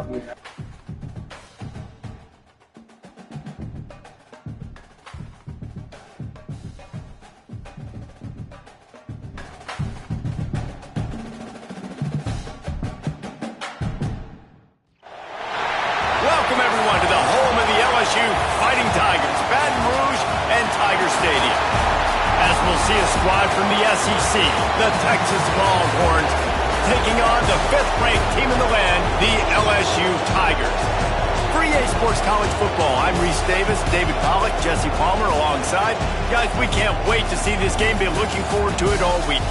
Welcome, everyone, to the home of the LSU Fighting Tigers, Baton Rouge and Tiger Stadium. As we'll see a squad from the SEC, the Texas Longhorns, taking on the 5th-ranked team in the land, the LSU Tigers. For EA Sports College Football, I'm Reese Davis, David Pollack, Jesse Palmer alongside. Guys, we can't wait to see this game. Been looking forward to it all week.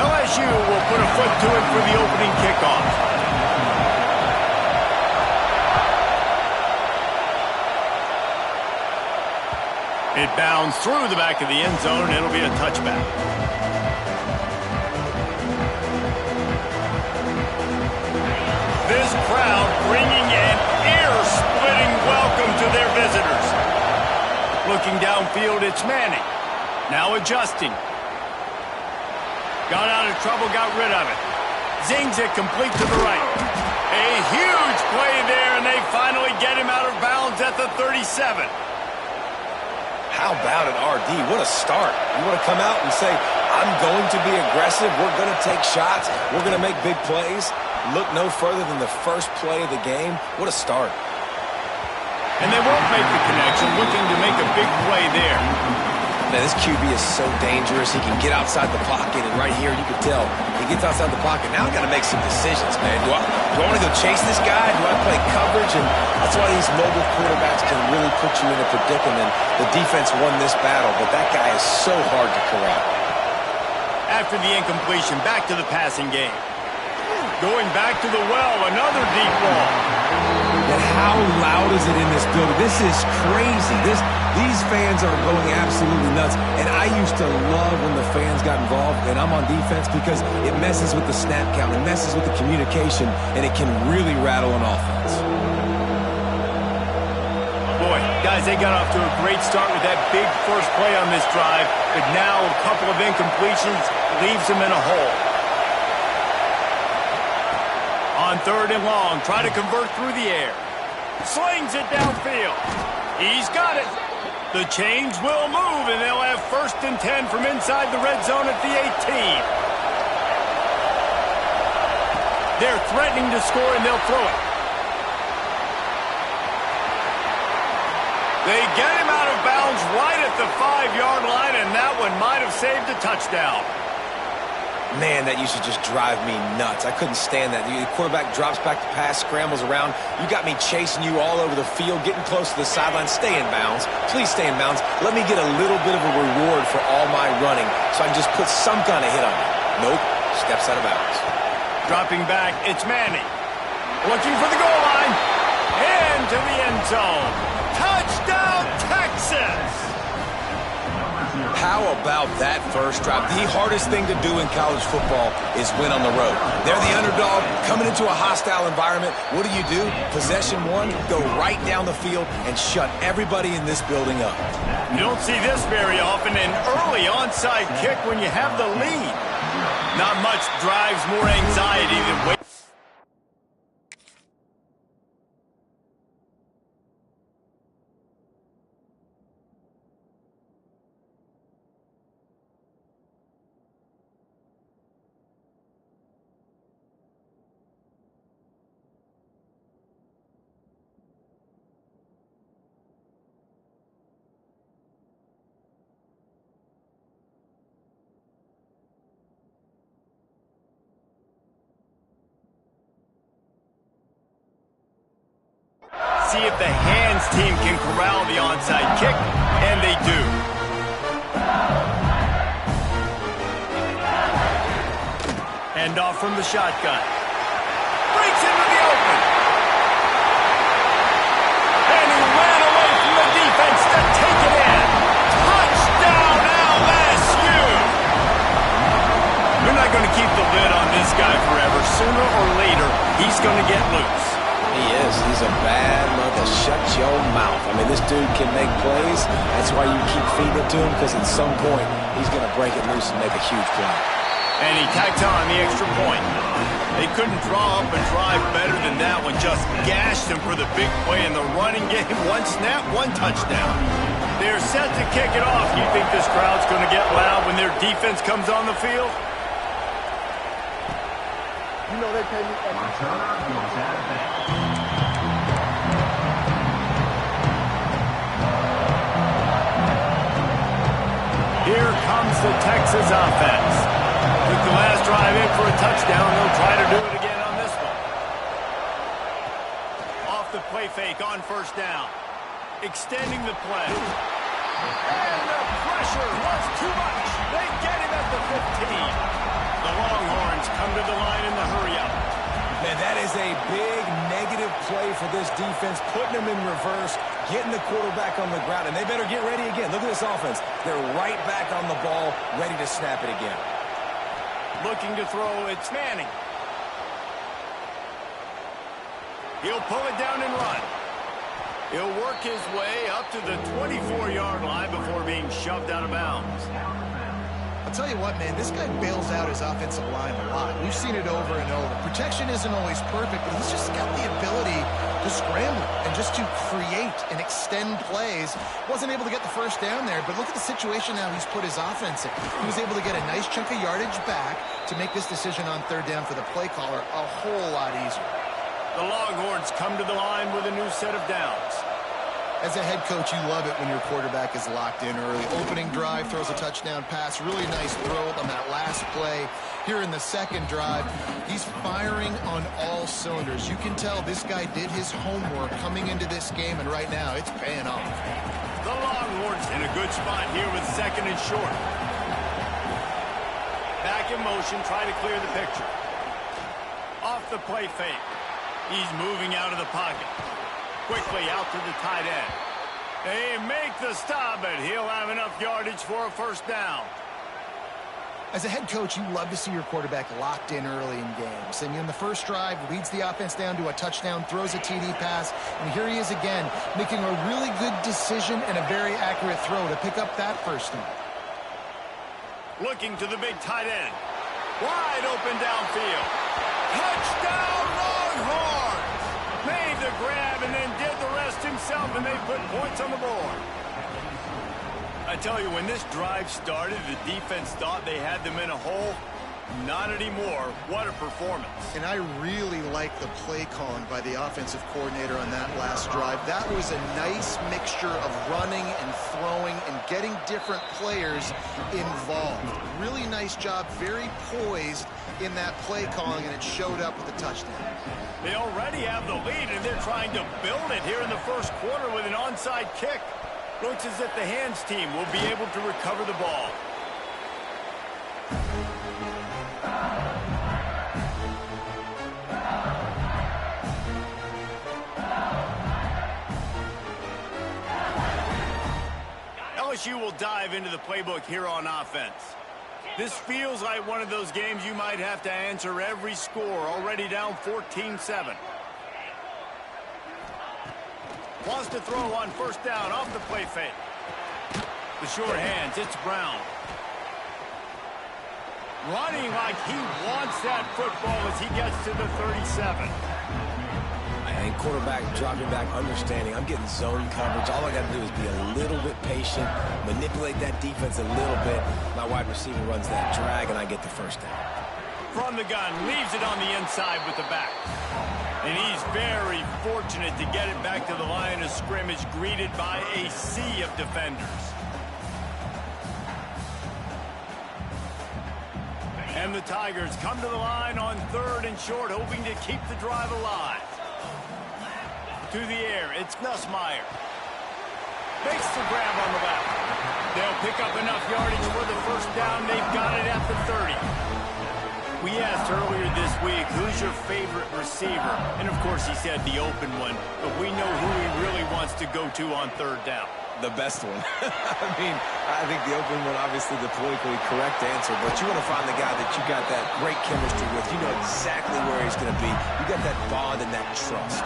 LSU will put a foot to it for the opening kickoff. It bounds through the back of the end zone, and it'll be a touchback. This crowd bringing an ear-splitting welcome to their visitors. Looking downfield, it's Manning. Now adjusting. Got out of trouble, got rid of it. Zings it complete to the right. A huge play there, and they finally get him out of bounds at the 37. How about it, RD? What a start. You want to come out and say, I'm going to be aggressive, we're going to take shots, we're going to make big plays. Look no further than the first play of the game. What a start. And they won't make the connection, looking to make a big play there. Man, this QB is so dangerous. He can get outside the pocket, and right here you can tell he gets outside the pocket. Now I got to make some decisions, man. Do I want to go chase this guy? Do I play coverage? And that's why these mobile quarterbacks can really put you in a predicament. The defense won this battle, but that guy is so hard to corral. After the incompletion, back to the passing game. Going back to the well, another deep ball. And how loud is it in this building? This is crazy. These fans are going absolutely nuts. And I used to love when the fans got involved, and I'm on defense because it messes with the snap count, it messes with the communication, and it can really rattle an offense. Boy, guys, they got off to a great start with that big first play on this drive, but now a couple of incompletions leaves them in a hole. On 3rd and long, try to convert through the air. Slings it downfield. He's got it. The chains will move, and they'll have 1st and 10 from inside the red zone at the 18. They're threatening to score, and they'll throw it. They get him out of bounds right at the 5-yard line, and that one might have saved a touchdown. Man, that used to just drive me nuts. I couldn't stand that. The quarterback drops back to pass, scrambles around. You got me chasing you all over the field, getting close to the sideline. Stay in bounds. Please stay in bounds. Let me get a little bit of a reward for all my running so I can just put some kind of hit on you. Nope. Steps out of bounds. Dropping back, it's Manning. Looking for the goal line. Into the end zone. Touchdown, Texas! How about that first drive? The hardest thing to do in college football is win on the road. They're the underdog coming into a hostile environment. What do? Possession one, go right down the field and shut everybody in this building up. You don't see this very often, an early onside kick when you have the lead. Not much drives more anxiety than waiting. See if the hands team can corral the onside kick, and they do. Hand off from the shotgun. Breaks into the open. And he ran away from the defense to take it in. Touchdown, LSU! You're not going to keep the lid on this guy forever. Sooner or later, he's going to get loose. He is. He's a bad mother. Shut your mouth. I mean, this dude can make plays. That's why you keep feeding it to him, because at some point, he's going to break it loose and make a huge play. And he tacked on the extra point. They couldn't draw up a drive better than that one. Just gashed him for the big play in the running game. One snap, one touchdown. They're set to kick it off. You think this crowd's going to get loud when their defense comes on the field? You know they pay me extra. Here comes the Texas offense. Took the last drive in for a touchdown. They'll try to do it again on this one. Off the play fake on first down. Extending the play. And the pressure was too much. They get him at the 15. The Longhorns come to the line in the hurry-up. Man, that is a big negative play for this defense, putting them in reverse, getting the quarterback on the ground, and they better get ready again. Look at this offense. They're right back on the ball, ready to snap it again. Looking to throw, it's Manning. He'll pull it down and run. He'll work his way up to the 24-yard line before being shoved out of bounds. I'll tell you what, man, this guy bails out his offensive line a lot. We've seen it over and over. Protection isn't always perfect, but he's just got the ability to scramble and just to create and extend plays. Wasn't able to get the first down there, but look at the situation now he's put his offense in. He was able to get a nice chunk of yardage back to make this decision on third down for the play caller a whole lot easier. The Longhorns come to the line with a new set of downs. As a head coach, you love it when your quarterback is locked in early. Opening drive, throws a touchdown pass. Really nice throw on that last play. Here in the second drive, he's firing on all cylinders. You can tell this guy did his homework coming into this game, and right now it's paying off. The Longhorns in a good spot here with second and short. Back in motion, try to clear the picture. Off the play fake. He's moving out of the pocket. Quickly out to the tight end. They make the stop, but he'll have enough yardage for a first down. As a head coach, you love to see your quarterback locked in early in games. And in the first drive, leads the offense down to a touchdown, throws a TD pass, and here he is again, making a really good decision and a very accurate throw to pick up that first down. Looking to the big tight end. Wide open downfield. Touchdown, Longhorns! Made the grab and then did the rest himself, and they put points on the board. I tell you, when this drive started, the defense thought they had them in a hole. Not anymore. What a performance. And I really like the play calling by the offensive coordinator on that last drive. That was a nice mixture of running and throwing and getting different players involved. Really nice job, very poised in that play calling, and it showed up with the touchdown. They already have the lead, and they're trying to build it here in the first quarter with an onside kick. Looks as if the hands team will be able to recover the ball. LSU will dive into the playbook here on offense. This feels like one of those games you might have to answer every score, already down 14-7. Wants to throw on first down off the play fake. The short hands, it's Brown. Running like he wants that football as he gets to the 37. And quarterback dropping back, understanding I'm getting zone coverage. All I got to do is be a little bit patient, manipulate that defense a little bit. My wide receiver runs that drag, and I get the first down. From the gun, leaves it on the inside with the back. And he's very fortunate to get it back to the line of scrimmage, greeted by a sea of defenders. And the Tigers come to the line on third and short, hoping to keep the drive alive. To the air, it's Nussmeier. Makes the grab on the left. They'll pick up enough yardage for the first down. They've got it at the 30. We asked earlier this week, who's your favorite receiver? And, of course, he said the open one. But we know who he really wants to go to on third down. The best one. I think the open one, obviously the politically correct answer, but you want to find the guy that you got that great chemistry with. You know exactly where he's going to be. You got that bond and that trust.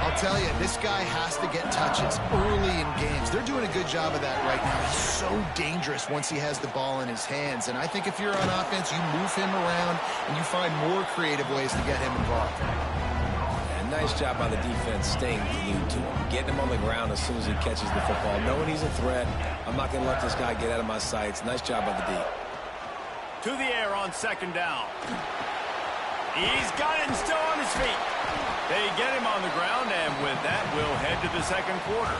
I'll tell you, this guy has to get touches early in games. They're doing a good job of that right now. He's so dangerous once he has the ball in his hands. And I think if you're on offense, you move him around and you find more creative ways to get him involved. Yeah, nice job by the defense staying glued to him, getting him on the ground as soon as he catches the football, knowing he's a threat. I'm not going to let this guy get out of my sights. Nice job by the D. To the air on second down. He's got it and still on his feet. They get him on the ground, and with that, we'll head to the second quarter.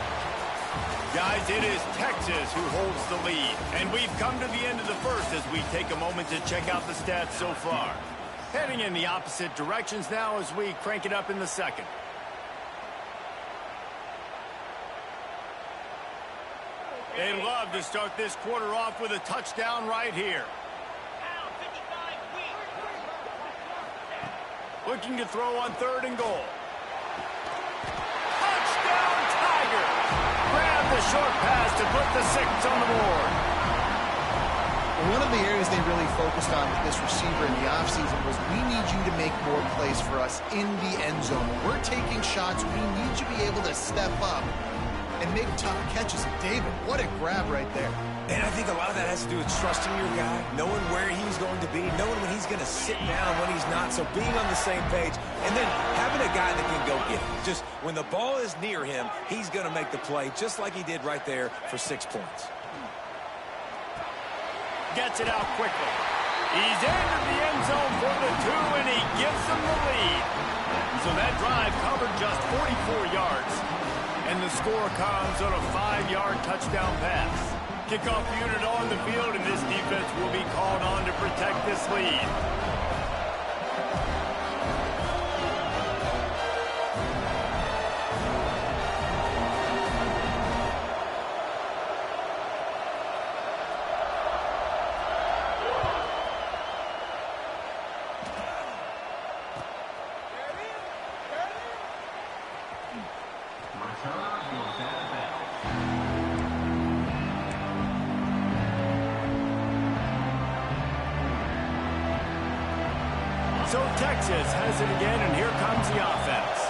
Guys, it is Texas who holds the lead, and we've come to the end of the first as we take a moment to check out the stats so far. Heading in the opposite directions now as we crank it up in the second. They love to start this quarter off with a touchdown right here. Looking to throw on third and goal. Touchdown, Tiger! Grab the short pass to put the 6 on the board. One of the areas they really focused on with this receiver in the offseason was we need you to make more plays for us in the end zone. When we're taking shots, we need you to be able to step up and make tough catches. David, what a grab right there. And I think a lot of that has to do with trusting your guy, knowing where he's going to be, knowing when he's going to sit down, when he's not. So being on the same page, and then having a guy that can go get it. Just when the ball is near him, he's going to make the play, just like he did right there for 6 points. Gets it out quickly. He's entered the end zone for the 2, and he gives them the lead. So that drive covered just 44 yards. And the score comes on a 5-yard touchdown pass. Kickoff unit on the field, and this defense will be called on to protect this lead. So Texas has it again, and here comes the offense.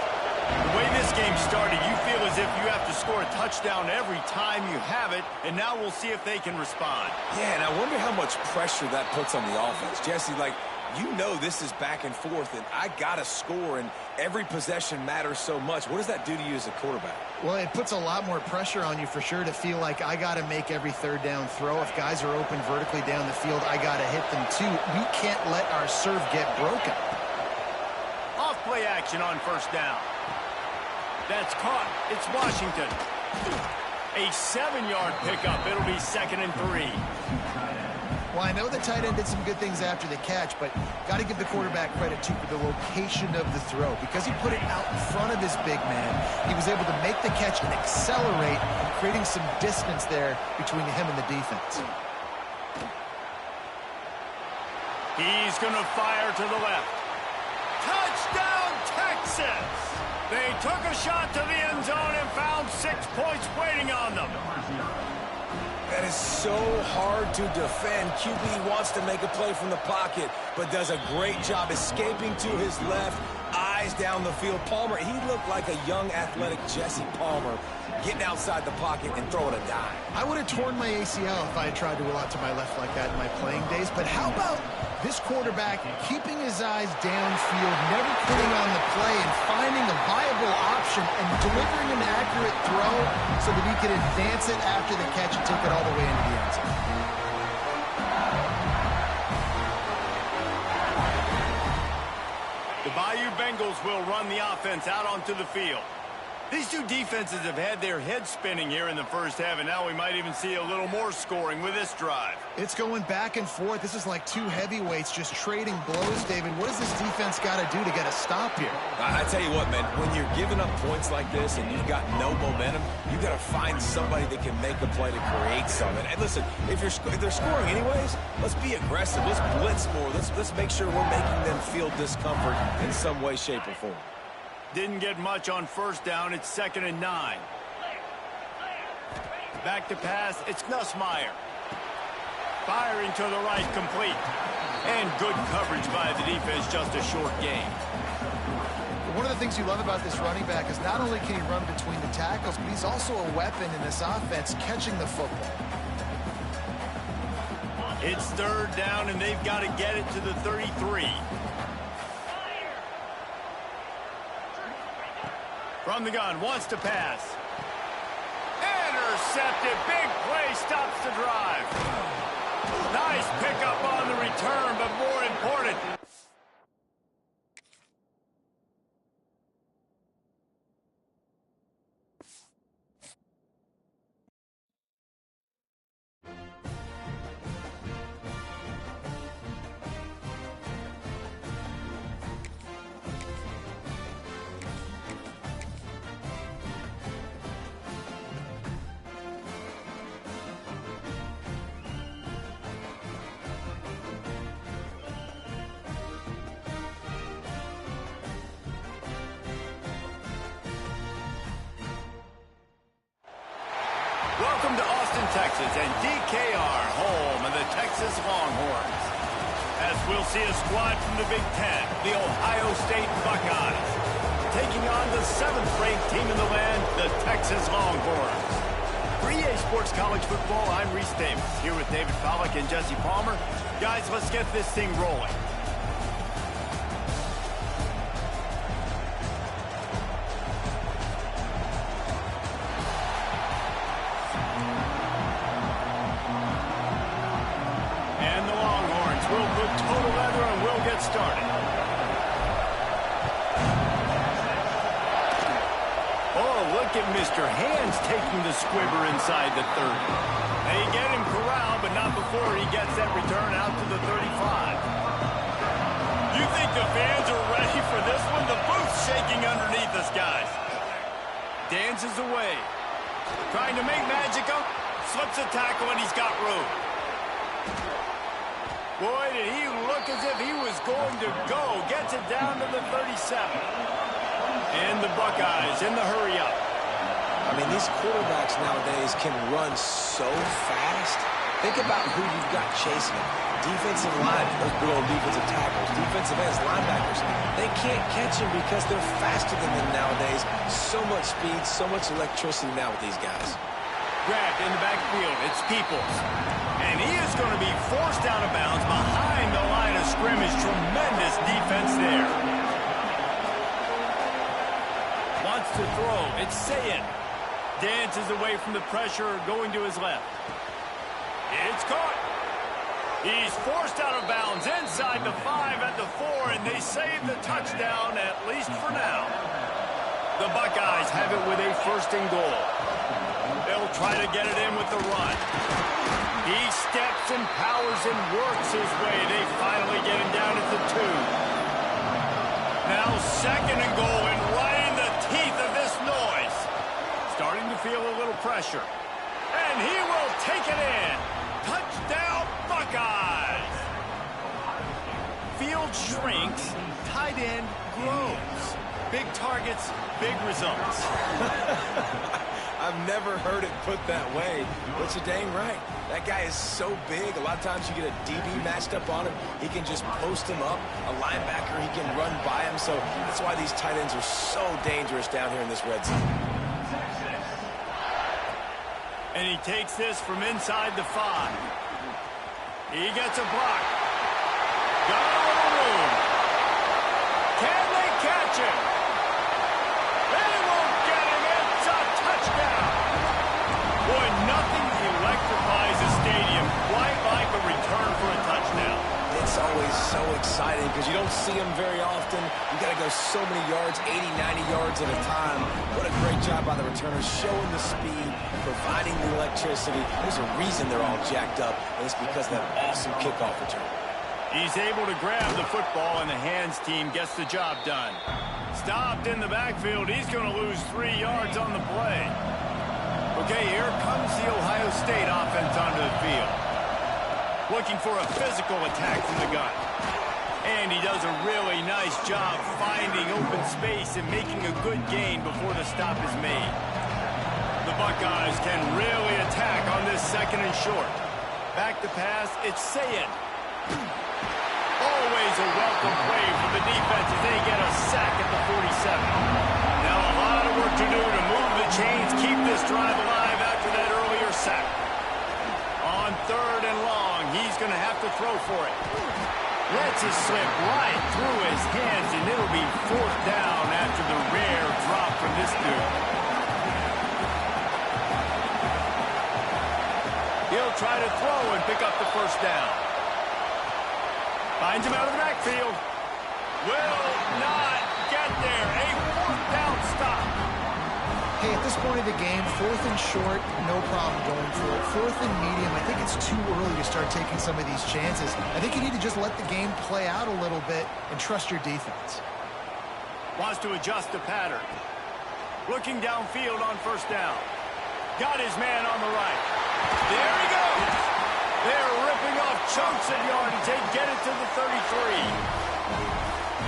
The way this game started, you feel as if you have to score a touchdown every time you have it, and now we'll see if they can respond. Yeah, and I wonder how much pressure that puts on the offense. Jesse, like, you know this is back and forth, and I got to score, and every possession matters so much. What does that do to you as a quarterback? Well, it puts a lot more pressure on you for sure to feel like I got to make every third down throw. If guys are open vertically down the field, I got to hit them too. We can't let our serve get broken. Off play action on first down. That's caught. It's Washington. A 7-yard pickup. It'll be 2nd and 3. Well, I know the tight end did some good things after the catch, but got to give the quarterback credit, too, for the location of the throw. Because he put it out in front of his big man, he was able to make the catch and accelerate, creating some distance there between him and the defense. He's going to fire to the left. Touchdown, Texas! They took a shot to the end zone and found 6 points waiting on them. That is so hard to defend. QB wants to make a play from the pocket, but does a great job escaping to his left, eyes down the field. Palmer, he looked like a young, athletic Jesse Palmer, getting outside the pocket and throwing a dime. I would have torn my ACL if I had tried to roll out to my left like that in my playing days, but how about this quarterback keeping his eyes downfield, never putting on the play, and finding a viable option and delivering an accurate throw so that he could advance it after the catch and take it all the way into the end zone. The Bayou Bengals will run the offense out onto the field. These two defenses have had their heads spinning here in the first half, and now we might even see a little more scoring with this drive. It's going back and forth. This is like two heavyweights just trading blows, David. What does this defense got to do to get a stop here? I tell you what, man, when you're giving up points like this and you've got no momentum, you got to find somebody that can make a play to create something. And listen, if they're scoring anyways, let's be aggressive. Let's blitz more. Let's make sure we're making them feel discomfort in some way, shape, or form. Didn't get much on first down. It's 2nd and 9. Back to pass. It's Nussmeier. Firing to the right, complete. And good coverage by the defense, just a short gain. One of the things you love about this running back is not only can he run between the tackles, but he's also a weapon in this offense catching the football. It's third down, and they've got to get it to the 33. From the gun, wants to pass. Intercepted. Big play stops the drive. Nice pickup on the return, but more important, welcome to Austin, Texas, and DKR, home of the Texas Longhorns. As we'll see a squad from the Big Ten, the Ohio State Buckeyes, taking on the 7th-ranked team in the land, the Texas Longhorns. For EA Sports College Football, I'm Reese Davis, here with David Pollack and Jesse Palmer. Guys, let's get this thing rolling. Started. Oh, look at Mr. Hands taking the squibber inside the 30. They get him corralled, but not before he gets that return out to the 35. You think the fans are ready for this one? The booth's shaking underneath us, guys. Dances away. Trying to make magic up. Slips a tackle, and he's got room. Boy, did he look as if he was going to go. Gets it down to the 37. And the Buckeyes in the hurry-up. I mean, these quarterbacks nowadays can run so fast. Think about who you've got chasing them. Defensive line, those good old defensive tackles, defensive ends, linebackers. They can't catch him because they're faster than them nowadays. So much speed, so much electricity now with these guys. Grabbed in the backfield. It's Peoples. And he is going to be forced out of bounds behind the line of scrimmage. Tremendous defense there. Wants to throw. It's Sayin. Dances away from the pressure, going to his left. It's caught. He's forced out of bounds inside the 5 at the 4, and they save the touchdown, at least for now. The Buckeyes have it with a 1st and goal. They'll try to get it in with the run. He steps and powers and works his way. They finally get him down at the 2. Now 2nd and goal, and right in the teeth of this noise. Starting to feel a little pressure. And he will take it in. Touchdown, Buckeyes! Field shrinks, tight end grows. Big targets, big results. I've never heard it put that way, but you're dang right. That guy is so big. A lot of times you get a DB matched up on him. He can just post him up. A linebacker, he can run by him. So that's why these tight ends are so dangerous down here in this red zone. And he takes this from inside the 5. He gets a block. Got a little room. Can they catch him? They won't get him. It's a touchdown. Boy, nothing electrifies a stadium quite like a return for a touchdown. It's always so exciting because you don't see them very often. You got to go so many yards, 80, 90 yards at a time. What a great job by the returners, showing the speed, providing the electricity. There's a reason they're all jacked up, and it's because of that awesome kickoff return. He's able to grab the football, and the hands team gets the job done. Stopped in the backfield. He's going to lose 3 yards on the play. Okay, here comes the Ohio State offense onto the field. Looking for a physical attack from the gun. And he does a really nice job finding open space and making a good gain before the stop is made. The Buckeyes can really attack on this 2nd and short. Back to pass, it's Sayin. All the way always a welcome play for the defense as they get a sack at the 47. Now a lot of work to do to move the chains, keep this drive alive after that earlier sack. On 3rd and long, he's going to have to throw for it. Lets it slip right through his hands, and it'll be 4th down after the rare drop from this dude. He'll try to throw and pick up the 1st down. Finds him out of the backfield. Will not get there. A 4th down stop. Hey, at this point of the game, 4th and short, no problem going for it. 4th and medium, I think it's too early to start taking some of these chances. I think you need to just let the game play out a little bit and trust your defense. Wants to adjust the pattern. Looking downfield on 1st down. Got his man on the right. There he goes. They're ripping off chunks of yardage. They get it to the 33.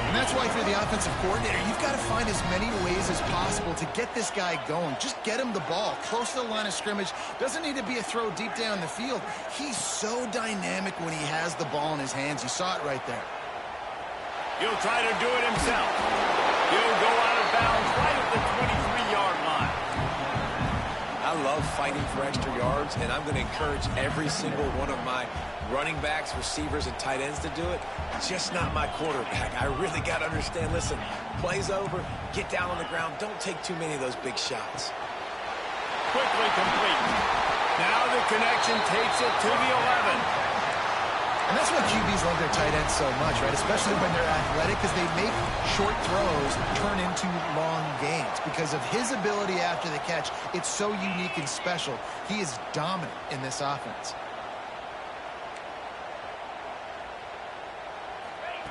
And that's why if you're the offensive coordinator, you've got to find as many ways as possible to get this guy going. Just get him the ball close to the line of scrimmage. Doesn't need to be a throw deep down the field. He's so dynamic when he has the ball in his hands. You saw it right there. He'll try to do it himself. He'll go out of bounds right at the 23-yard line. I love fighting for extra yards, and I'm going to encourage every single one of my running backs, receivers, and tight ends to do it. Just not my quarterback. I really got to understand, listen, play's over, get down on the ground, don't take too many of those big shots. Quickly complete. Now the connection takes it to the 11. And that's why QBs love their tight ends so much, right? Especially when they're athletic, because they make short throws turn into long gains. Because of his ability after the catch, it's so unique and special. He is dominant in this offense.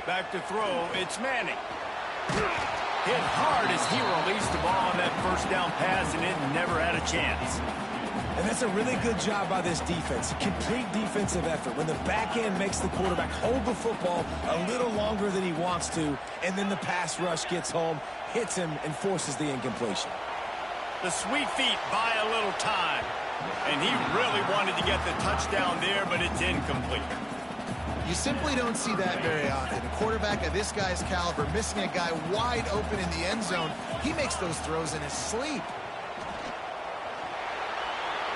Back to throw, it's Manning. Hit hard as he released the ball on that 1st down pass, and it never had a chance. And that's a really good job by this defense. Complete defensive effort. When the back end makes the quarterback hold the football a little longer than he wants to, and then the pass rush gets home, hits him, and forces the incompletion. The sweet feet buy a little time. And he really wanted to get the touchdown there, but it's incomplete. You simply don't see that very often. A quarterback of this guy's caliber missing a guy wide open in the end zone. He makes those throws in his sleep.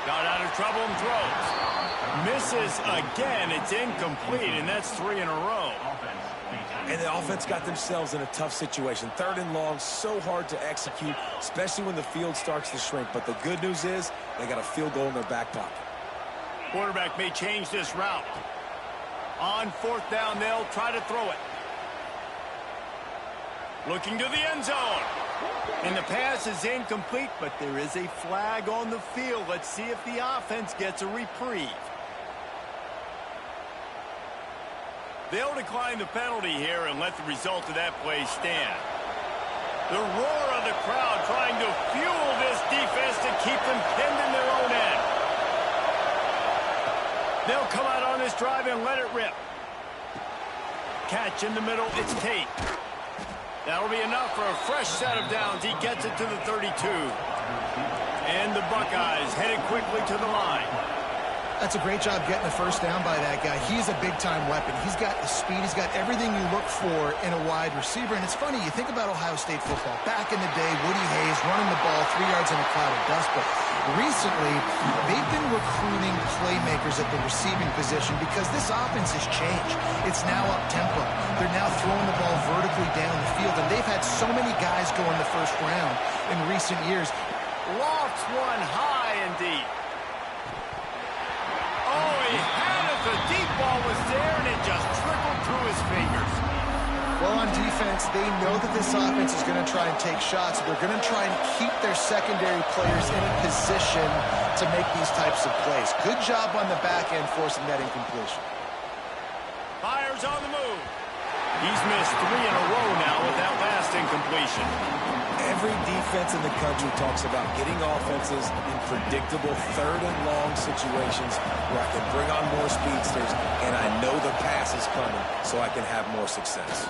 Got out of trouble and throws. Misses again. It's incomplete, and that's 3 in a row. And the offense got themselves in a tough situation. 3rd and long, so hard to execute, especially when the field starts to shrink. But the good news is they got a field goal in their back pocket. Quarterback may change this route. On 4th down, they'll try to throw it. Looking to the end zone. And the pass is incomplete, but there is a flag on the field. Let's see if the offense gets a reprieve. They'll decline the penalty here and let the result of that play stand. The roar of the crowd trying to fuel this defense to keep them pinned in their own end. They'll come out on this drive and let it rip. Catch in the middle, it's Tate. That'll be enough for a fresh set of downs. He gets it to the 32. And the Buckeyes headed quickly to the line. That's a great job getting the 1st down by that guy. He's a big-time weapon. He's got the speed. He's got everything you look for in a wide receiver. And it's funny, you think about Ohio State football. Back in the day, Woody Hayes running the ball 3 yards in a cloud of dust. But recently, they've been recruiting playmakers at the receiving position because this offense has changed. It's now up-tempo. They're now throwing the ball vertically down the field. And they've had so many guys go in the 1st round in recent years. Lofts one high and deep. Oh, he had it. The deep ball was there, and it just trickled through his fingers. Well, on defense, they know that this offense is going to try and take shots. They're going to try and keep their secondary players in a position to make these types of plays. Good job on the back end forcing that incompletion. Fires on the move. He's missed 3 in a row now with that last incompletion. Every defense in the country talks about getting offenses in predictable 3rd and long situations where I can bring on more speedsters and I know the pass is coming so I can have more success.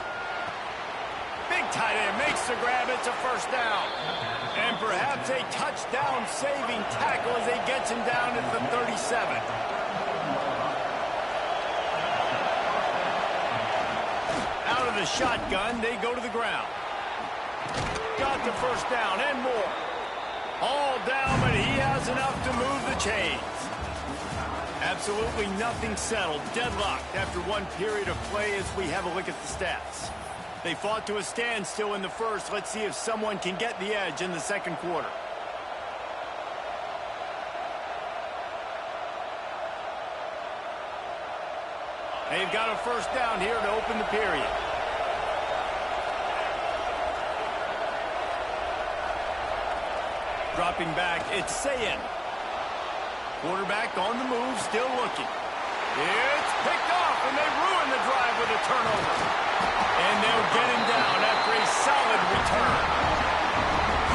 Big tight end makes the grab. It's a 1st down. And perhaps a touchdown-saving tackle as he gets him down at the 37. out of the shotgun, they go to the ground. Got the first down and more. All down, but he has enough to move the chains. Absolutely nothing settled. Deadlocked after one period of play as we have a look at the stats. They fought to a standstill in the first. Let's see if someone can get the edge in the second quarter. They've got a first down here to open the period. Dropping back, it's Sayin. Quarterback on the move, still looking. It's picked off, and they ruin the drive with a turnover. And they'll get him down after a solid return.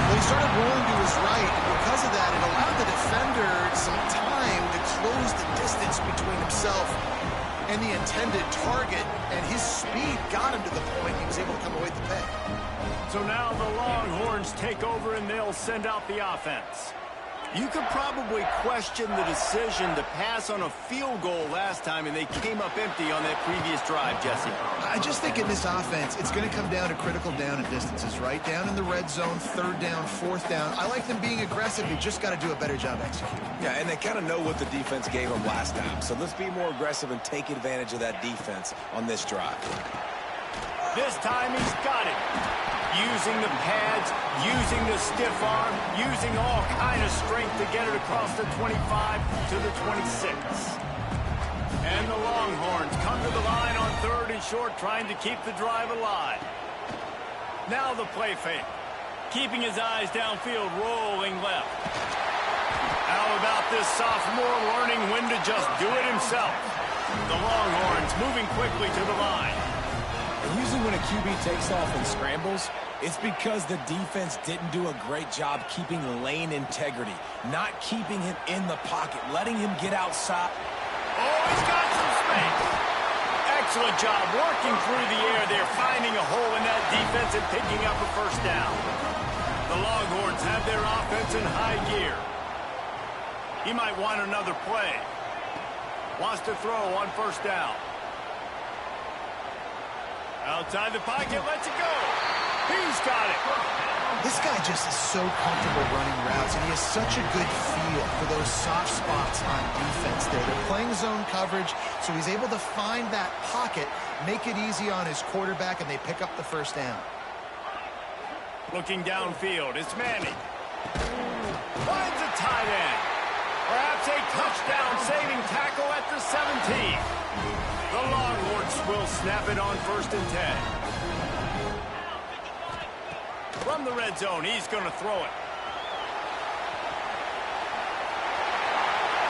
Well, he started rolling to his right, and because of that, it allowed the defender some time to close the distance between himself and the intended target, and his speed got him to the point he was able to come away with the pay. So now the Longhorns take over, and they'll send out the offense. You could probably question the decision to pass on a field goal last time, and they came up empty on that previous drive, Jesse. I just think in this offense, it's going to come down to critical down and distances, right? Down in the red zone, third down, fourth down. I like them being aggressive. They just got to do a better job executing. Yeah, and they kind of know what the defense gave them last time. So let's be more aggressive and take advantage of that defense on this drive. This time he's got it. Using the pads, using the stiff arm, using all kind of strength to get it across the 25 to the 26. And the Longhorns come to the line on third and short, trying to keep the drive alive. Now the play fake. Keeping his eyes downfield, rolling left. How about this sophomore learning when to just do it himself? The Longhorns moving quickly to the line. And usually when a QB takes off and scrambles, it's because the defense didn't do a great job keeping lane integrity, not keeping him in the pocket, letting him get outside. Oh, he's got some space. Excellent job working through the air there, finding a hole in that defense and picking up a first down. The Longhorns have their offense in high gear. He might want another play. Wants to throw on first down. Outside the pocket, lets it go. He's got it. This guy just is so comfortable running routes, and he has such a good feel for those soft spots on defense there. They're playing zone coverage, so he's able to find that pocket, make it easy on his quarterback, and they pick up the first down. Looking downfield, it's Manning. Finds a tight end. Perhaps a touchdown-saving tackle at the 17. The Longhorns will snap it on 1st and 10. From the red zone, he's going to throw it.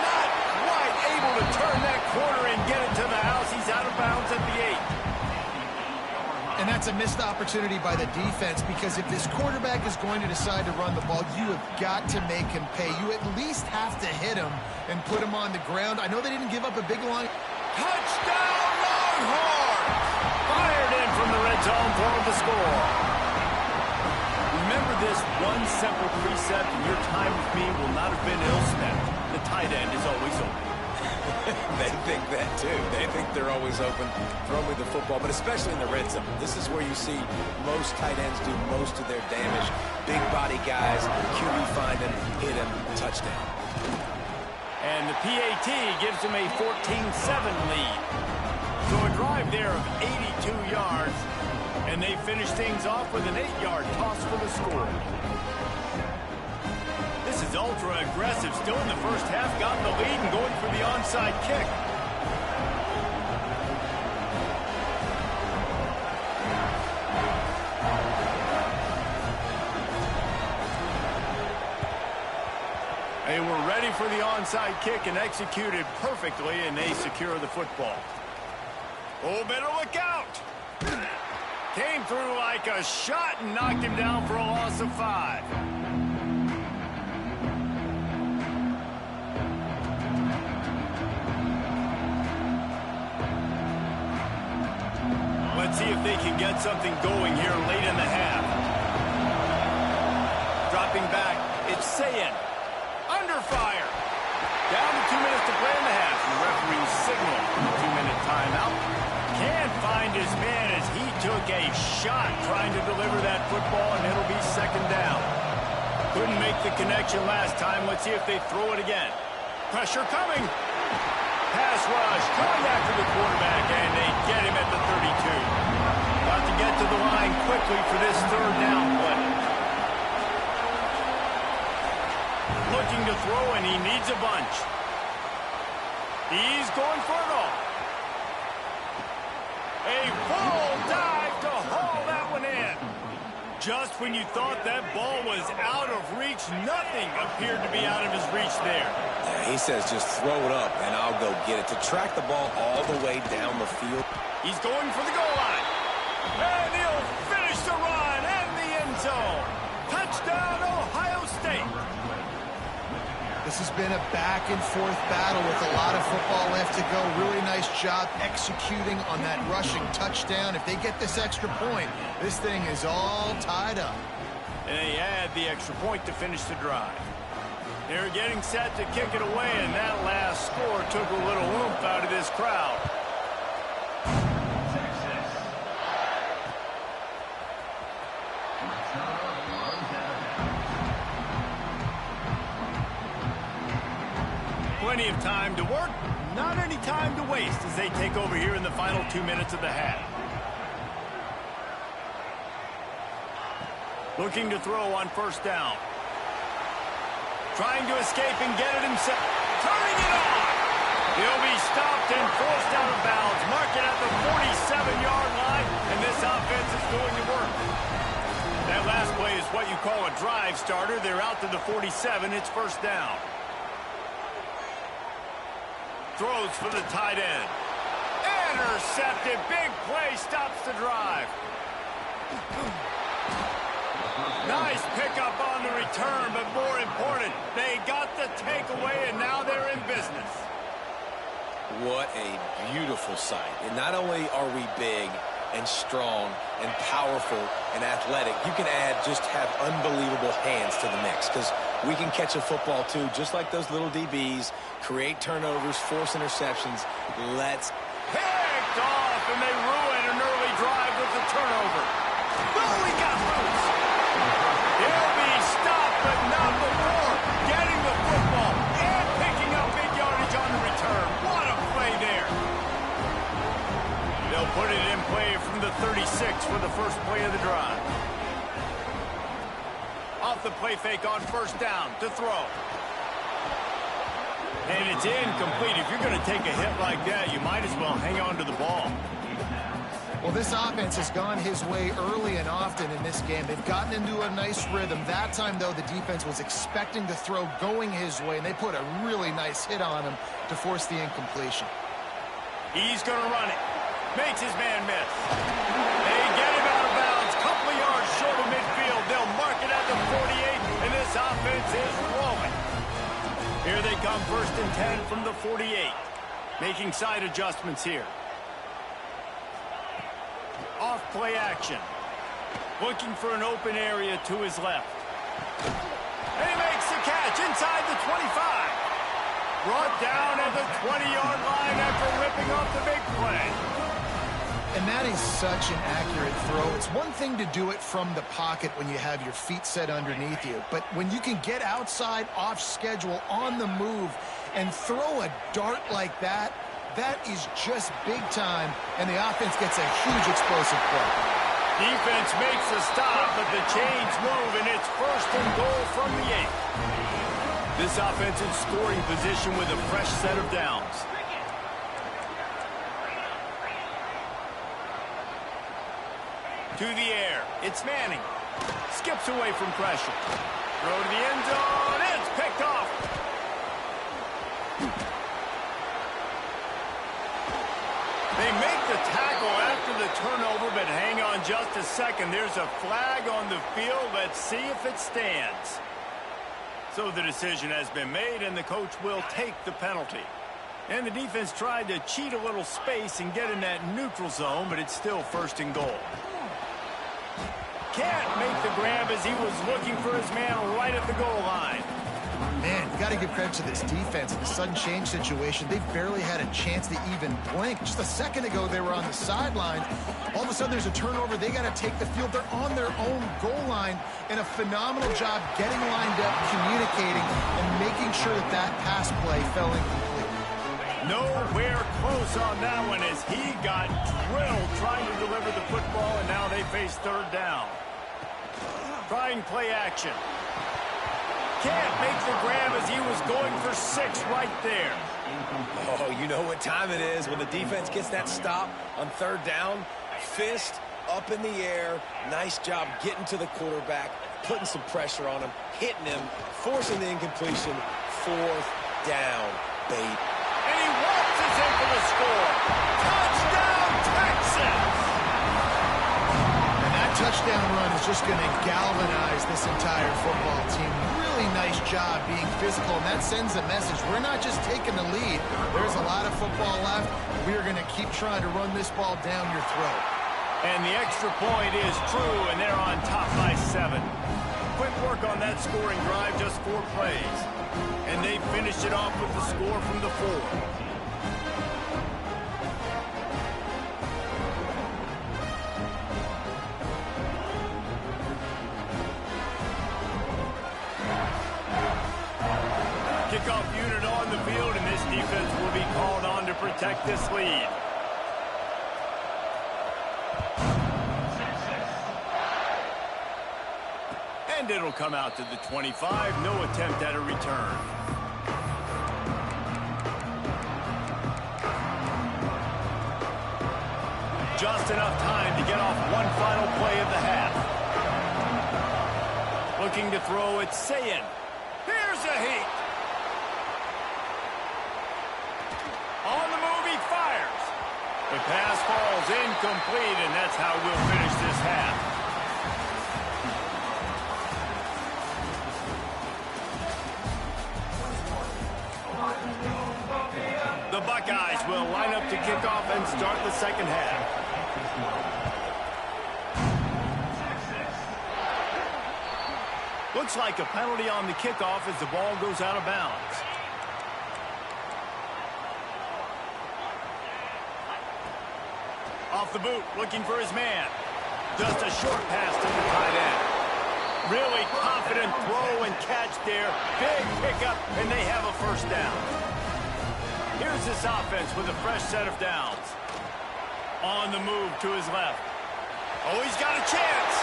Not quite able to turn that corner and get it to the house. He's out of bounds at the 8. And that's a missed opportunity by the defense, because if this quarterback is going to decide to run the ball, you have got to make him pay. You at least have to hit him and put him on the ground. I know they didn't give up a big line. Touchdown, Longhorns! Fired in from the red zone for the score. Remember this one simple precept, and your time with me will not have been ill-spent. The tight end is always open. They think that too. They think they're always open. Throw me the football, but especially in the red zone. This is where you see most tight ends do most of their damage. Big body guys, QB find him, hit him, touchdown. And the PAT gives them a 14-7 lead. So a drive there of 82 yards, and they finish things off with an 8-yard toss for the score. This is ultra-aggressive. Still in the first half, got the lead and going for the onside kick. They were ready for the onside kick and executed perfectly, and they secure the football. Oh, better look out! Came through like a shot and knocked him down for a loss of 5. Let's see if they can get something going here late in the half. Dropping back, it's Sayin. Under fire. Down to 2 minutes to play in the half. The referee signal 2-minute timeout. Can't find his man as he took a shot trying to deliver that football, and it'll be second down. Couldn't make the connection last time. Let's see if they throw it again. Pressure coming. Pass rush coming after the quarterback, and they get him at the 32. Got to get to the line quickly for this third down play. Looking to throw, and he needs a bunch. He's going for it all. A full dive to haul that one in. Just when you thought that ball was out of reach, nothing appeared to be out of his reach there. Yeah, he says just throw it up, and I'll go get it. To track the ball all the way down the field. He's going for the goal line. And he'll finish the run in the end zone. Touchdown, Ohio State. This has been a back-and-forth battle with a lot of football left to go. Really nice job executing on that rushing touchdown. If they get this extra point, this thing is all tied up. And they add the extra point to finish the drive. They're getting set to kick it away, and that last score took a little oomph out of this crowd. Plenty of time to work, not any time to waste as they take over here in the final 2 minutes of the half. Looking to throw on first down. Trying to escape and get it himself. Turning it on! He'll be stopped and forced out of bounds. Mark it at the 47-yard line, and this offense is going to work. That last play is what you call a drive starter. They're out to the 47. It's first down. Throws for the tight end. Intercepted. Big play stops the drive. Nice pickup on the return, but more important, they got the takeaway, and now they're in business. What a beautiful sight. And not only are we big and strong and powerful and athletic, you can have unbelievable hands to the mix, because we can catch a football too, just like those little DBs, create turnovers, force interceptions. Let's picked off, and they ruin an early drive with the turnover. Oh, he got loose. He'll be stopped, but not before getting the football and picking up big yardage on the return. What a play there. They'll put it in play from the 36 for the first play of the drive. Off the play fake on first down to throw. And it's incomplete. If you're going to take a hit like that, you might as well hang on to the ball. Well, this offense has gone his way early and often in this game. They've gotten into a nice rhythm. That time, though, the defense was expecting the throw going his way, and they put a really nice hit on him to force the incompletion. He's going to run it. Makes his man miss. They get him out of bounds. Couple of yards short of midfield. They'll mark it at the 48, and this offense is rolling. Here they come, 1st and 10 from the 48. Making side adjustments here. Off play action. Looking for an open area to his left. And he makes the catch inside the 25. Brought down at the 20-yard line after ripping off the big play. And that is such an accurate throw. It's one thing to do it from the pocket when you have your feet set underneath you, but when you can get outside, off schedule, on the move, and throw a dart like that, that is just big time, and the offense gets a huge explosive play. Defense makes a stop, but the chains move, and it's 1st and goal from the 8. This offense in scoring position with a fresh set of downs. To the air. It's Manning. Skips away from pressure. Throw to the end zone. It's picked off. They make the tackle after the turnover, but hang on just a second. There's a flag on the field. Let's see if it stands. So the decision has been made, and the coach will take the penalty. And the defense tried to cheat a little space and get in that neutral zone, but it's still 1st and goal. Can't make the grab as he was looking for his man right at the goal line. Man, you got to give credit to this defense. In the sudden change situation, they barely had a chance to even blink. Just a second ago, they were on the sideline. All of a sudden, there's a turnover. They got to take the field. They're on their own goal line, and a phenomenal job getting lined up, communicating, and making sure that that pass play fell incomplete. Nowhere close on that one as he got drilled trying to deliver the football, and now they face third down. Trying play action. Can't make the grab as he was going for 6 right there. Oh, you know what time it is when the defense gets that stop on third down. Fist up in the air. Nice job getting to the quarterback, putting some pressure on him, hitting him, forcing the incompletion. Fourth down, baby. And he waltzes in for the score. Touchdown, Texas! And that touchdown run is just going to galvanize this entire football team. Really nice job being physical, and that sends a message. We're not just taking the lead. There's a lot of football left. We're going to keep trying to run this ball down your throat. And the extra point is true, and they're on top by 7. Quick work on that scoring drive, just 4 plays. And they finished it off with the score from the 4. Kickoff unit on the field, and this defense will be called on to protect this lead. And it'll come out to the 25. No attempt at a return. Just enough time to get off one final play of the half. Looking to throw, it's Sayin. Here's a heat. On the move, he fires. The pass falls incomplete, and that's how we'll finish this half. The Buckeyes will line up to kick off and start the second half. Looks like a penalty on the kickoff as the ball goes out of bounds. Off the boot, looking for his man. Just a short pass to the tight end. Really confident throw and catch there. Big pickup, and they have a first down. Here's this offense with a fresh set of downs. On the move to his left. Oh, he's got a chance.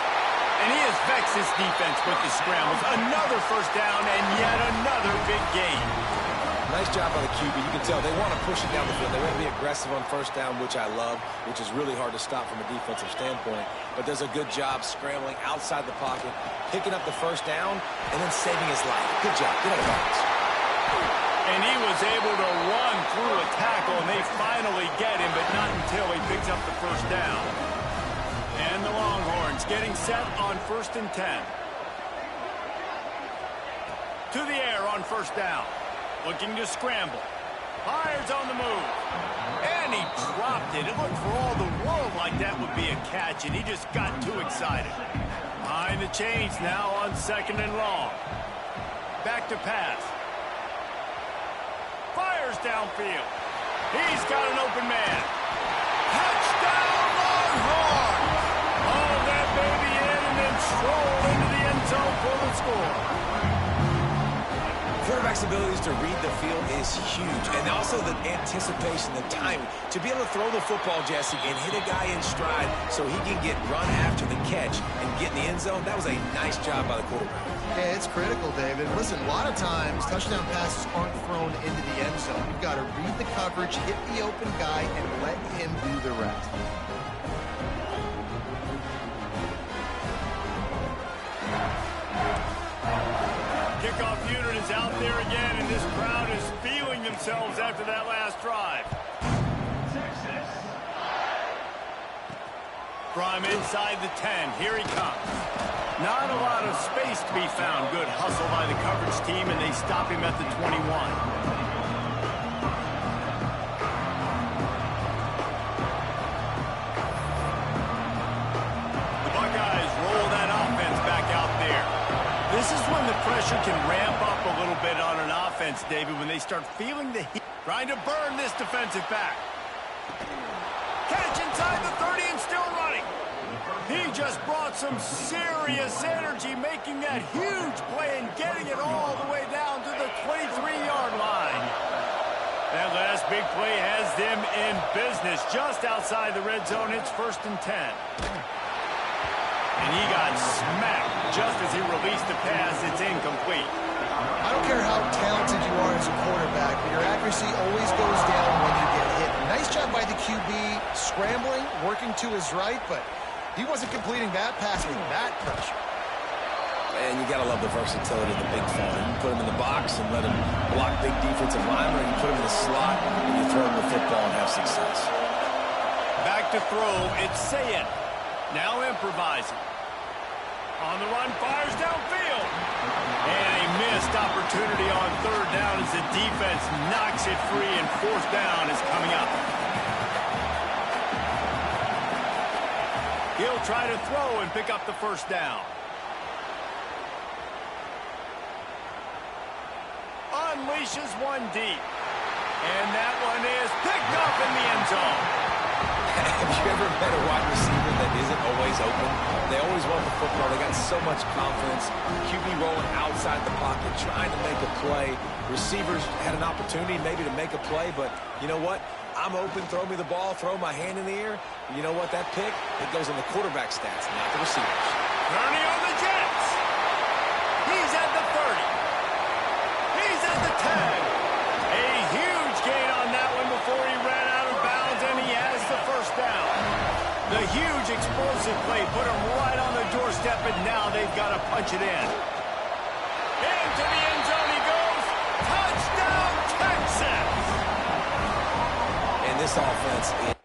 And he has vexed his defense with the scrambles. Another first down and yet another big gain. Nice job by the QB. You can tell they want to push it down the field. They want to be aggressive on first down, which I love, which is really hard to stop from a defensive standpoint. But does a good job scrambling outside the pocket, picking up the first down, and then saving his life. Good job. Get out of bounds. And he was able to run through a tackle, and they finally get him, but not until he picks up the first down. And the Longhorns getting set on 1st and 10. To the air on first down. Looking to scramble. Fires on the move. And he dropped it. It looked for all the world like that would be a catch, and he just got too excited. Behind the chains now on 2nd and long. Back to pass. Fires downfield. He's got an open man. Touchdown, Longhorns! Haul that baby in and then stroll into the end zone for the score. Quarterback's abilities to read the field is huge, and also the anticipation, the timing. To be able to throw the football, Jesse, and hit a guy in stride so he can get run after the catch and get in the end zone, that was a nice job by the quarterback. Yeah, it's critical, David. Listen, a lot of times touchdown passes aren't thrown into the end zone. You've got to read the coverage, hit the open guy, and let him do the rest. Kickoff unit is out there again, and this crowd is feeling themselves after that last drive. From inside the 10, here he comes. Not a lot of space to be found. Good hustle by the coverage team, and they stop him at the 21. The Buckeyes roll that offense back out there. This is when the pressure can ramp up a a little bit on an offense, David, when they start feeling the heat. Trying to burn this defensive back. Catch inside the 30 and still running. He just brought some serious energy, making that huge play and getting it all the way down to the 23-yard line. That last big play has them in business just outside the red zone. It's 1st and 10. And he got smacked just as he released the pass. It's incomplete. I don't care how talented you are as a quarterback, but your accuracy always goes down when you get hit. Nice job by the QB, scrambling, working to his right, but he wasn't completing that pass with that pressure. And you got to love the versatility of the big fella. You put him in the box and let him block big defensive linemen, or you put him in the slot and you throw him the football and have success. Back to throw, it's Sayin. Now improvising. On the run, fires downfield. And a missed opportunity on 3rd down as the defense knocks it free, and 4th down is coming up. He'll try to throw and pick up the 1st down. Unleashes one deep. And that one is picked up in the end zone. Have you ever met a wide receiver that isn't always open? They always want the football. They got so much confidence. QB rolling outside the pocket, trying to make a play. Receivers had an opportunity maybe to make a play, but you know what? I'm open, throw me the ball, throw my hand in the air. You know what? That pick, it goes on the quarterback stats, not the receivers. Kearney on the Jets. He's at the 30. He's at the 10. A huge gain on that one before he ran out of bounds, and he has the 1st down. The huge explosive play put him right on the doorstep, and now they've got to punch it in. Into the end zone he goes. Touchdown, Texas! And this offense...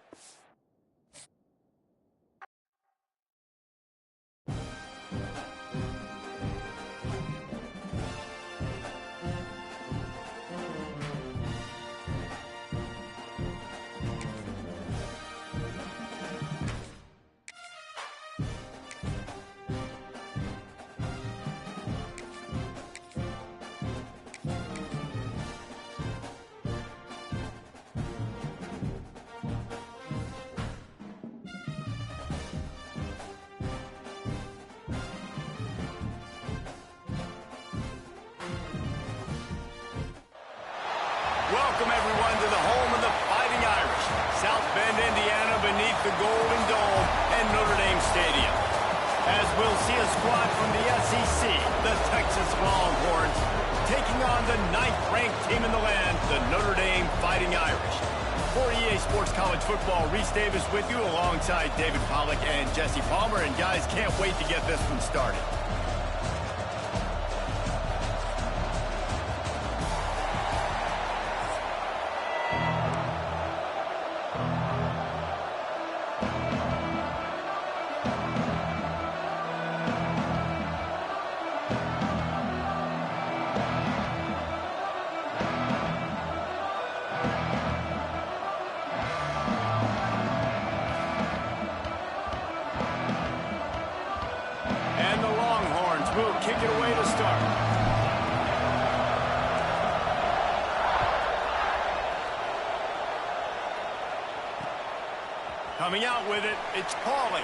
Welcome, everyone, to the home of the Fighting Irish, South Bend, Indiana, beneath the Golden Dome and Notre Dame Stadium. As we'll see a squad from the SEC, the Texas Longhorns, taking on the 9th-ranked team in the land, the Notre Dame Fighting Irish. For EA Sports College Football, Reese Davis with you alongside David Pollack and Jesse Palmer. And guys, can't wait to get this one started. Will kick it away to start. Coming out with it, it's Pauly.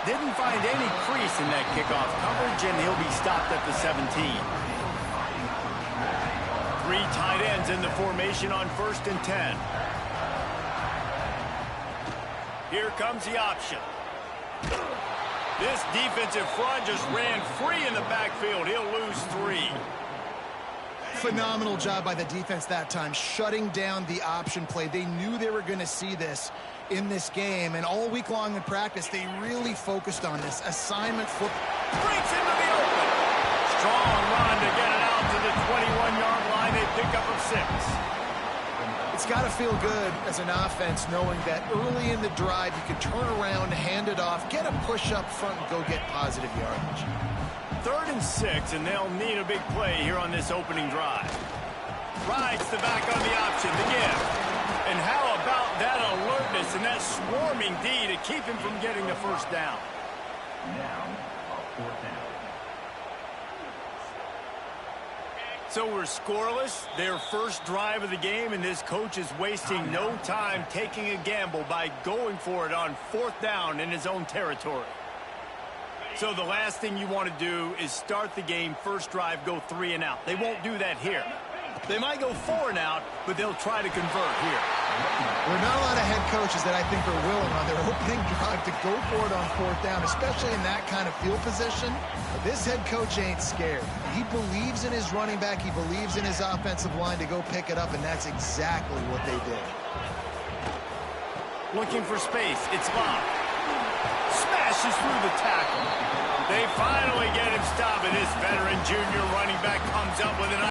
Didn't find any crease in that kickoff coverage, and he'll be stopped at the 17. 3 tight ends in the formation on 1st and 10. Here comes the option. This defensive front just ran free in the backfield. He'll lose 3. Phenomenal job by the defense that time, shutting down the option play. They knew they were going to see this in this game, and all week long in practice, they really focused on this assignment football. Breaks into the open. Strong run to get it out to the 21-yard line. They pick up a 6. It's got to feel good as an offense knowing that early in the drive you can turn around, hand it off, get a push up front, and go get positive yardage. 3rd and 6, and they'll need a big play here on this opening drive. Rides the back on the option to give. And how about that alertness and that swarming D to keep him from getting the 1st down? Now, 4th down. So we're scoreless, their first drive of the game, and this coach is wasting no time taking a gamble by going for it on 4th down in his own territory. So the last thing you want to do is start the game, first drive, go 3 and out. They won't do that here. They might go 4 and out, but they'll try to convert here. There are not a lot of head coaches that I think are willing on their opening drive to go for it on 4th down, especially in that kind of field position. But this head coach ain't scared. He believes in his running back. He believes in his offensive line to go pick it up, and that's exactly what they did. Looking for space. It's locked. Smashes through the tackle. They finally get him stopped, and this veteran junior running back comes up with an...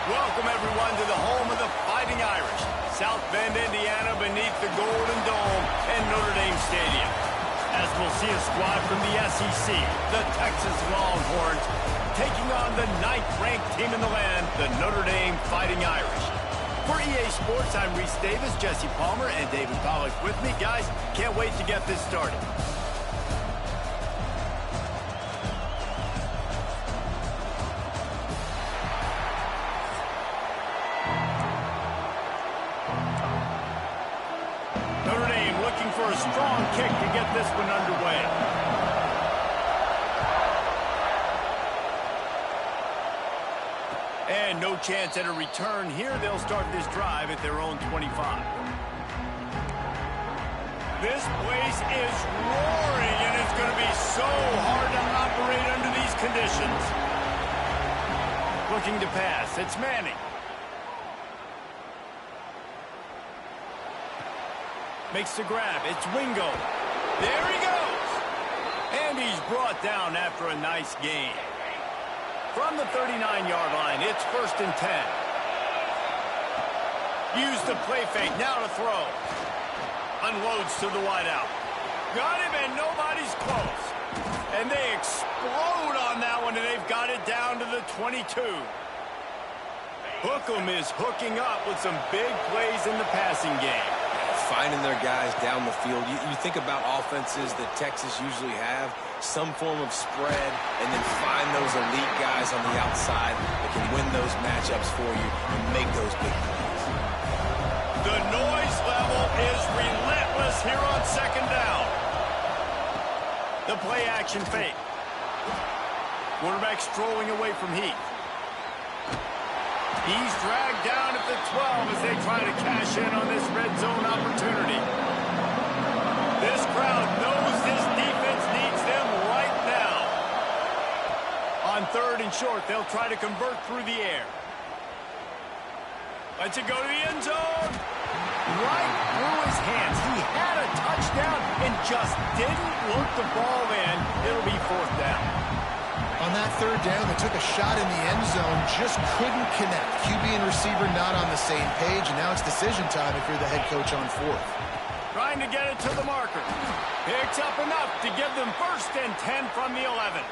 Welcome, everyone, to the home of the Fighting Irish. South Bend, Indiana, beneath the Golden Dome and Notre Dame Stadium. As we'll see a squad from the SEC, the Texas Longhorns, taking on the 9th-ranked team in the land, the Notre Dame Fighting Irish. For EA Sports, I'm Reese Davis, Jesse Palmer, and David Pollack with me. Guys, can't wait to get this started. Notre Dame looking for a strong kick to get this one underway. And no chance at a return here. They'll start this drive at their own 25. This place is roaring, and it's going to be so hard to operate under these conditions. Looking to pass. It's Manning. Makes the grab. It's Wingo. There he goes. And he's brought down after a nice gain. From the 39-yard line, it's 1st and 10. Use the play fake. Now to throw. Unloads to the wideout. Got him, and nobody's close. And they explode on that one, and they've got it down to the 22. Hookem is hooking up with some big plays in the passing game. Finding their guys down the field. You think about offenses that Texas usually have, some form of spread, and then find those elite guys on the outside that can win those matchups for you and make those big plays. The noise level is relentless here on 2nd down. The play action fake. Quarterback strolling away from Heath. He's dragged down at the 12 as they try to cash in on this red zone opportunity. This crowd knows this defense needs them right now. On 3rd and short, they'll try to convert through the air. Lets it go to the end zone. Right through his hands. He had a touchdown and just didn't look the ball in. It'll be 4th down. On that 3rd down, they took a shot in the end zone, just couldn't connect. QB and receiver not on the same page, and now it's decision time if you're the head coach on 4th. Trying to get it to the marker. Picks up enough to give them 1st and 10 from the 11.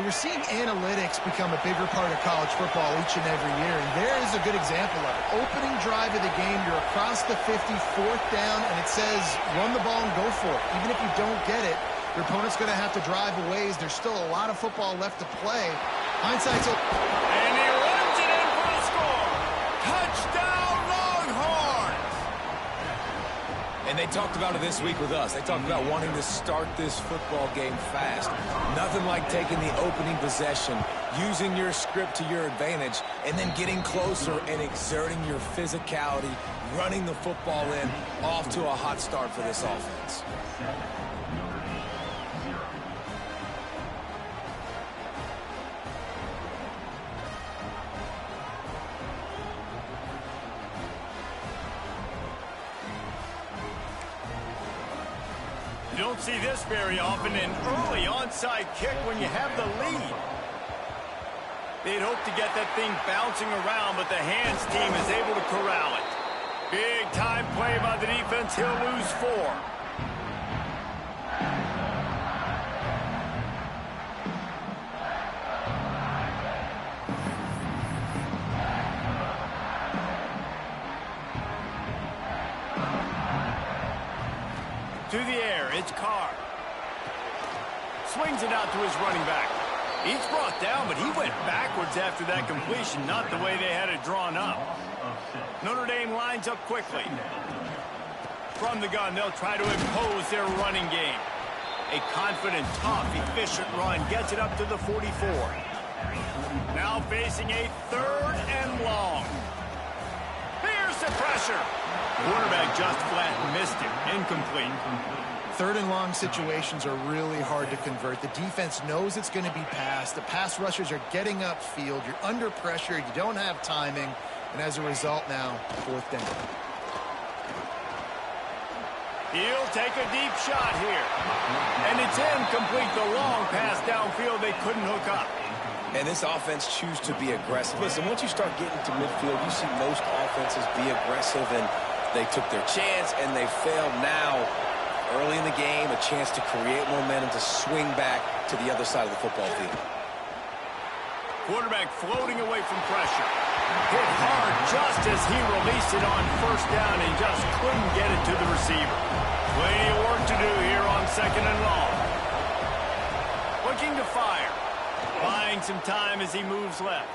You're seeing analytics become a bigger part of college football each and every year, and there is a good example of it. Opening drive of the game, you're across the 50, 4th down, and it says run the ball and go for it. Even if you don't get it, your opponent's going to have to drive a ways. There's still a lot of football left to play. Hindsight's open. And he runs it in for the score. Touchdown, Longhorns! And they talked about it this week with us. They talked about wanting to start this football game fast. Nothing like taking the opening possession, using your script to your advantage, and then getting closer and exerting your physicality, running the football in, off to a hot start for this offense. You don't see this very often, an early onside kick when you have the lead. They'd hope to get that thing bouncing around, but the hands team is able to corral it. Big time play by the defense. He'll lose 4. To the air, it's Carr. Swings it out to his running back. He's brought down, but he went backwards after that completion, not the way they had it drawn up. Notre Dame lines up quickly. From the gun, they'll try to impose their running game. A confident, tough, efficient run gets it up to the 44. Now facing a 3rd and long. Here's the pressure. Quarterback just flat missed it. Incomplete. 3rd and long situations are really hard to convert. The defense knows it's going to be passed. The pass rushers are getting upfield. You're under pressure. You don't have timing. And as a result now, 4th down. He'll take a deep shot here. And it's incomplete. The long pass downfield they couldn't hook up. And this offense chooses to be aggressive. Listen, once you start getting to midfield, you see most offenses be aggressive, and they took their chance, and they failed now. Early in the game, a chance to create momentum to swing back to the other side of the football field. Quarterback floating away from pressure. Hit hard just as he released it on 1st down and just couldn't get it to the receiver. Plenty of work to do here on 2nd and long. Looking to fire. Buying some time as he moves left.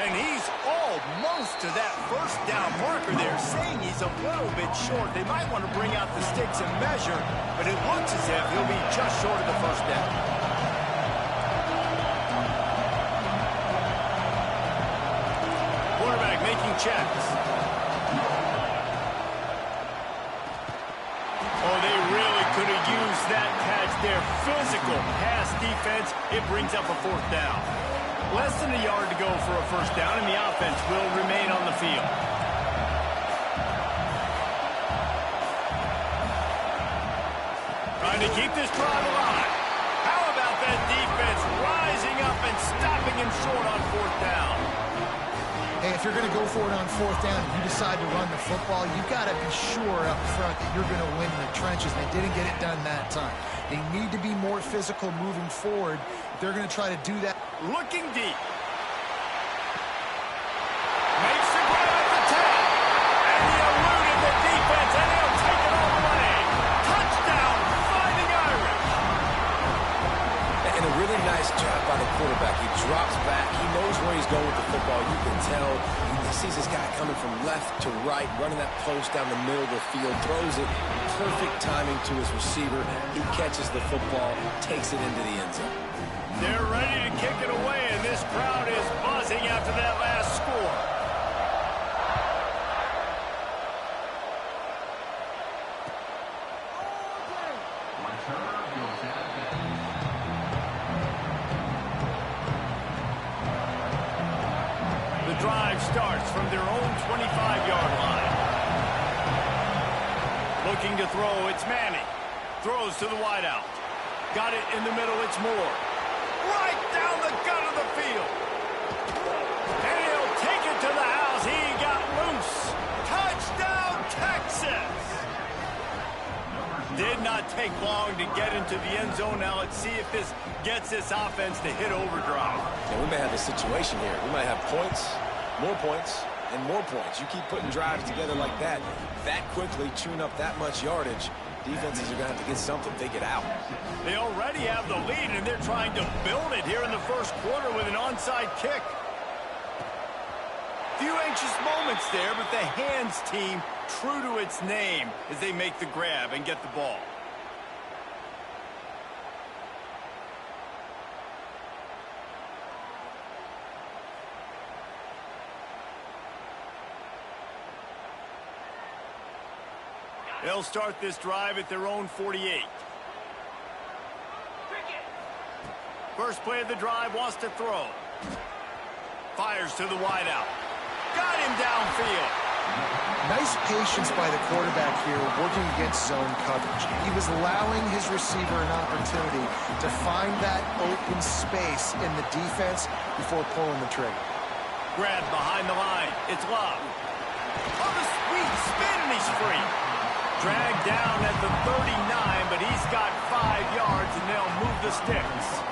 And he's almost to that 1st down marker there, saying he's a little bit short. They might want to bring out the sticks and measure, but it looks as if he'll be just short of the 1st down. Quarterback making checks. Oh, they really could have used that catch there. Physical pass defense. It brings up a 4th down. Less than a yard to go for a 1st down, and the offense will remain on the field. Trying to keep this drive alive. How about that defense rising up and stopping him short on 4th down? Hey, if you're going to go for it on 4th down and you decide to run the football, you've got to be sure up front that you're going to win in the trenches. They didn't get it done that time. They need to be more physical moving forward. They're going to try to do that. Looking deep. Makes the grab at the top. And he eluded the defense, and he'll take it all the way. Touchdown, Fighting Irish. And a really nice job by the quarterback. He drops back. He knows where he's going with the football. You can tell. He sees this guy coming from left to right, running that post down the middle of the field, throws it. Perfect timing to his receiver. He catches the football, takes it into the end zone. They're ready to kick it away, and this crowd is buzzing after that last score. The drive starts from their own 25-yard line. Looking to throw, it's Manning. Throws to the wideout. Got it in the middle, it's Moore. Right down the gut of the field. And he'll take it to the house. He got loose. Touchdown, Texas. Did not take long to get into the end zone. Now let's see if this gets this offense to hit overdrive. Yeah, we may have a situation here. We might have points, and more points. You keep putting drives together like that quickly, chewing up that much yardage, defenses are going to have to get something figured out. They already have the lead, and they're trying to build it here in the 1st quarter with an onside kick. Few anxious moments there, but the hands team true to its name as they make the grab and get the ball. They'll start this drive at their own 48. First play of the drive, wants to throw. Fires to the wideout. Got him downfield. Nice patience by the quarterback here working against zone coverage. He was allowing his receiver an opportunity to find that open space in the defense before pulling the trigger. Grab behind the line. It's Love. On the sweet spin, and he's free. Dragged down at the 39, but he's got 5 yards, and they'll move the sticks.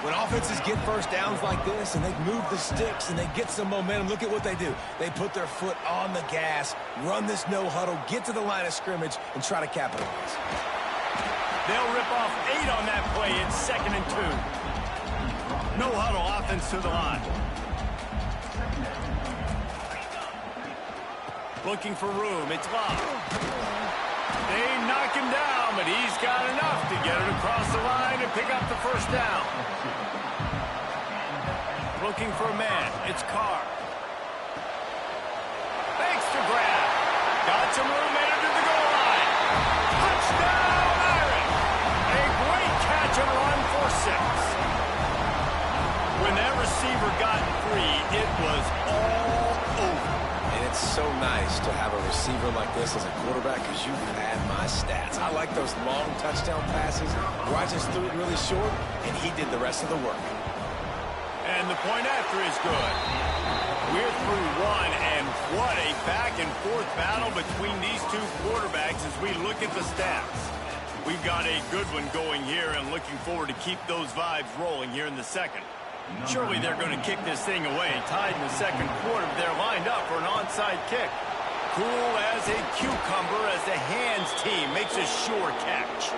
When offenses get first downs like this and they move the sticks and they get some momentum, look at what they do. They put their foot on the gas, run this no huddle, get to the line of scrimmage, and try to capitalize. They'll rip off 8 on that play. It's 2nd and 2. No huddle offense to the line. Looking for room. It's Love. They knock him down, but he's got enough to get it across the line and pick up the first down. Looking for a man. It's Carr. Thanks to grab. Got some room, made it to the goal line. Touchdown, Irish. A great catch and run for 6. When that receiver got free, it was all over. And it's so nice to have a receiver like this as a quarterback because you've had my stats. I like those long touchdown passes where I just threw it really short, and he did the rest of the work. And the point after is good. We're through 1, and what a back-and-forth battle between these two quarterbacks as we look at the stats. We've got a good one going here and looking forward to keep those vibes rolling here in the second. Surely they're going to kick this thing away. Tied in the second quarter, they're lined up for an onside kick. Cool as a cucumber as the hands team makes a sure catch.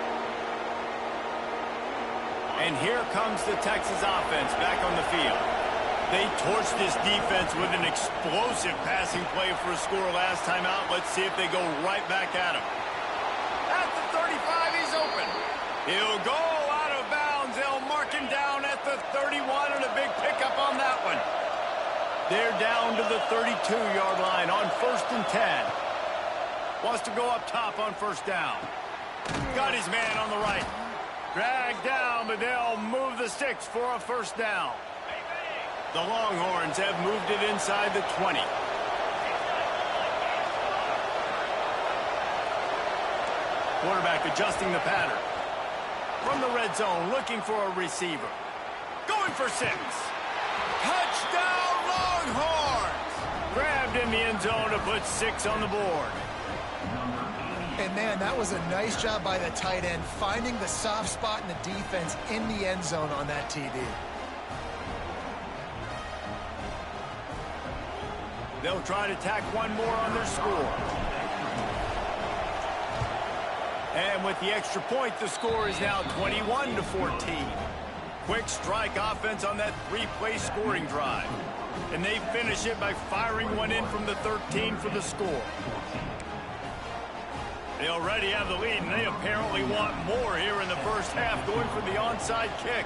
And here comes the Texas offense back on the field. They torched this defense with an explosive passing play for a score last time out. Let's see if they go right back at him. At the 35, he's open. He'll go out of bounds. They'll mark him down at the 31, and a big pickup on that one. They're down to the 32-yard line on 1st and 10. Wants to go up top on first down. Got his man on the right. Dragged down, but they'll move the sticks for a first down. The Longhorns have moved it inside the 20. Quarterback adjusting the pattern. From the red zone, looking for a receiver. Going for 6. Touchdown, Longhorns! Grabbed in the end zone to put 6 on the board. And, man, that was a nice job by the tight end, finding the soft spot in the defense in the end zone on that TD. They'll try to tack one more on their score. And with the extra point, the score is now 21-14. Quick strike offense on that 3-play scoring drive. And they finish it by firing one in from the 13 for the score. They already have the lead, and they apparently want more here in the first half, going for the onside kick.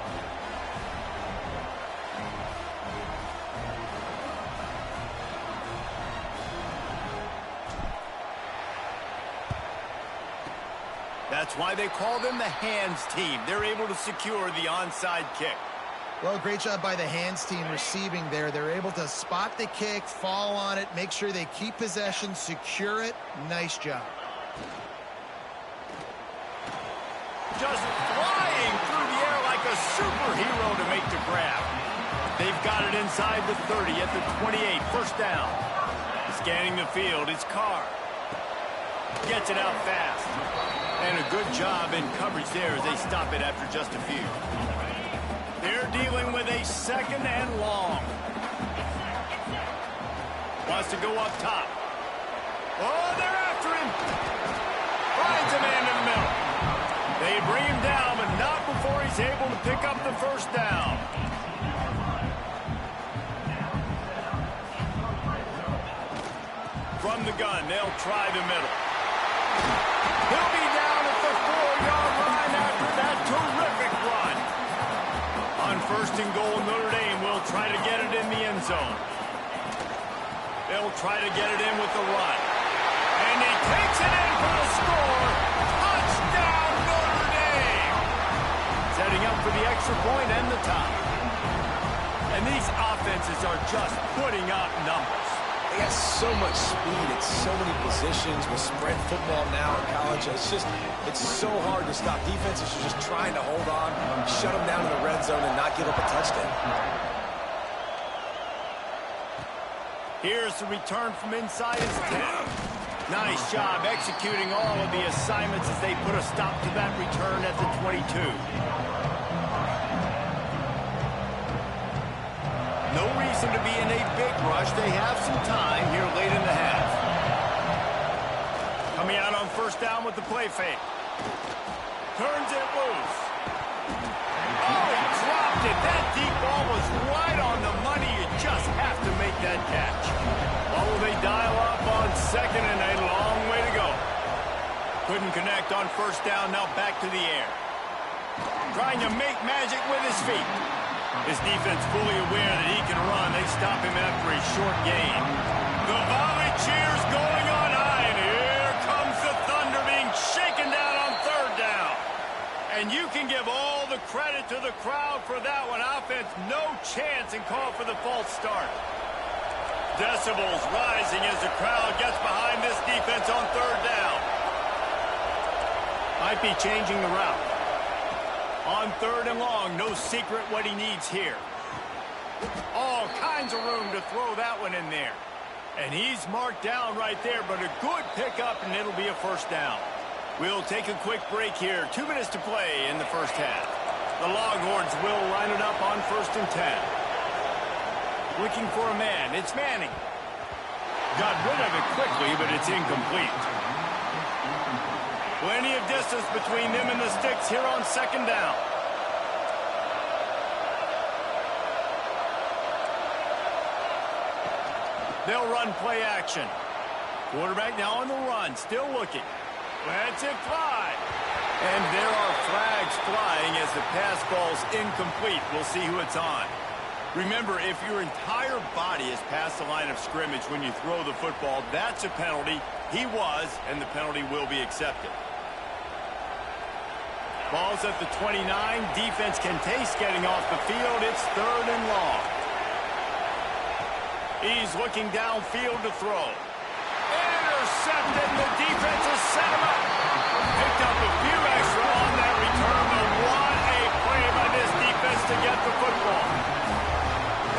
That's why they call them the hands team. They're able to secure the onside kick. Well, great job by the hands team receiving there. They're able to spot the kick, fall on it, make sure they keep possession, secure it. Nice job. Just flying through the air like a superhero to make the grab. They've got it inside the 30 at the 28, first down. Scanning the field, it's Carr. Gets it out fast. And a good job in coverage there as they stop it after just a few. They're dealing with a 2nd and long. Wants to go up top. Oh, they're after him. Finds a man in the middle. They bring him down, but not before he's able to pick up the first down. From the gun, they'll try the middle. He'll be down at the 4-yard line after that terrific run. On 1st and goal, Notre Dame will try to get it in the end zone. They'll try to get it in with the run. And he takes it in for the score. Touchdown, Notre Dame! Setting up for the extra point and the tie. And these offenses are just putting up numbers. They got so much speed at so many positions with spread football now in college. It's so hard to stop. Defenses are just trying to hold on, shut them down in the red zone, and not give up a touchdown. Here's the return from inside his 10. Nice job executing all of the assignments as they put a stop to that return at the 22. No reason to be in a big rush. They have some time here late in the half. Coming out on first down with the play fake. Turns it loose. Oh, he dropped it. That deep ball was right on the money. You just have to make that catch. What will they dial up on second and a long way to go? Couldn't connect on first down. Now back to the air. Trying to make magic with his feet. His defense fully aware that he can run. They stop him after a short gain. The volley cheers going on high, and here comes the Thunder being shaken down on third down. And you can give all the credit to the crowd for that one. Offense, no chance, and call for the false start. Decibels rising as the crowd gets behind this defense on third down. Might be changing the route. On third and long, no secret what he needs here. All kinds of room to throw that one in there. And he's marked down right there, but a good pickup, and it'll be a first down. We'll take a quick break here. 2 minutes to play in the first half. The Longhorns will line it up on first and 10. Looking for a man. It's Manning. Got rid of it quickly, but it's incomplete. Plenty of distance between them and the sticks here on second down. They'll run play action. Quarterback now on the run, still looking. Lets it fly. And there are flags flying as the pass ball's incomplete. We'll see who it's on. Remember, if your entire body is past the line of scrimmage when you throw the football, that's a penalty. He was, and the penalty will be accepted. Ball's at the 29. Defense can taste getting off the field. It's third and long. He's looking downfield to throw. Intercepted. The defense has set him up. Picked up a few extra on that return, but what a play by this defense to get the football.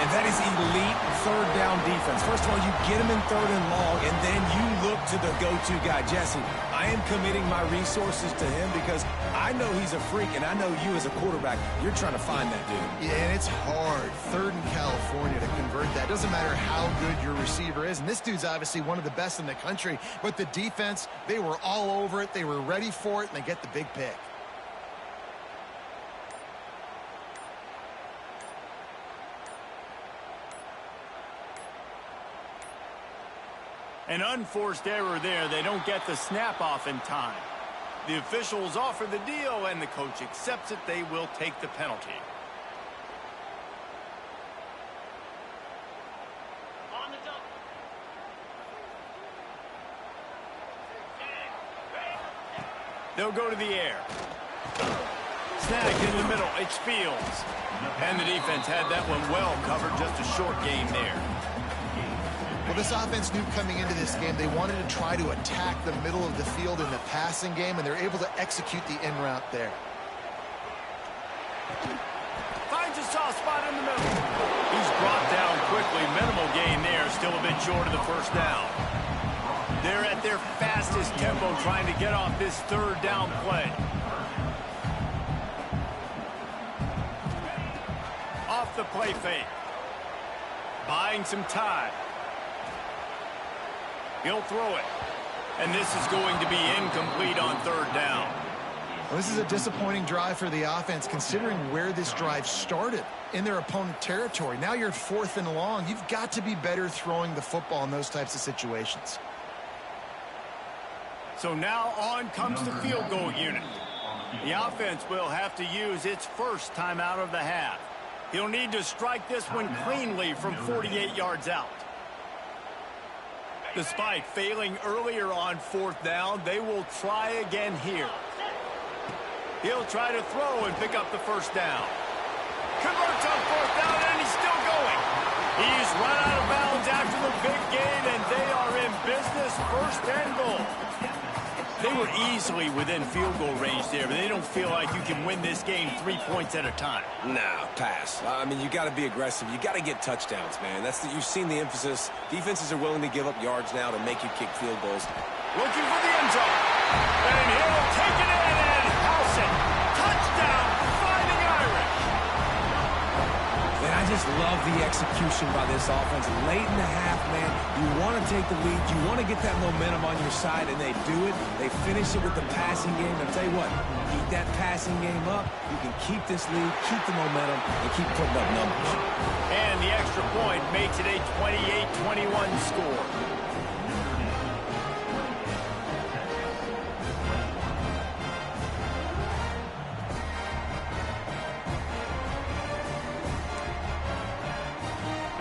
And that is elite third down defense. First of all, you get him in third and long, and then you look to the go-to guy. Jesse, I am committing my resources to him because I know he's a freak, and I know you as a quarterback, you're trying to find that dude. Yeah, and it's hard. Third in California to convert that. Doesn't matter how good your receiver is. And this dude's obviously one of the best in the country. But the defense, they were all over it. They were ready for it, and they get the big pick. An unforced error there. They don't get the snap off in time. The officials offer the deal, and the coach accepts it. They will take the penalty. They'll go to the air. Snagged in the middle. It's Fields. And the defense had that one well covered. Just a short game there. Well, this offense knew coming into this game they wanted to try to attack the middle of the field in the passing game, and they're able to execute the in route there. Finds a soft spot in the middle. He's brought down quickly. Minimal gain there. Still a bit short of the first down. They're at their fastest tempo trying to get off this third down play. Off the play fake. Buying some time. He'll throw it. And this is going to be incomplete on third down. Well, this is a disappointing drive for the offense, considering where this drive started in their opponent territory. Now you're at fourth and long. You've got to be better throwing the football in those types of situations. So now on comes the field goal unit. The offense will have to use its first time out of the half. He'll need to strike this one cleanly from 48 yards out. Despite failing earlier on fourth down, they will try again here. He'll try to throw and pick up the first down. Converts on fourth down, and he's still going. He's run out of bounds after the big gain, is first and goal. They were easily within field goal range there, but they don't feel like you can win this game 3 points at a time. Nah, pass. I mean, you got to be aggressive. You got to get touchdowns, man. You've seen the emphasis. Defenses are willing to give up yards now to make you kick field goals. Looking for the end zone. And he'll take it in and house it. Touchdown, Fighting Irish. And I just love the execution by this offense. Late in the half, man, you want to take the lead. You want to get that momentum on your side, and they do it. They finish it with the passing game. I'll tell you what, keep that passing game up. You can keep this lead, keep the momentum, and keep putting up numbers. And the extra point makes it a 28-21 score.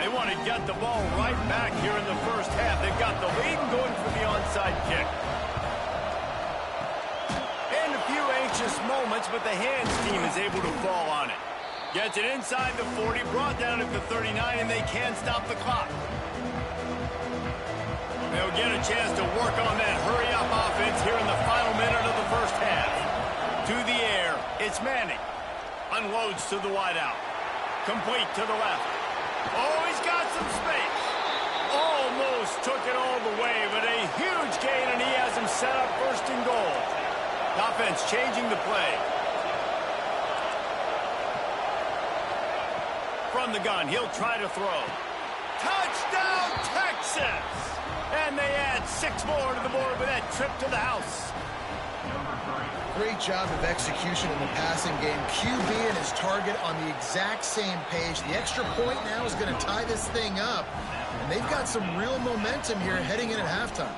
They want to get the ball right back here in the first half. They've got the lead and going for the onside kick. And a few anxious moments, but the hands team is able to fall on it. Gets it inside the 40, brought down at the 39, and they can't stop the clock. They'll get a chance to work on that hurry-up offense here in the final minute of the first half. To the air, it's Manning. Unloads to the wideout. Complete to the left. Oh, he's got some space. Almost took it all the way, but a huge gain, and he has him set up first and goal. Offense changing the play. From the gun, he'll try to throw. Touchdown, Texas! And they add 6 more to the board with that trip to the house. Great job of execution in the passing game. QB and his target on the exact same page. The extra point now is going to tie this thing up. And they've got some real momentum here heading in at halftime.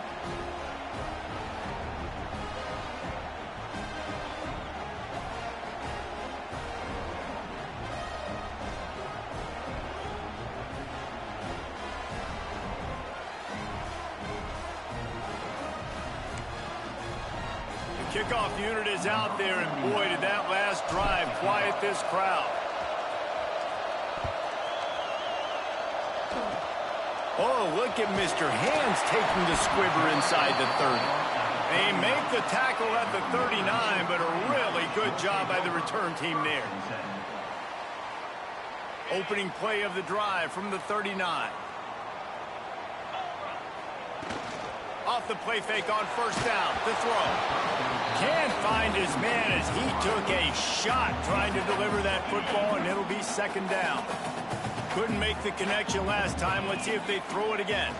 Kickoff unit is out there, and boy, did that last drive quiet this crowd. Oh, look at Mr. Hands taking the squibber inside the 30. They make the tackle at the 39, but a really good job by the return team there. Opening play of the drive from the 39. Off the play fake on first down. The throw. Can't find his man as he took a shot trying to deliver that football, and it'll be second down. Couldn't make the connection last time. Let's see if they throw it again.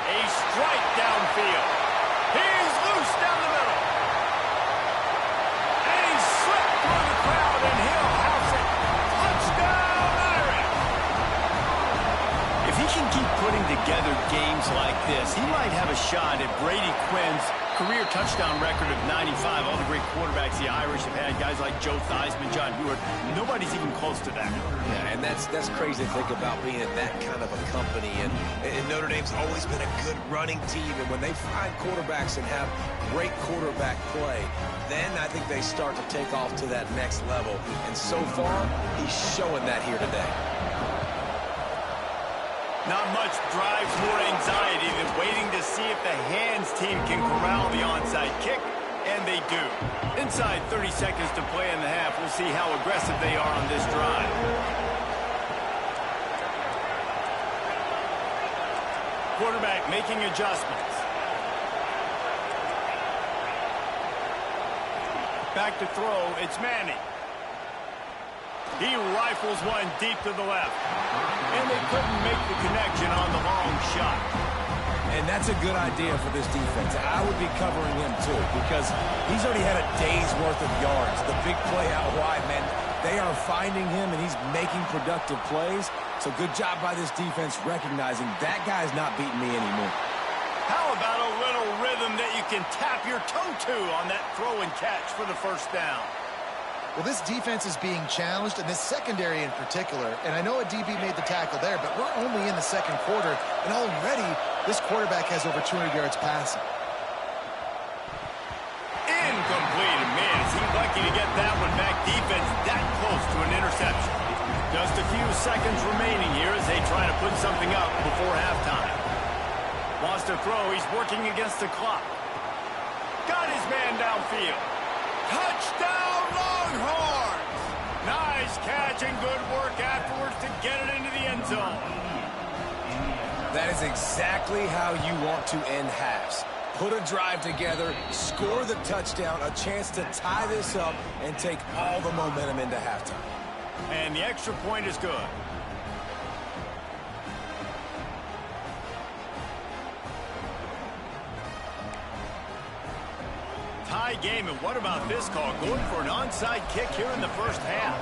A strike downfield. He's loose down the middle. And he slipped through the crowd, and he'll house it. Touchdown, Irish! If he can keep putting together games like this, he might have a shot at Brady Quinn's career touchdown record of 95. All the great quarterbacks the Irish have had, guys like Joe Theismann, John Hewart, nobody's even close to that. Yeah, and that's crazy to think about being in that kind of a company. And Notre Dame's always been a good running team. And when they find quarterbacks and have great quarterback play, then I think they start to take off to that next level. And so far, he's showing that here today. Not much drives more anxiety than waiting to see if the hands team can corral the onside kick, and they do. Inside 30 seconds to play in the half, we'll see how aggressive they are on this drive. Quarterback making adjustments. Back to throw, it's Manning. He rifles one deep to the left. And they couldn't make the connection on the long shot. And that's a good idea for this defense. I would be covering him too, because he's already had a day's worth of yards. The big play out wide, man, they are finding him, and he's making productive plays. So good job by this defense recognizing that guy's not beating me anymore. How about a little rhythm that you can tap your toe to on that throw and catch for the first down? Well, this defense is being challenged, and this secondary in particular. And I know a DB made the tackle there, but we're only in the second quarter, and already this quarterback has over 200 yards passing. Incomplete. Man, is he lucky to get that one back. Defense that close to an interception. Just a few seconds remaining here as they try to put something up before halftime. Wants to throw. He's working against the clock. Got his man downfield. Touchdown, Longhorns! Nice catch and good work afterwards to get it into the end zone. That is exactly how you want to end halves. Put a drive together, score the touchdown, a chance to tie this up, and take all the momentum into halftime. And the extra point is good. Tie game, and what about this call? Going for an onside kick here in the first half.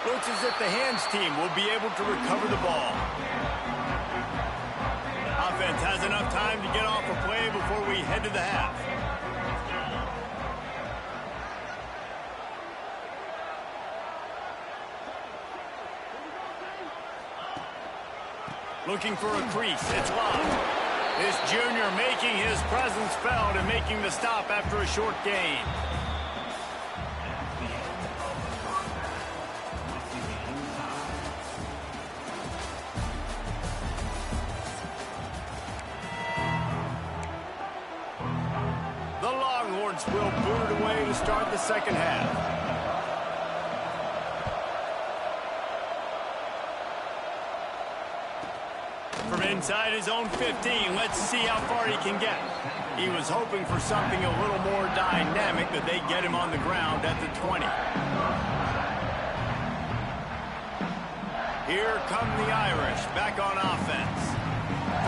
Looks as if the hands team will be able to recover the ball. Offense has enough time to get off a play before we head to the half. Looking for a crease. It's locked. This junior making his presence felt and making the stop after a short gain. The Longhorns will boot it away to start the second half. From inside his own 15, let's see how far he can get. He was hoping for something a little more dynamic, that they get him on the ground at the 20. Here come the Irish, back on offense.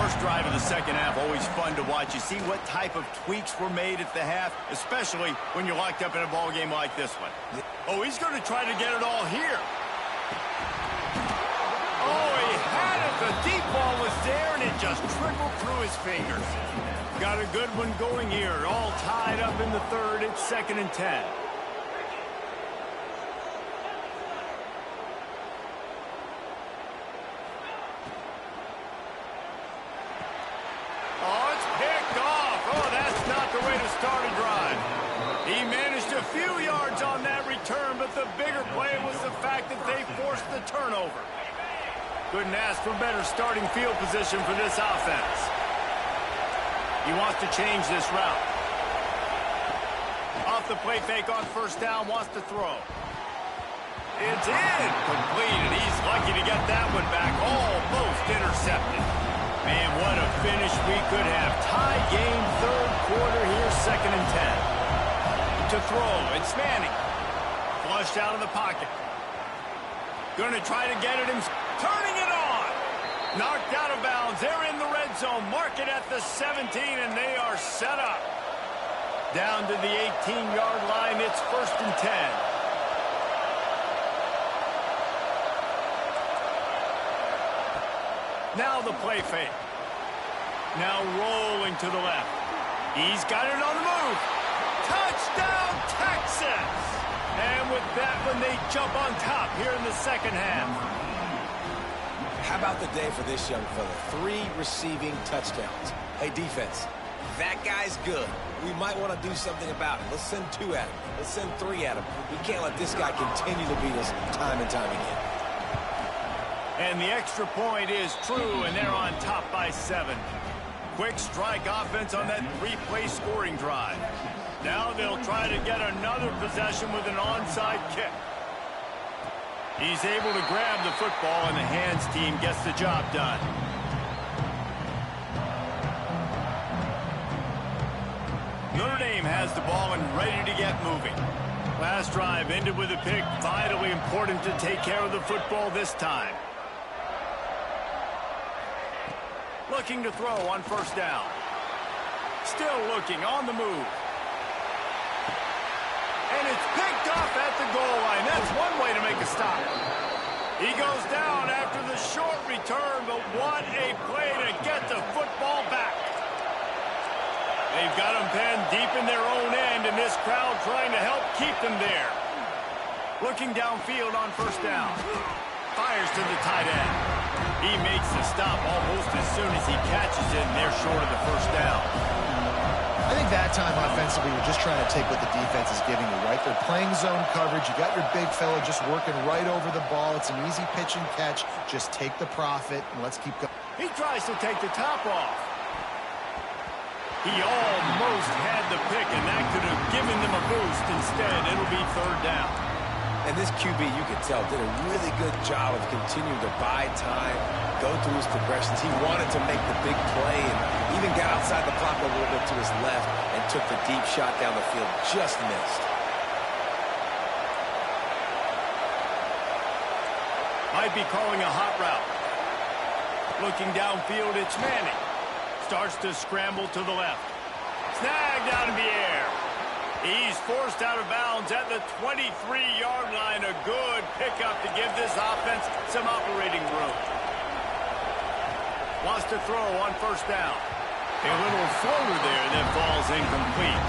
First drive of the second half, always fun to watch. You see what type of tweaks were made at the half, especially when you're locked up in a ball game like this one. Oh, he's going to try to get it all here. Oh, he had it. The deep ball was there, and it just trickled through his fingers. Got a good one going here. All tied up in the third. It's 2nd and 10. Oh, it's picked off. Oh, that's not the way to start a drive. He managed a few yards on that return, but the bigger play was the fact that they forced the turnover. Couldn't ask for better starting field position for this offense. He wants to change this route. Off the play fake on first down, wants to throw. It's in. Completed. He's lucky to get that one back. Almost intercepted. Man, what a finish we could have. Tie game, third quarter here, 2nd and 10. To throw, it's Manning. Flushed out of the pocket. Going to try to get it himself. Turning it on. Knocked out of bounds. They're in the red zone. Mark it at the 17, and they are set up. Down to the 18-yard line. It's 1st and 10. Now the play fake. Now rolling to the left. He's got it on the move. Touchdown, Texas! And with that one, they jump on top here in the second half. How about the day for this young fella? 3 receiving touchdowns. Hey, defense, that guy's good. We might want to do something about it. Let's send 2 at him. Let's send 3 at him. We can't let this guy continue to beat us time and time again. And the extra point is true, and they're on top by 7. Quick strike offense on that 3-play scoring drive. Now they'll try to get another possession with an onside kick. He's able to grab the football, and the hands team gets the job done. Notre Dame has the ball and ready to get moving. Last drive ended with a pick. Vitally important to take care of the football this time. Looking to throw on first down. Still looking on the move. And it's picked off at the goal line. That's one way to make a stop. He goes down after the short return, but what a play to get the football back. They've got him penned deep in their own end, and this crowd trying to help keep them there. Looking downfield on first down. Fires to the tight end. He makes the stop almost as soon as he catches it, and they're short of the first down. I think that time offensively, you're just trying to take what the defense is giving you, right? They're playing zone coverage. You got your big fella just working right over the ball. It's an easy pitch and catch. Just take the profit, and let's keep going. He tries to take the top off. He almost had the pick, and that could have given them a boost. Instead, it'll be third down. And this QB, you could tell, did a really good job of continuing to buy time, go through his progressions. He wanted to make the big play and even got outside the pocket a little bit to his left and took the deep shot down the field. Just missed. Might be calling a hot route. Looking downfield, it's Manning. Starts to scramble to the left. Snagged out in the air. He's forced out of bounds at the 23-yard line. A good pickup to give this offense some operating room. Wants to throw on first down. A little floater there that falls incomplete.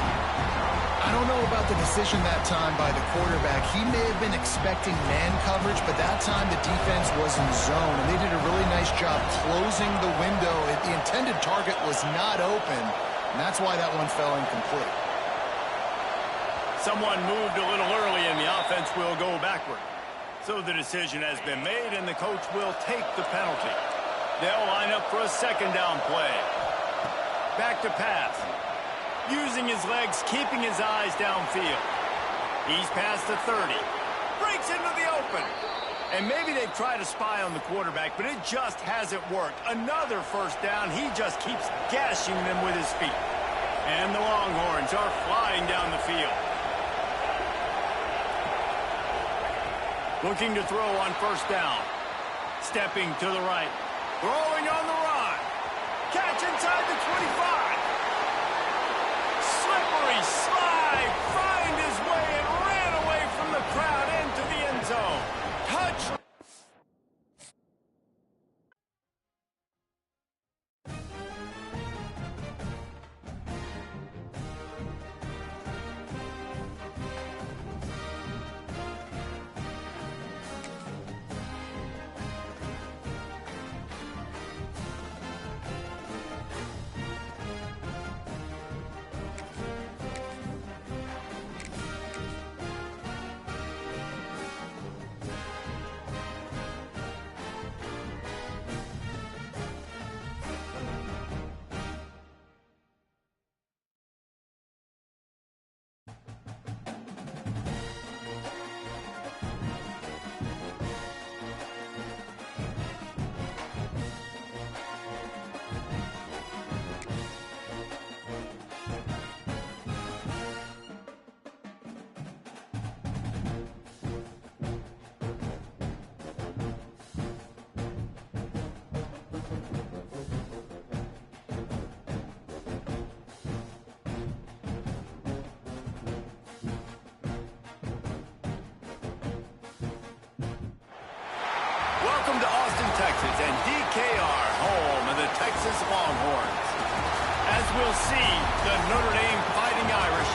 I don't know about the decision that time by the quarterback. He may have been expecting man coverage, but that time the defense was in zone, and they did a really nice job closing the window. The intended target was not open, and that's why that one fell incomplete. Someone moved a little early, and the offense will go backward. So the decision has been made, and the coach will take the penalty. They'll line up for a second down play. Back to pass. Using his legs, keeping his eyes downfield. He's past the 30. Breaks into the open. And maybe they've tried to spy on the quarterback, but it just hasn't worked. Another first down. He just keeps gashing them with his feet. And the Longhorns are flying down the field. Looking to throw on first down. Stepping to the right. Throwing on the run. Catch inside the 25. Slippery slide. Find his way and ran away from the crowd into the end zone. Touch. Welcome to Austin, Texas, and DKR, home of the Texas Longhorns. As we'll see, the Notre Dame Fighting Irish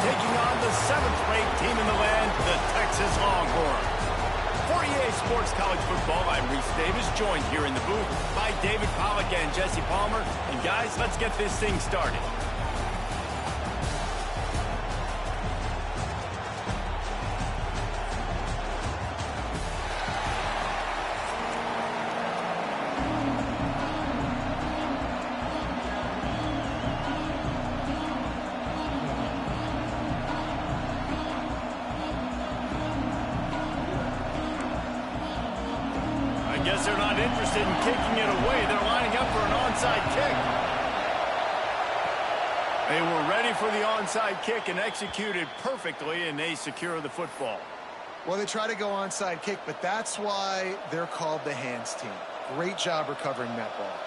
taking on the 7th-ranked team in the land, the Texas Longhorns. For EA Sports College Football, I'm Reese Davis, joined here in the booth by David Pollack and Jesse Palmer. And guys, let's get this thing started. Guess they're not interested in kicking it away. They're lining up for an onside kick. They were ready for the onside kick and executed perfectly, and they secure the football. Well, they try to go onside kick, but that's why they're called the hands team. Great job recovering that ball.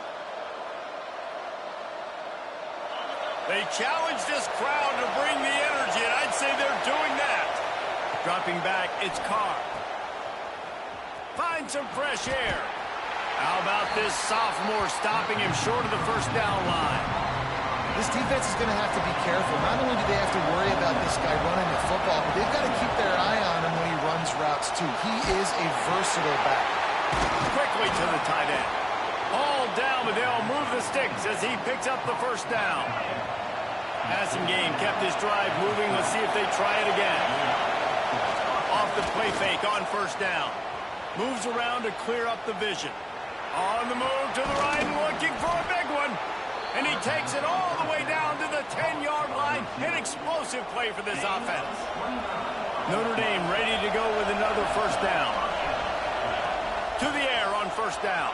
They challenge this crowd to bring the energy, and I'd say they're doing that. Dropping back, it's Carr. Find some fresh air. How about this sophomore stopping him short of the first down line? This defense is going to have to be careful. Not only do they have to worry about this guy running the football, but they've got to keep their eye on him when he runs routes, too. He is a versatile back. Quickly to the tight end. All down, but they'll move the sticks as he picks up the first down. Passing game kept his drive moving. Let's see if they try it again. Off the play fake on first down. Moves around to clear up the vision. On the move to the right and looking for a big one. And he takes it all the way down to the 10-yard line. An explosive play for this offense. Notre Dame ready to go with another first down. To the air on first down.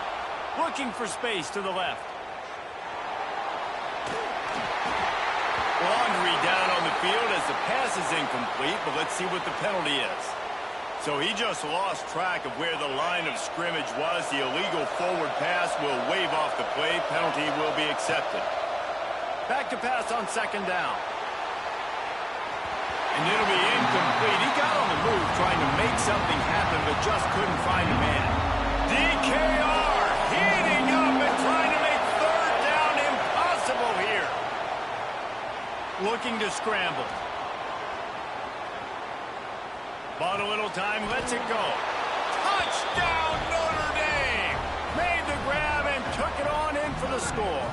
Looking for space to the left. Laundry down on the field as the pass is incomplete, but let's see what the penalty is. So he just lost track of where the line of scrimmage was. The illegal forward pass will wave off the play. Penalty will be accepted. Back to pass on second down. And it'll be incomplete. He got on the move trying to make something happen, but just couldn't find a man. DKR heating up and trying to make third down impossible here. Looking to scramble. Bought a little time, lets it go. Touchdown, Notre Dame! Made the grab and took it on in for the score.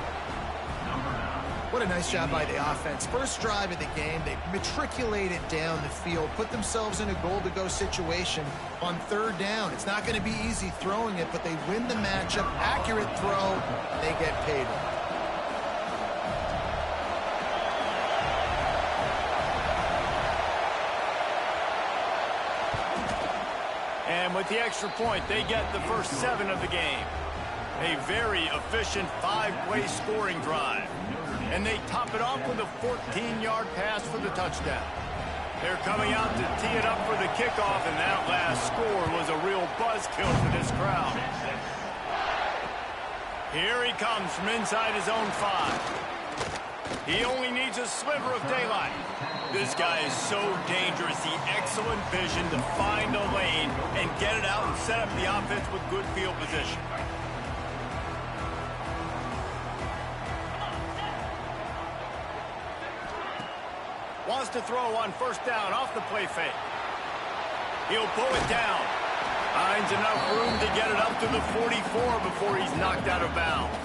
What a nice job by the offense. First drive of the game, they matriculated down the field, put themselves in a goal-to-go situation on third down. It's not going to be easy throwing it, but they win the matchup. Accurate throw, they get paid. And with the extra point, they get the first 7 of the game. A very efficient 5-play scoring drive. And they top it off with a 14-yard pass for the touchdown. They're coming out to tee it up for the kickoff, and that last score was a real buzzkill for this crowd. Here he comes from inside his own 5. He only needs a sliver of daylight. This guy is so dangerous. The excellent vision to find a lane and get it out and set up the offense with good field position. Wants to throw on first down off the play fake. He'll pull it down. Finds enough room to get it up to the 44 before he's knocked out of bounds.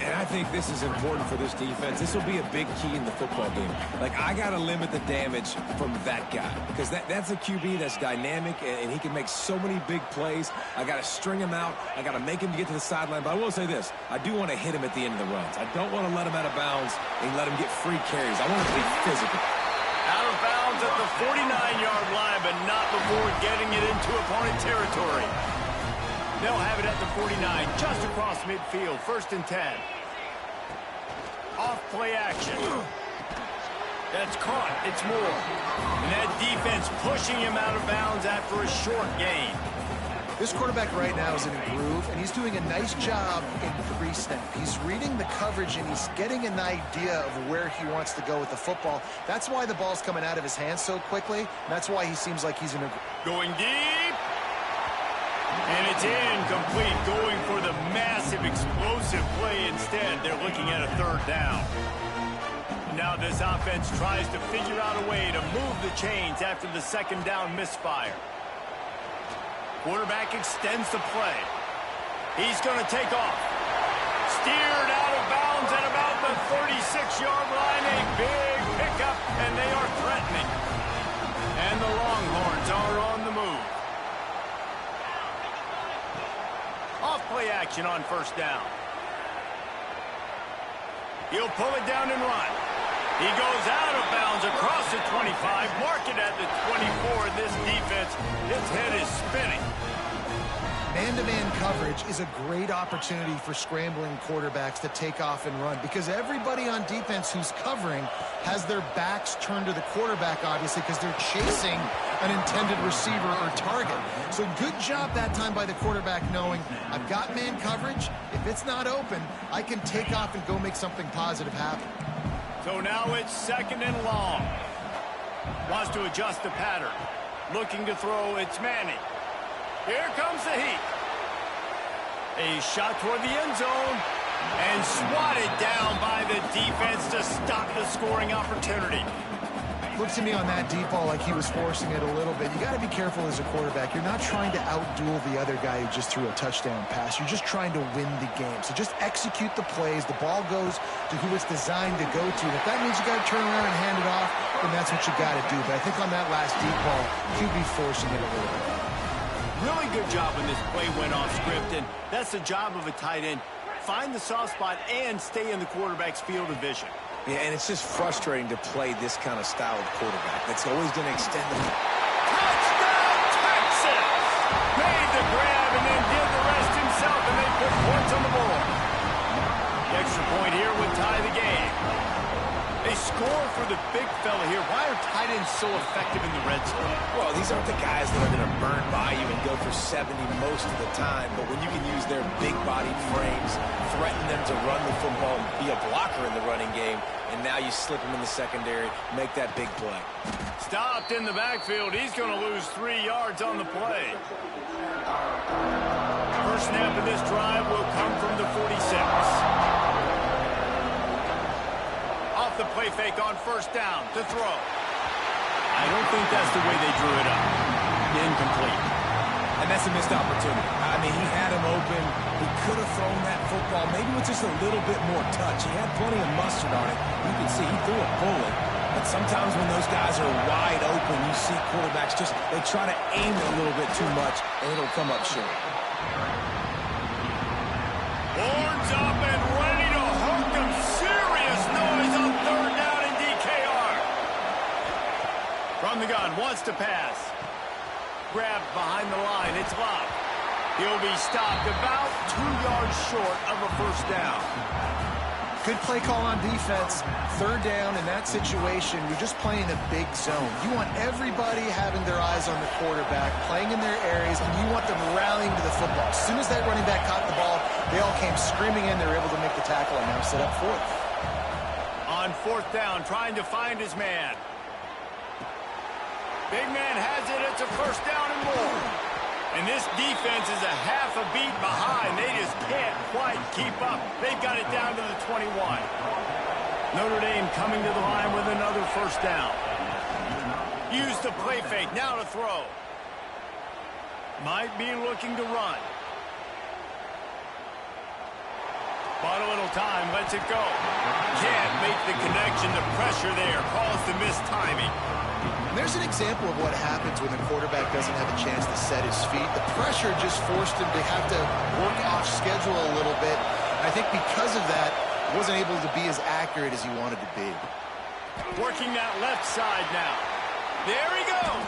And I think this is important for this defense. This will be a big key in the football game. Like, I got to limit the damage from that guy because that's a QB that's dynamic, and he can make so many big plays. I got to string him out. I got to make him get to the sideline. But I will say this. I do want to hit him at the end of the runs. I don't want to let him out of bounds and let him get free carries. I want him to be physical. Out of bounds at the 49-yard line, but not before getting it into opponent territory. They'll have it at the 49, just across midfield, 1st and 10. Off play action. That's caught. It's Moore. And that defense pushing him out of bounds after a short gain. This quarterback right now is in a groove, and he's doing a nice job in pre-snap. He's reading the coverage, and he's getting an idea of where he wants to go with the football. That's why the ball's coming out of his hands so quickly. That's why he seems like he's in a... Going deep. And it's incomplete, going for the massive explosive play instead. They're looking at a third down. Now this offense tries to figure out a way to move the chains after the second down misfire. Quarterback extends the play. He's going to take off. Steered out of bounds at about the 36-yard line. A big pickup, and they are threatening. And the Longhorns are on the move. Off-play action on first down. He'll pull it down and run. He goes out of bounds across the 25, mark it at the 24. This defense, its head is spinning. Man-to-man coverage is a great opportunity for scrambling quarterbacks to take off and run because everybody on defense who's covering has their backs turned to the quarterback, obviously, because they're chasing an intended receiver or target. So good job that time by the quarterback knowing I've got man coverage. If it's not open, I can take off and go make something positive happen. So now it's 2nd and long. Wants to adjust the pattern. Looking to throw, it's Manning. Here comes the heat. A shot toward the end zone. And swatted down by the defense to stop the scoring opportunity. Looked to me on that deep ball like he was forcing it a little bit. You got to be careful as a quarterback. You're not trying to outduel the other guy who just threw a touchdown pass. You're just trying to win the game. So just execute the plays. The ball goes to who it's designed to go to. And if that means you got to turn around and hand it off, then that's what you got to do. But I think on that last deep ball, QB forcing it a little bit. Really good job when this play went off script, and that's the job of a tight end. Find the soft spot and stay in the quarterback's field of vision. Yeah, and it's just frustrating to play this kind of style of quarterback. That's always going to extend the... Touchdown, Texas! Made the grab and then did the rest himself, and they put points on the board. The extra point here would tie the game. They score for the big fella here. Why are tight ends so effective in the red zone? Well, these aren't the guys that are going to burn by you and go for 70 most of the time, but when you can use their big-bodied frames, threaten them to run the football and be a blocker in the running game, and now you slip them in the secondary, make that big play. Stopped in the backfield. He's going to lose 3 yards on the play. First snap of this drive will come from the 46. Off the play fake on first down to throw. I don't think that's the way they drew it up. Incomplete. And that's a missed opportunity. I mean, he had him open. He could have thrown that football maybe with just a little bit more touch. He had plenty of mustard on it. You can see he threw it fully. But sometimes when those guys are wide open, you see quarterbacks just, they try to aim it a little bit too much, and it'll come up short. Horns up and ready to hook them. Serious noise on third down in DKR. From the gun, wants to pass. Grabbed behind the line. It's Love. He'll be stopped about 2 yards short of a first down. Good play call on defense. Third down in that situation, you're just playing a big zone. You want everybody having their eyes on the quarterback, playing in their areas, and you want them rallying to the football. As soon as that running back caught the ball, they all came screaming in. They were able to make the tackle and now set up fourth. On fourth down, trying to find his man. Big man has it. It's a first down and more. And this defense is a half a beat behind. They just can't quite keep up. They've got it down to the 21. Notre Dame coming to the line with another first down. Use the play fake. Now to throw. Might be looking to run. Bought a little time. Lets it go. Can't make the connection. The pressure there caused the missed timing. There's an example of what happens when the quarterback doesn't have a chance to set his feet. The pressure just forced him to have to work off schedule a little bit. And I think because of that, he wasn't able to be as accurate as he wanted to be. Working that left side now. There he goes.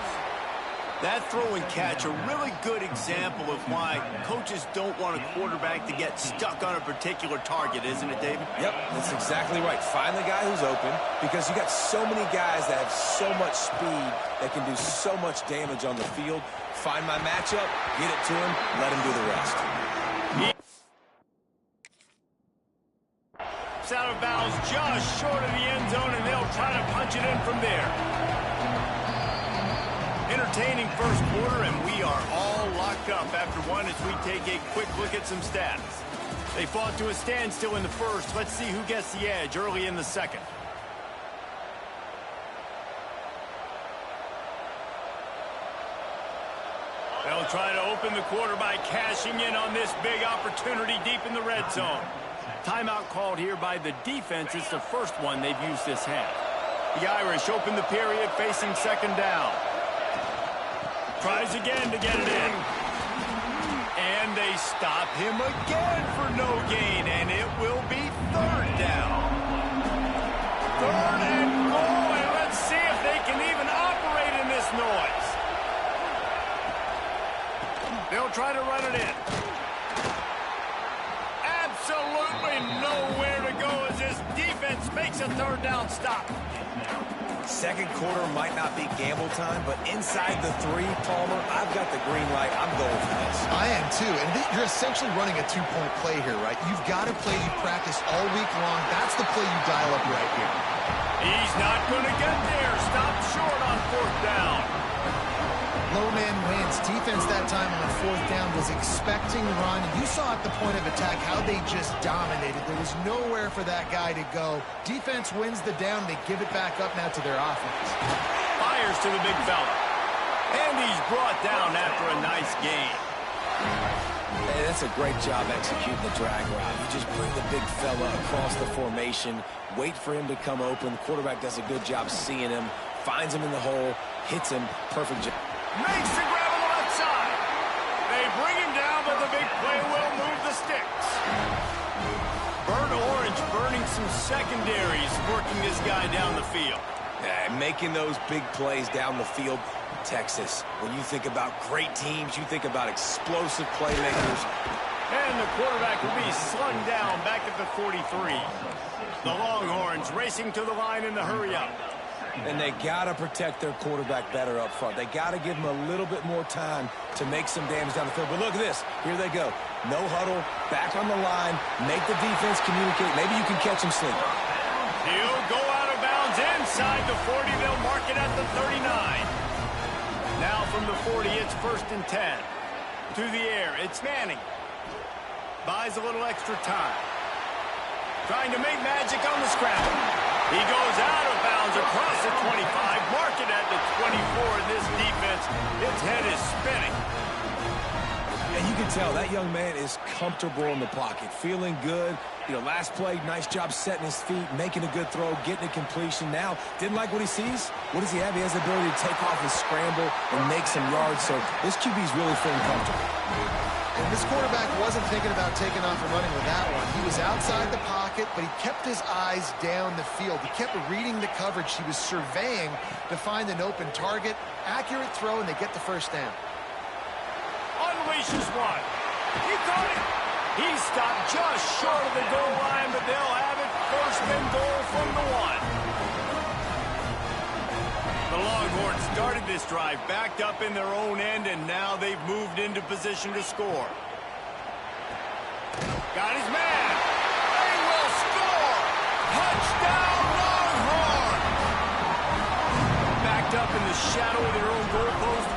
That throw and catch, a really good example of why coaches don't want a quarterback to get stuck on a particular target, isn't it, David? Yep, that's exactly right. Find the guy who's open, because you got so many guys that have so much speed that can do so much damage on the field. Find my matchup, get it to him, let him do the rest. It's out of bounds just short of the end zone, and they'll try to punch it in from there. Entertaining first quarter, and we are all locked up after one as we take a quick look at some stats. They fought to a standstill in the first. Let's see who gets the edge early in the second. They'll try to open the quarter by cashing in on this big opportunity deep in the red zone. Timeout called here by the defense. It's the first one they've used this half. The Irish open the period facing second down. Tries again to get it in. And they stop him again for no gain, and it will be third down. Third and goal, and let's see if they can even operate in this noise. They'll try to run it in. Absolutely nowhere to go as this defense makes a third down stop. Second quarter might not be gamble time, but inside the 3, Palmer, I've got the green light. I'm going for this. I am too, and you're essentially running a 2-point play here, right? You've got a play you practice all week long. That's the play you dial up right here. He's not going to get there. Stopped short on fourth down. Low man wins. Defense that time on 4th down was expecting run. And you saw at the point of attack how they just dominated. There was nowhere for that guy to go. Defense wins the down. They give it back up now to their offense. Fires to the big fella. And he's brought down after a nice game. Hey, that's a great job executing the drag route. You just bring the big fella across the formation, wait for him to come open. The quarterback does a good job seeing him, finds him in the hole, hits him. Perfect job. Makes the grab on the left side. They bring him down, but the big play will move the sticks. Burnt Orange burning some secondaries, working this guy down the field. Yeah, making those big plays down the field. Texas, when you think about great teams, you think about explosive playmakers. And the quarterback will be slung down back at the 43. The Longhorns racing to the line in the hurry-up. And they got to protect their quarterback better up front. They got to give him a little bit more time to make some damage down the field. But look at this. Here they go. No huddle, back on the line, make the defense communicate. Maybe you can catch him sleeping. He'll go out of bounds inside the 40. They'll mark it at the 39. Now from the 40, it's 1st and 10. To the air, it's Manning. Buys a little extra time. Trying to make magic on the scramble. He goes out of bounds across the 25. Mark it at the 24. This defense, its head is spinning. And you can tell that young man is comfortable in the pocket, feeling good. You know, last play, nice job setting his feet, making a good throw, getting a completion. Now, didn't like what he sees. What does he have? He has the ability to take off his scramble and make some yards. So this QB's really feeling comfortable. And this quarterback wasn't thinking about taking off and running with that one. He was outside the pocket, but he kept his eyes down the field. He kept reading the coverage. He was surveying to find an open target. Accurate throw, and they get the 1st down. Unleashes one. He caught it. He stopped just short of the goal line, but they'll have it 1st and goal from the 1. The Longhorns started this drive backed up in their own end, and now they've moved into position to score. Got his man. They will score. Touchdown, Longhorns. Backed up in the shadow of their own goalpost,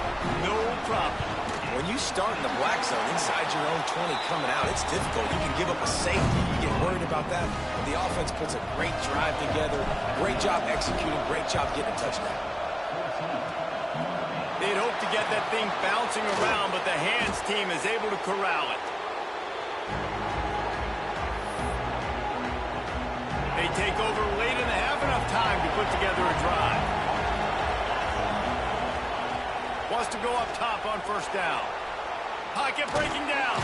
no problem. When you start in the black zone inside your own 20 coming out, it's difficult. You can give up a safety. You get worried about that. But the offense puts a great drive together. Great job executing. Great job getting a touchdown. They'd hope to get that thing bouncing around, but the hands team is able to corral it. They take over late in the half, enough time to put together a drive. Wants to go up top on 1st down. Pocket breaking down.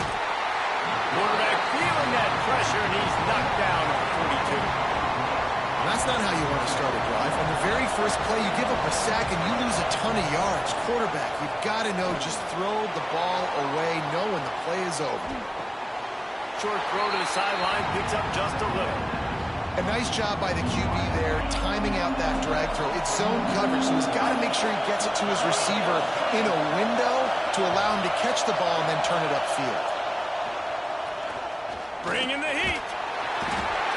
Quarterback feeling that pressure, and he's knocked down at the 42. That's not how you want to start a drive. On the very first play, you give up a sack and you lose a ton of yards. Quarterback, you've got to know, just throw the ball away, know when the play is over. Short throw to the sideline, picks up just a little. A nice job by the QB there, timing out that drag throw. It's zone coverage, so he's got to make sure he gets it to his receiver in a window to allow him to catch the ball and then turn it upfield. Bringing the heat.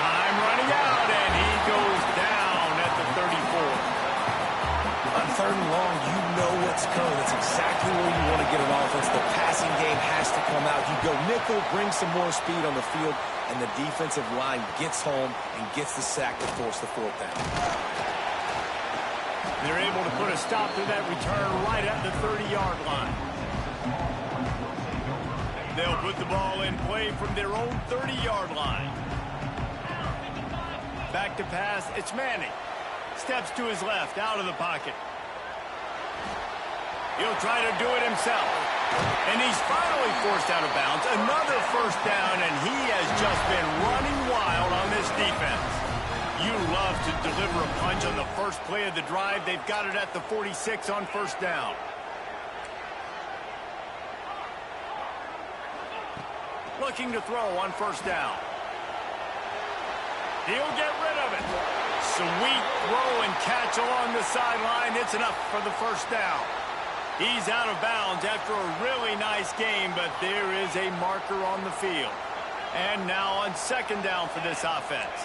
Time running out, and he goes down at the 34. On 3rd and long, you know what's coming. That's exactly where you want to get an offense. The passing game has to come out. You go nickel, bring some more speed on the field, and the defensive line gets home and gets the sack to force the 4th down. They're able to put a stop to that return right at the 30-yard line. They'll put the ball in play from their own 30-yard line. Back to pass, it's Manning. Steps to his left, out of the pocket. He'll try to do it himself. And he's finally forced out of bounds. Another 1st down, and he has just been running wild on this defense. You love to deliver a punch on the first play of the drive. They've got it at the 46 on 1st down. Looking to throw on 1st down. He'll get rid of it. Sweet throw and catch along the sideline. It's enough for the 1st down. He's out of bounds after a really nice game, but there is a marker on the field. And now on 2nd down for this offense.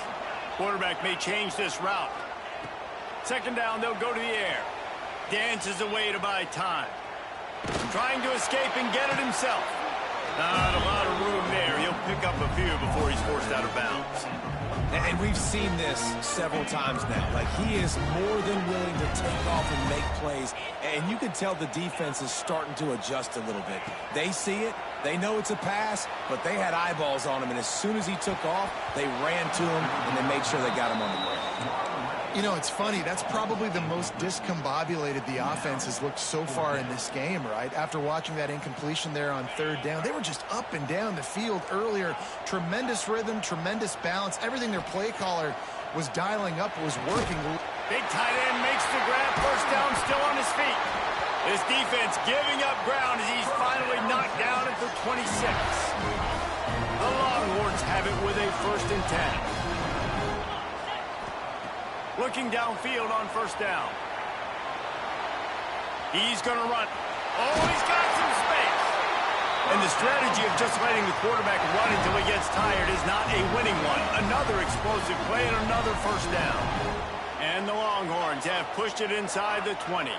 Quarterback may change this route. 2nd down, they'll go to the air. Dances away to buy time. Trying to escape and get it himself. Not a lot of room there. He'll pick up a few before he's forced out of bounds. And we've seen this several times now. Like, he is more than willing to take off and make plays. And you can tell the defense is starting to adjust a little bit. They see it. They know it's a pass, but they had eyeballs on him. And as soon as he took off, they ran to him, and they made sure they got him on the ground. You know, it's funny. That's probably the most discombobulated the offense has looked so far in this game, right? After watching that incompletion there on third down, they were just up and down the field earlier. Tremendous rhythm, tremendous balance. Everything their play caller was dialing up was working. Big tight end makes the grab. First down, still on his feet. This defense giving up ground as he's finally knocked down at the 26. The Longhorns have it with a 1st and 10. Looking downfield on first down. He's going to run. Oh, he's got some space. And the strategy of just letting the quarterback run until he gets tired is not a winning one. Another explosive play and another first down. And the Longhorns have pushed it inside the 20.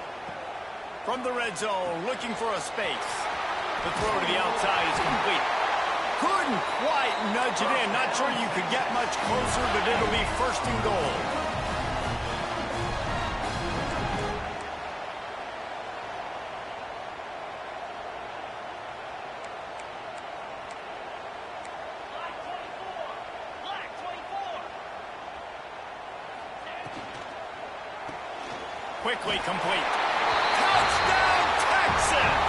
From the red zone, looking for a space. The throw to the outside is complete. Couldn't quite nudge it in. Not sure you could get much closer, but it'll be 1st and goal. Quickly complete. Touchdown, Texas!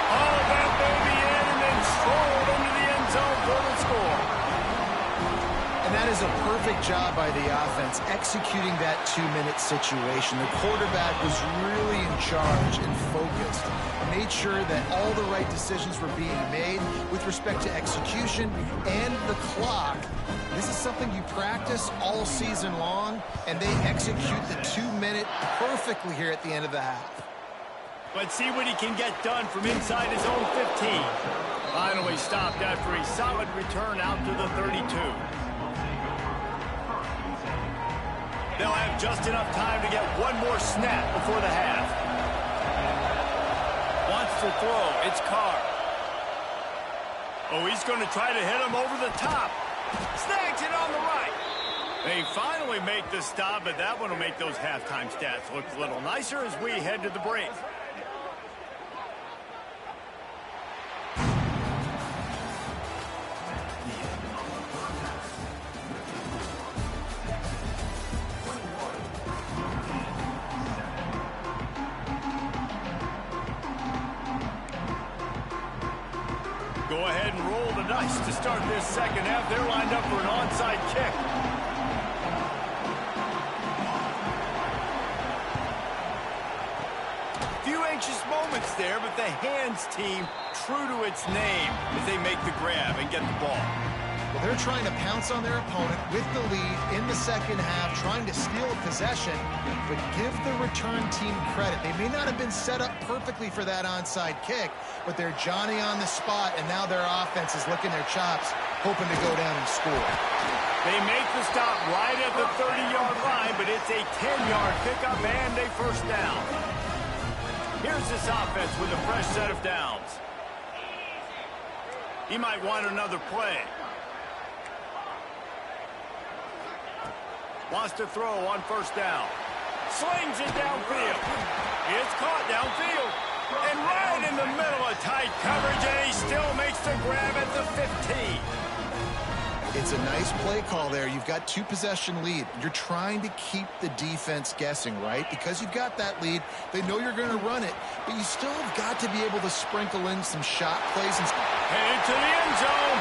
All that baby in and then strolled into the end zone for the score. And that is a perfect job by the offense, executing that 2-minute situation. The quarterback was really in charge and focused. Made sure that all the right decisions were being made with respect to execution and the clock. This is something you practice all season long, and they execute the 2-minute perfectly here at the end of the half. Let's see what he can get done from inside his own 15. Finally stopped after a solid return out to the 32. They'll have just enough time to get one more snap before the half. Wants to throw. It's Carr. Oh, he's going to try to hit him over the top. Snags it on the right. They finally make the stop, but that one will make those halftime stats look a little nicer as we head to the break. Go ahead and roll the dice to start this second half. They're lined up for an onside kick. Few anxious moments there, but the hands team true to its name as they make the grab and get the ball. Well, they're trying to pounce on their opponent with the lead in the second half, trying to steal a possession, but give the return team credit. They may not have been set up perfectly for that onside kick, but they're Johnny on the spot, and now their offense is licking their chops, hoping to go down and score. They make the stop right at the 30-yard line, but it's a 10-yard pickup and a first down. Here's this offense with a fresh set of downs. He might want another play. Wants to throw on first down. Slings it downfield. It's caught downfield. And right in the middle of tight coverage, and he still makes the grab at the 15. It's a nice play call there. You've got 2-possession lead. You're trying to keep the defense guessing, right? Because you've got that lead, they know you're going to run it, but you still have got to be able to sprinkle in some shot plays. Headed to the end zone,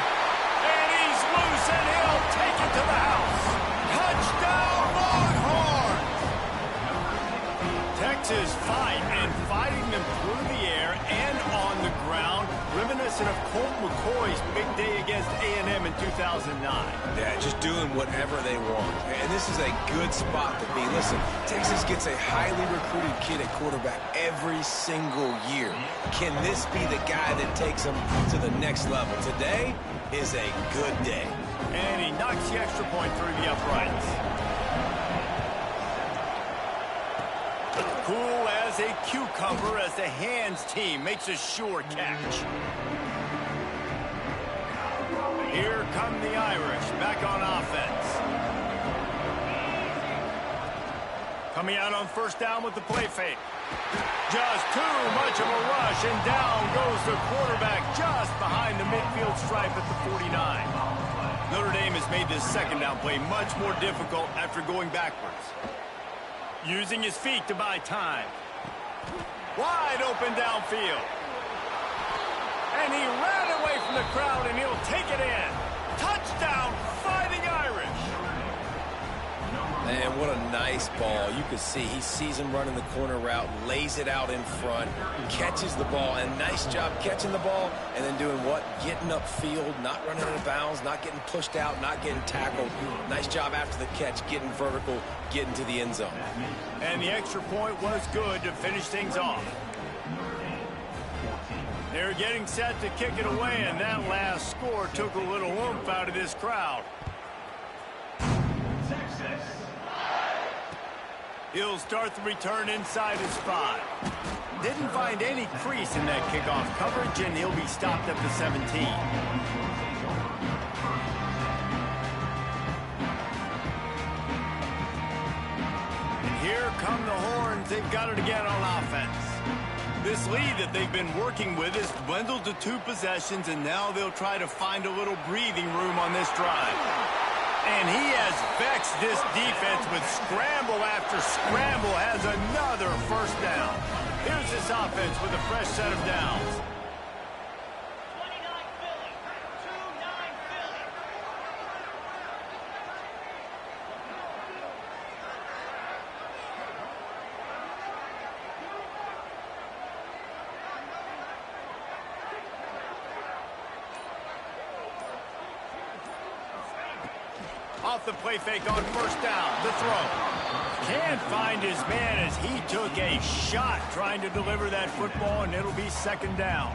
and he's loose, and he'll take it to the house. Touchdown, Longhorns! Texas fighting them through the air and on the ground, reminiscent of Colt McCoy's big day against A&M in 2009. Yeah, just doing whatever they want. And this is a good spot to be. Listen, Texas gets a highly recruited kid at quarterback every single year. Can this be the guy that takes them to the next level? Today is a good day. And he knocks the extra point through the uprights. cool as a cucumber as the hands team makes a sure catch. Here come the Irish back on offense. Coming out on first down with the play fake. Just too much of a rush, and down goes the quarterback just behind the midfield stripe at the 49. Notre Dame has made this second down play much more difficult after going backwards. Using his feet to buy time. Wide open downfield. And he ran away from the crowd, and he'll take it in. Touchdown, Fighting Irish. Man, what a nice ball. You could see he sees him running the corner route, lays it out in front, catches the ball, and nice job catching the ball, and then doing what? Getting upfield, not running out of bounds, not getting pushed out, not getting tackled. Nice job after the catch, getting vertical, getting to the end zone. And the extra point was good to finish things off. They're getting set to kick it away, and that last score took a little oomph out of this crowd. He'll start the return inside his 5. Didn't find any crease in that kickoff coverage, and he'll be stopped at the 17. And here come the horns. They've got it again on offense. This lead that they've been working with is dwindled to 2 possessions, and now they'll try to find a little breathing room on this drive. And he has vexed this defense with scramble after scramble, has another first down. Here's this offense with a fresh set of downs. 29 Philly, 2-9 Philly. Off the play fake on first down, the throw. Can't find his man as he took a shot trying to deliver that football, and it'll be second down.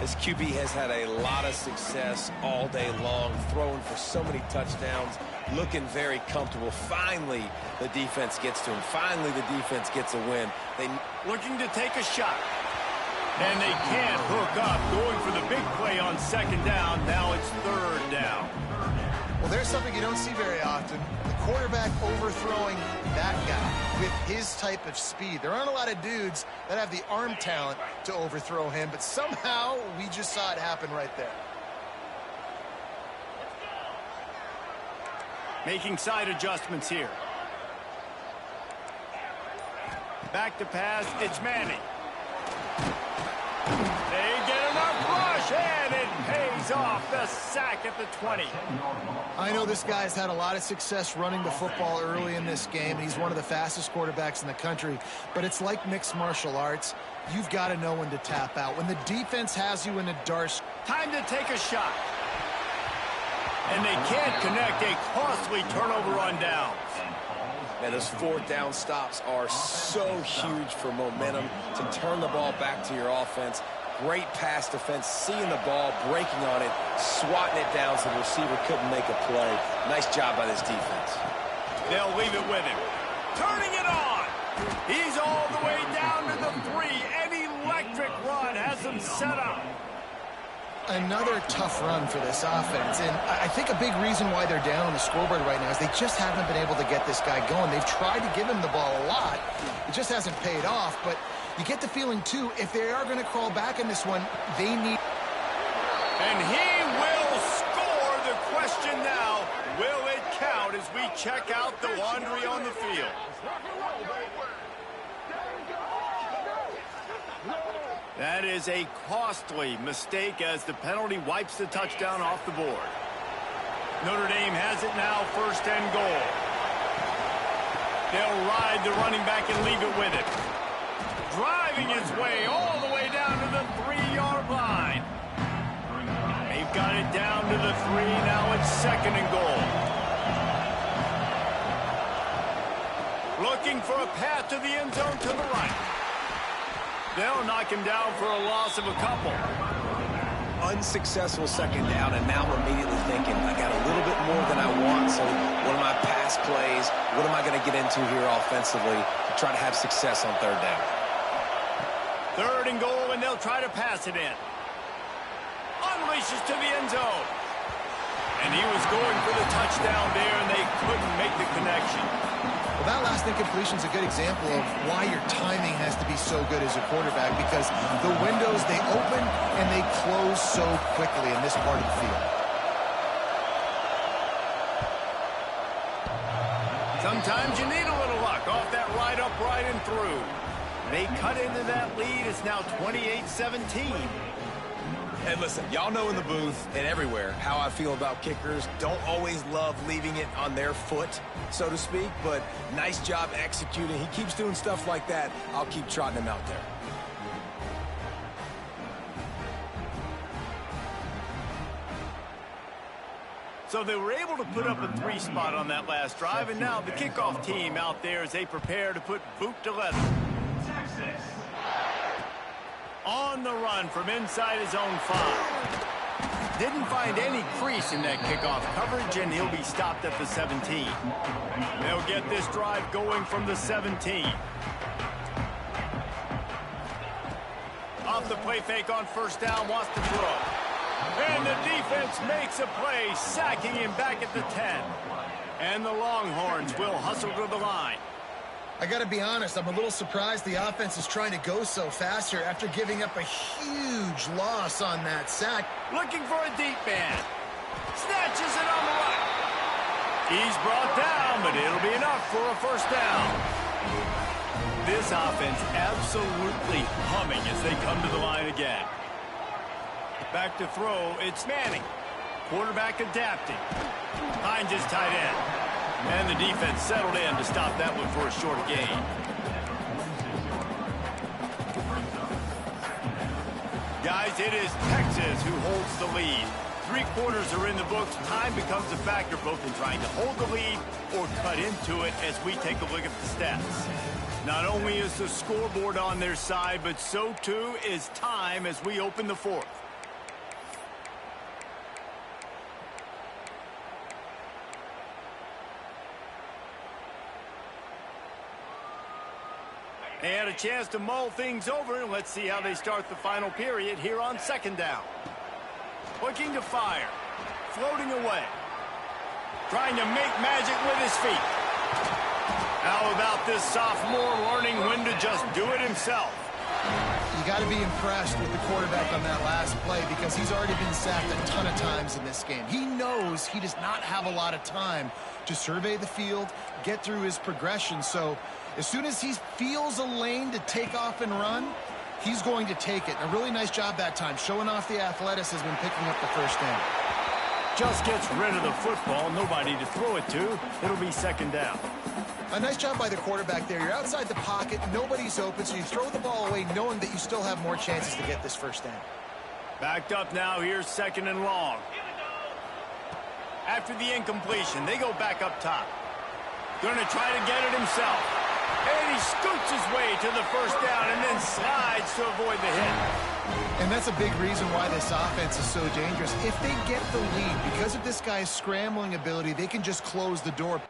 This QB has had a lot of success all day long, throwing for so many touchdowns, looking very comfortable. Finally, the defense gets to him. Finally, the defense gets a win. Looking to take a shot. And they can't hook up, going for the big play on second down. Now it's third down. Well, there's something you don't see very often. The quarterback overthrowing that guy with his type of speed. There aren't a lot of dudes that have the arm talent to overthrow him, but somehow we just saw it happen right there. Making side adjustments here. Back to pass, it's Manning. They get enough rush, and it pays off. The sack at the 20. I know this guy's had a lot of success running the football early in this game. He's one of the fastest quarterbacks in the country, but it's like mixed martial arts. You've got to know when to tap out. When the defense has you in a dark... Time to take a shot. And they can't connect. A costly turnover on downs. And those fourth down stops are so huge for momentum to turn the ball back to your offense. Great pass defense, seeing the ball, breaking on it, swatting it down so the receiver couldn't make a play. Nice job by this defense. They'll leave it with him. Turning it on. He's all the way down to the 3. An electric run has him set up. Another tough run for this offense, and I think a big reason why they're down on the scoreboard right now is they just haven't been able to get this guy going. They've tried to give him the ball a lot. It just hasn't paid off, but you get the feeling, too, if they are going to crawl back in this one, they need... And he will score. The question now, will it count as we check out the laundry on the field? That is a costly mistake as the penalty wipes the touchdown off the board. Notre Dame has it now, first and goal. They'll ride the running back and leave it with it. Driving his way all the way down to the 3-yard line. They've got it down to the 3. Now it's second and goal. Looking for a path to the end zone to the right. They'll knock him down for a loss of a couple. Unsuccessful second down, and now I'm immediately thinking, I got a little bit more than I want, so one of my pass plays, what am I going to get into here offensively to try to have success on third down? 3rd and goal, and they'll try to pass it in. Unleashes to the end zone. And he was going for the touchdown there, and they couldn't make the connection. Well, that last incompletion is a good example of why your timing has to be so good as a quarterback, because the windows, they open and they close so quickly in this part of the field. Sometimes you need a little luck off that right upright and through. They cut into that lead. It's now 28-17. And listen, y'all know in the booth and everywhere how I feel about kickers. Don't always love leaving it on their foot, so to speak, but nice job executing. He keeps doing stuff like that. I'll keep trotting him out there. So they were able to put up a 3 spot on that last drive, and now the kickoff team out there as they prepare to put boot to leather. On the run from inside his own 5. Didn't find any crease in that kickoff coverage, and he'll be stopped at the 17. They'll get this drive going from the 17. Off the play fake on 1st down, wants to throw. And the defense makes a play, sacking him back at the 10. And the Longhorns will hustle to the line. I got to be honest, I'm a little surprised the offense is trying to go so fast here after giving up a huge loss on that sack. Looking for a deep man. Snatches it on the right. He's brought down, but it'll be enough for a 1st down. This offense absolutely humming as they come to the line again. Back to throw, it's Manning. Quarterback adapting. Hines is tight end. And the defense settled in to stop that one for a short gain. Guys, it is Texas who holds the lead. 3 quarters are in the books. Time becomes a factor both in trying to hold the lead or cut into it as we take a look at the stats. Not only is the scoreboard on their side, but so too is time as we open the 4th. They had a chance to mull things over, and let's see how they start the final period here on 2nd down. Looking to fire. Floating away. Trying to make magic with his feet. How about this sophomore learning when to just do it himself? You got to be impressed with the quarterback on that last play because he's already been sacked a ton of times in this game. He knows he does not have a lot of time to survey the field, get through his progression. So as soon as he feels a lane to take off and run, he's going to take it. A really nice job that time, showing off the athleticism and picking up the 1st down. Just gets rid of the football, nobody to throw it to. It'll be 2nd down. A nice job by the quarterback there. You're outside the pocket, nobody's open, so you throw the ball away knowing that you still have more chances to get this 1st down. Backed up now, here's 2nd and long. After the incompletion, they go back up top. Gonna try to get it himself. And he scoots his way to the 1st down and then slides to avoid the hit. And that's a big reason why this offense is so dangerous. If they get the lead, because of this guy's scrambling ability, they can just close the door.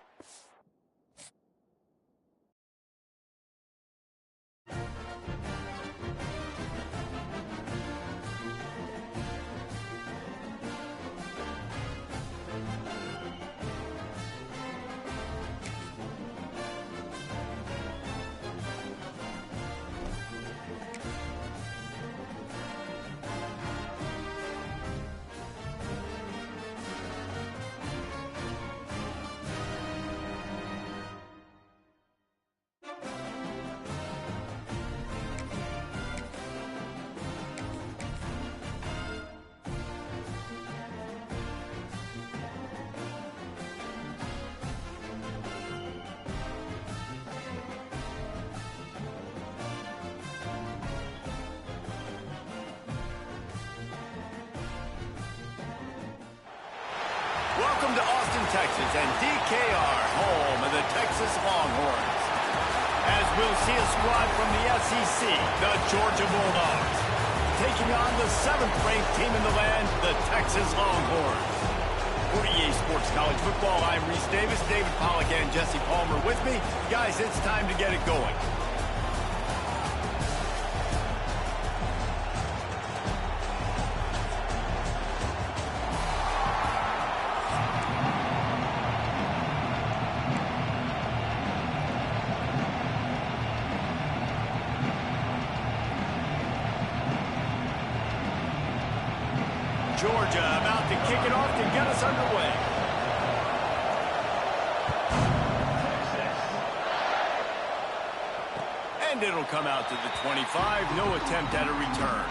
Welcome to Austin, Texas, and DKR, home of the Texas Longhorns. As we'll see a squad from the SEC, the Georgia Bulldogs, taking on the 7th-ranked team in the land, the Texas Longhorns. For EA Sports College Football, I'm Reese Davis. David Pollack and Jesse Palmer with me. Guys, it's time to get it going. Georgia about to kick it off to get us underway. And it'll come out to the 25. No attempt at a return.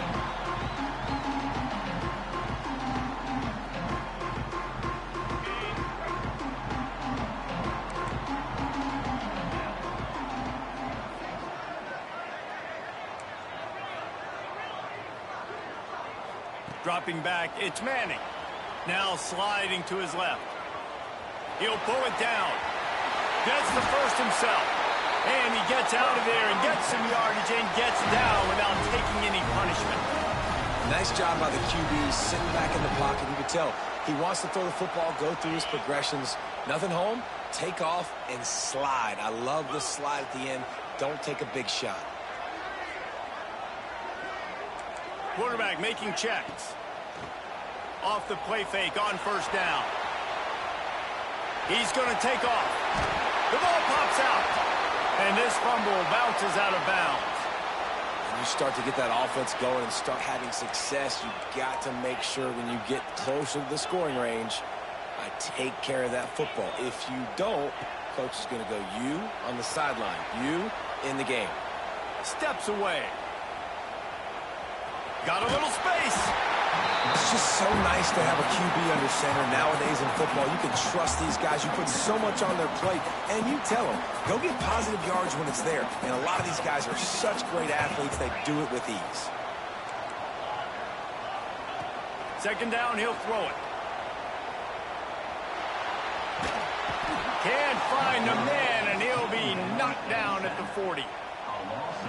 Dropping back, it's Manning. Now sliding to his left. He'll pull it down. Gets the first himself. And he gets out of there and gets some yardage and gets down without taking any punishment. Nice job by the QB, sitting back in the pocket. You can tell he wants to throw the football, go through his progressions. Nothing home, take off and slide. I love the slide at the end. Don't take a big shot. Quarterback making checks. Off the play fake on first down. He's going to take off. The ball pops out. And this fumble bounces out of bounds. When you start to get that offense going and start having success, you've got to make sure when you get closer to the scoring range, I take care of that football. If you don't, coach is going to go you on the sideline, you in the game. Steps away. Got a little space. It's just so nice to have a QB under center nowadays in football. You can trust these guys. You put so much on their plate, and you tell them, go get positive yards when it's there. And a lot of these guys are such great athletes, they do it with ease. Second down, he'll throw it. Can't find a man, and he'll be knocked down at the 40.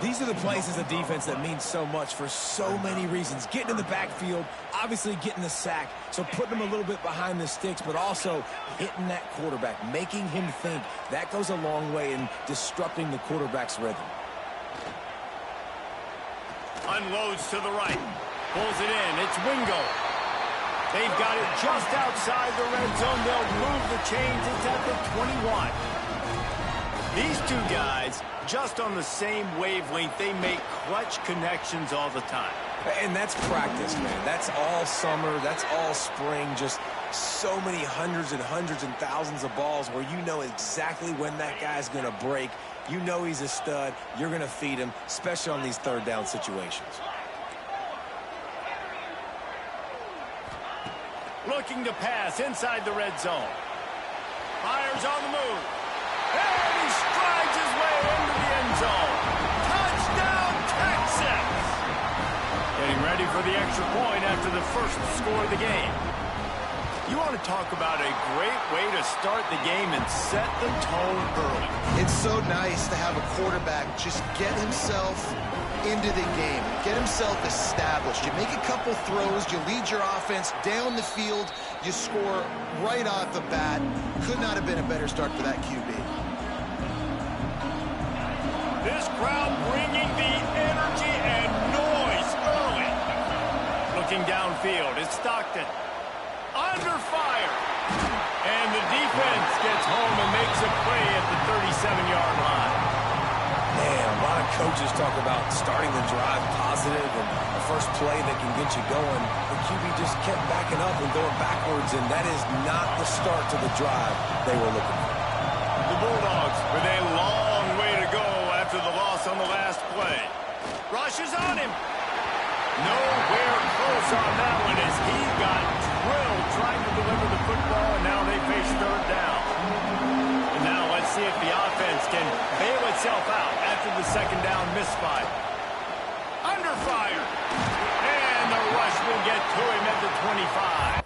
These are the plays as a defense that mean so much for so many reasons. Getting in the backfield, obviously getting the sack, so putting him a little bit behind the sticks, but also hitting that quarterback, making him think. That goes a long way in disrupting the quarterback's rhythm. Unloads to the right. Pulls it in. It's Wingo. They've got it just outside the red zone. They'll move the chains. It's at the 21. These two guys, just on the same wavelength, they make clutch connections all the time. And that's practice, man. That's all summer. That's all spring. Just so many hundreds and thousands of balls where you know exactly when that guy's going to break. You know he's a stud. You're going to feed him, especially on these third down situations. Looking to pass inside the red zone. Fires on the move. And he strides his way into the end zone. Touchdown, Texas! Getting ready for the extra point after the first score of the game. You want to talk about a great way to start the game and set the tone early. It's so nice to have a quarterback just get himself into the game, get himself established. You make a couple throws, you lead your offense down the field, you score right off the bat. Could not have been a better start for that QB. This crowd bringing the energy and noise early. Looking downfield, it's Stockton. Under fire. And the defense gets home and makes a play at the 37-yard line. Man, a lot of coaches talk about starting the drive positive and the first play that can get you going. The QB just kept backing up and going backwards, and that is not the start to the drive they were looking for. The Bulldogs with a long way to go after the loss on the last play. Rushes on him. Nowhere close on that one as he got drilled trying to deliver the football, and now they face third down. And now let's see if the offense can bail itself out after the second down misfire. Under fire. And the rush will get to him at the 25.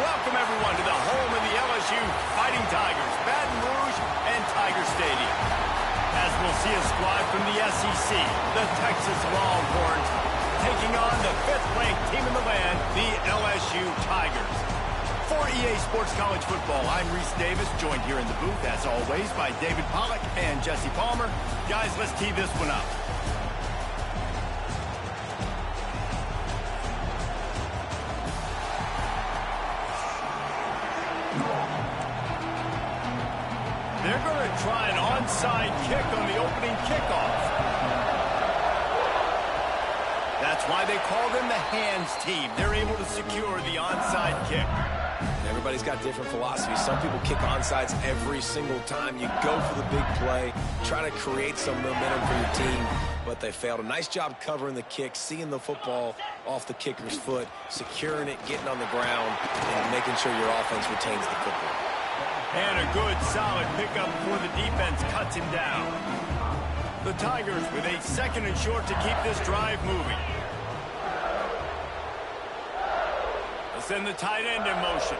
Welcome, everyone, to the home of the LSU Fighting Tigers, Baton Rouge and Tiger Stadium. As we'll see a squad from the SEC, the Texas Longhorns, taking on the 5th-ranked team in the land, the LSU Tigers. For EA Sports College Football, I'm Reese Davis, joined here in the booth, as always, by David Pollack and Jesse Palmer. Guys, let's tee this one up. They're going to try an onside kick on the opening kickoff. That's why they call them the hands team. They're able to secure the onside kick. Everybody's got different philosophies. Some people kick onsides every single time. You go for the big play, try to create some momentum for your team, but they failed. A nice job covering the kick, seeing the football off the kicker's foot, securing it, getting on the ground, and making sure your offense retains the football. And a good, solid pickup before the defense cuts him down. The Tigers with a 2nd and short to keep this drive moving. They'll send the tight end in motion.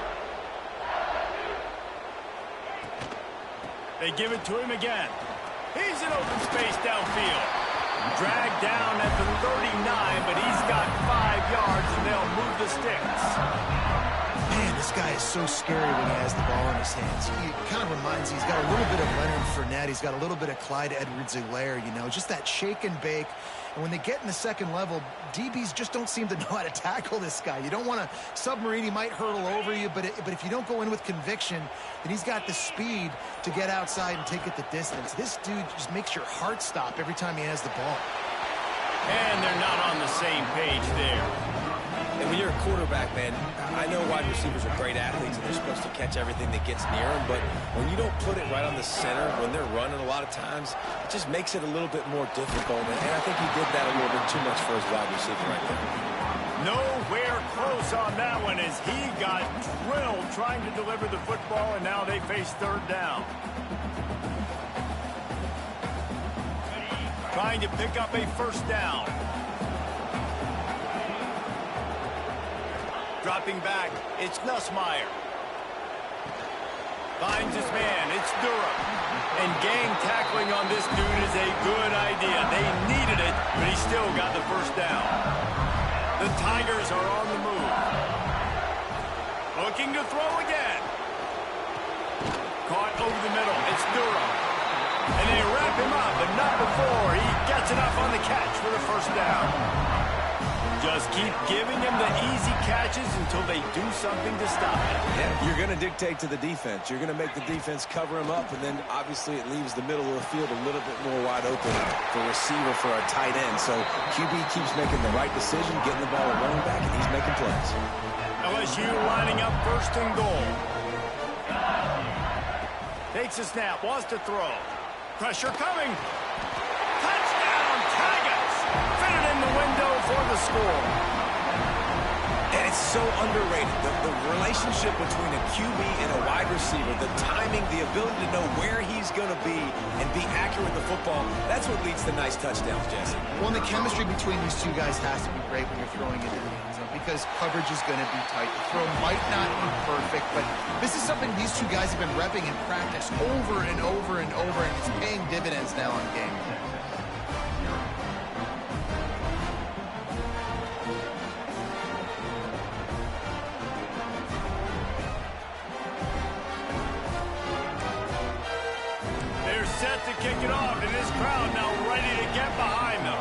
They give it to him again. He's in open space downfield. Dragged down at the 39, but he's got 5 yards, and they'll move the sticks. Man, this guy is so scary when he has the ball in his hands. He kind of reminds me, he's got a little bit of Leonard Fournette. He's got a little bit of Clyde Edwards-Helaire, you know, just that shake and bake. And when they get in the second level, DBs just don't seem to know how to tackle this guy. You don't want to submarine. He might hurdle over you, but if you don't go in with conviction, then he's got the speed to get outside and take it the distance. This dude just makes your heart stop every time he has the ball. And they're not on the same page there. And when you're a quarterback, man, I know wide receivers are great athletes and they're supposed to catch everything that gets near them, but when you don't put it right on the center, when they're running a lot of times, it just makes it a little bit more difficult. And I think he did that a little bit too much for his wide receiver right there. Nowhere close on that one as he got drilled trying to deliver the football, and now they face 3rd down. Trying to pick up a 1st down. Dropping back, it's Nussmeier. Finds his man, it's Durham. And gang tackling on this dude is a good idea. They needed it, but he still got the 1st down. The Tigers are on the move. Looking to throw again. Caught over the middle, it's Durham. And they wrap him up, but not before he gets enough on the catch for the 1st down. Just keep giving him the easy catches until they do something to stop it. Yeah, you're going to dictate to the defense. You're going to make the defense cover him up, and then obviously it leaves the middle of the field a little bit more wide open for receiver for our tight end. So QB keeps making the right decision, getting the ball to running back, and he's making plays. LSU lining up 1st and goal. Takes a snap, wants to throw. Pressure coming. Touchdown, Tigers! Fitted in the window for the score. And it's so underrated. The relationship between a QB and a wide receiver, the timing, the ability to know where he's going to be and be accurate with the football, that's what leads to nice touchdowns, Jesse. Well, and the chemistry between these two guys has to be great when you're throwing into the end zone because coverage is going to be tight. The throw might not be perfect, but this is something these two guys have been repping in practice over and over and over, and it's paying dividends now on game day. Set to kick it off, and this crowd now ready to get behind them.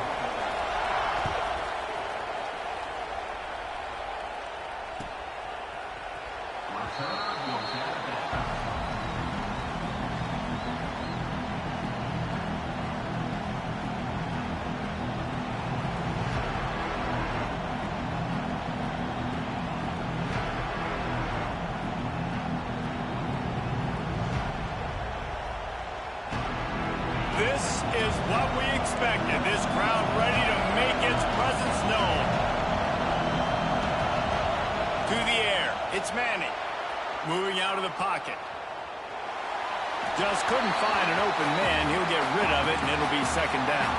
This is what we expected. This crowd ready to make its presence known. To the air. It's Manning. Moving out of the pocket. Just couldn't find an open man. He'll get rid of it, and it'll be 2nd down.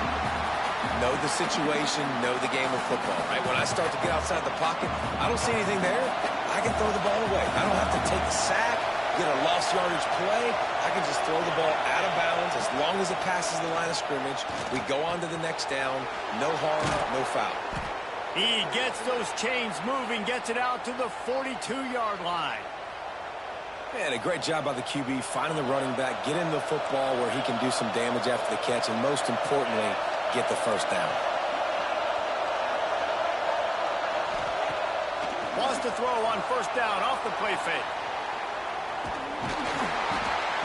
Know the situation, know the game of football, right? When I start to get outside the pocket, I don't see anything there. I can throw the ball away. I don't have to take the sack, get a lost yardage play. I can just throw the ball out of bounds as long as it passes the line of scrimmage. We go on to the next down. No harm, no foul. He gets those chains moving, gets it out to the 42-yard line. Man, a great job by the QB finding the running back, get him the football where he can do some damage after the catch, and most importantly, get the first down. Wants to throw on first down off the play fake.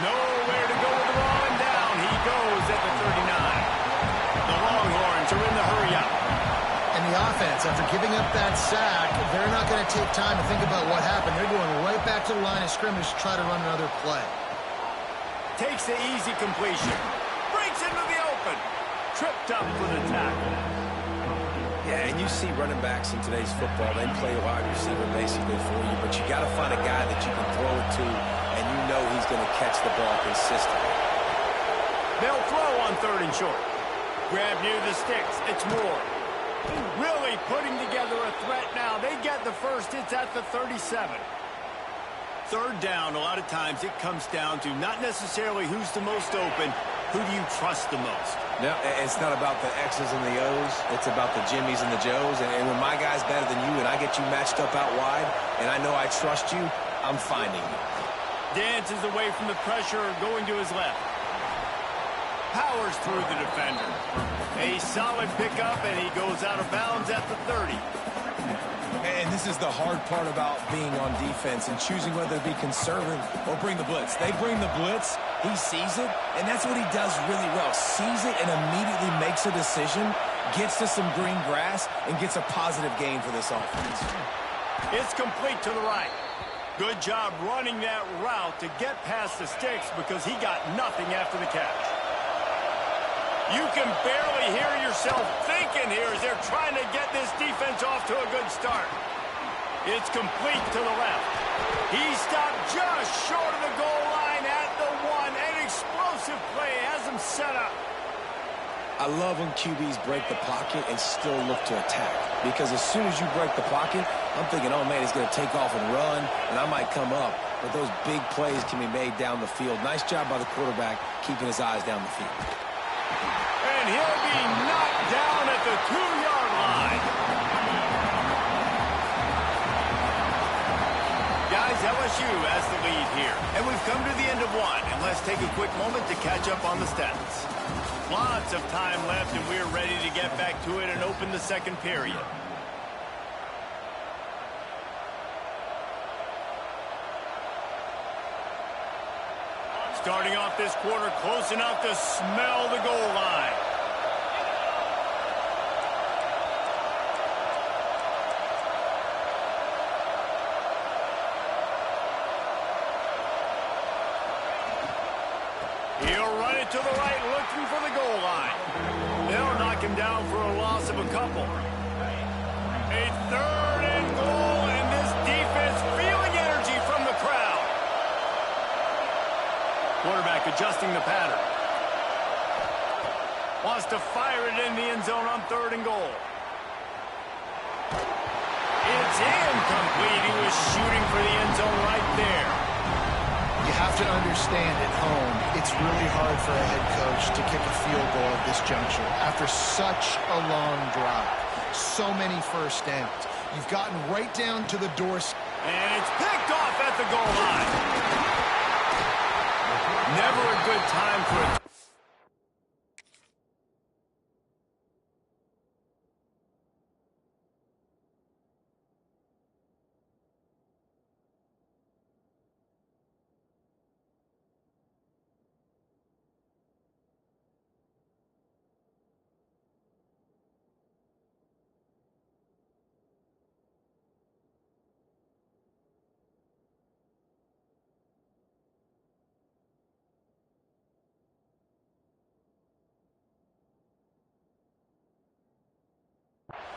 Nowhere to go with the ball, and down he goes at the 39. The Longhorns are in the hurry-up. And the offense, after giving up that sack, they're not going to take time to think about what happened. They're going right back to the line of scrimmage to try to run another play. Takes the easy completion. Breaks into the open. Tripped up for the tackle. Yeah, and you see running backs in today's football, they play a wide receiver basically for you, but you got to find a guy that you can throw it to, and you know he's going to catch the ball consistently. They'll throw on third and short. Grab near the sticks. It's Moore. Really putting together a threat now. They get the first. It's at the 37. Third down, a lot of times it comes down to not necessarily who's the most open, who do you trust the most? No, it's not about the X's and the O's. It's about the Jimmies and the Joes. And when my guy's better than you and I get you matched up out wide and I know I trust you, I'm finding you. Dances away from the pressure, going to his left. Powers through the defender. A solid pickup, and he goes out of bounds at the 30. And this is the hard part about being on defense and choosing whether to be conservative or bring the blitz. They bring the blitz, he sees it, and that's what he does really well. Sees it and immediately makes a decision, gets to some green grass, and gets a positive gain for this offense. It's complete to the right. Good job running that route to get past the sticks because he got nothing after the catch. You can barely hear yourself thinking here as they're trying to get this defense off to a good start. It's complete to the left. He stopped just short of the goal line at the 1. An explosive play has him set up. I love when QBs break the pocket and still look to attack. Because as soon as you break the pocket, I'm thinking, oh man, he's going to take off and run, and I might come up. But those big plays can be made down the field. Nice job by the quarterback keeping his eyes down the field. And he'll be knocked down at the 2-yard line. Guys, LSU has the lead here. And we've come to the end of one. And let's take a quick moment to catch up on the stats. Lots of time left, and we're ready to get back to it and open the second period. Starting off this quarter close enough to smell the goal line. He'll run it to the right, looking for the goal line. They'll knock him down for a loss of a couple. A third and goal, and this defense feeling energy from the crowd. Quarterback adjusting the pattern. Wants to fire it in the end zone on third and goal. It's incomplete. He was shooting for the end zone right there. You have to understand at home, it's really hard for a head coach to kick a field goal at this juncture. After such a long drive, so many first downs, you've gotten right down to the doorstep. And it's picked off at the goal line. Never a good time for it.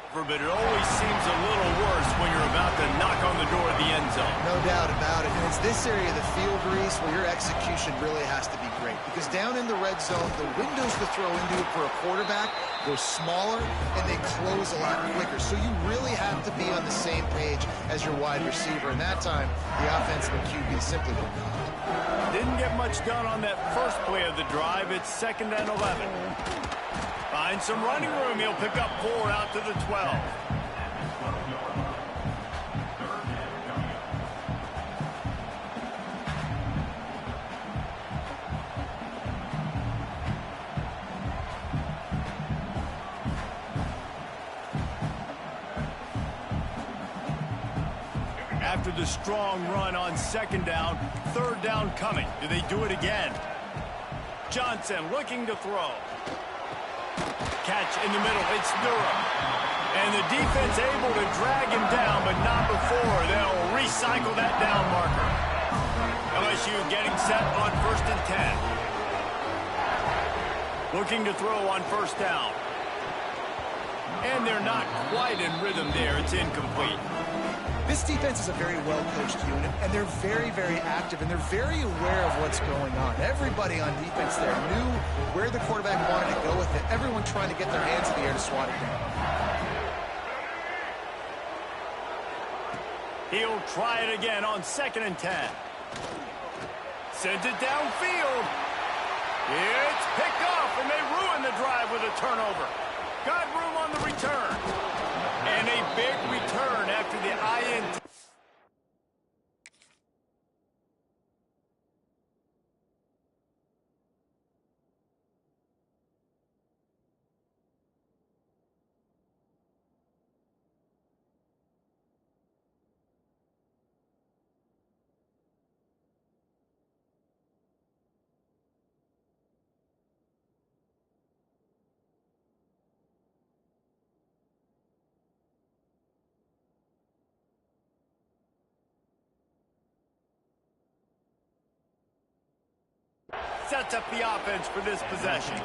but it always seems a little worse when you're about to knock on the door of the end zone. No doubt about it. And it's this area of the field, Reese, where your execution really has to be great. Because down in the red zone, the windows to throw into it for a quarterback go smaller, and they close a lot quicker. So you really have to be on the same page as your wide receiver. And that time, the offensive QB simply were not. Didn't get much done on that first play of the drive. It's 2nd and 11. Find some running room. He'll pick up 4 out to the 12. After the strong run on 2nd down, 3rd down coming. Do they do it again? Johnson looking to throw. Catch in the middle. It's Durham. And the defense able to drag him down, but not before. They'll recycle that down marker. LSU getting set on 1st and 10. Looking to throw on 1st down. And they're not quite in rhythm there. It's incomplete. This defense is a very well-coached unit, and they're very, very active, and they're very aware of what's going on. Everybody on defense there knew where the quarterback wanted to go with it. Everyone trying to get their hands in the air to swat it down. He'll try it again on 2nd and 10. Sends it downfield. It's picked off, and they ruin the drive with a turnover. Got room on the return. And a big return after the INT. Sets up the offense for this possession.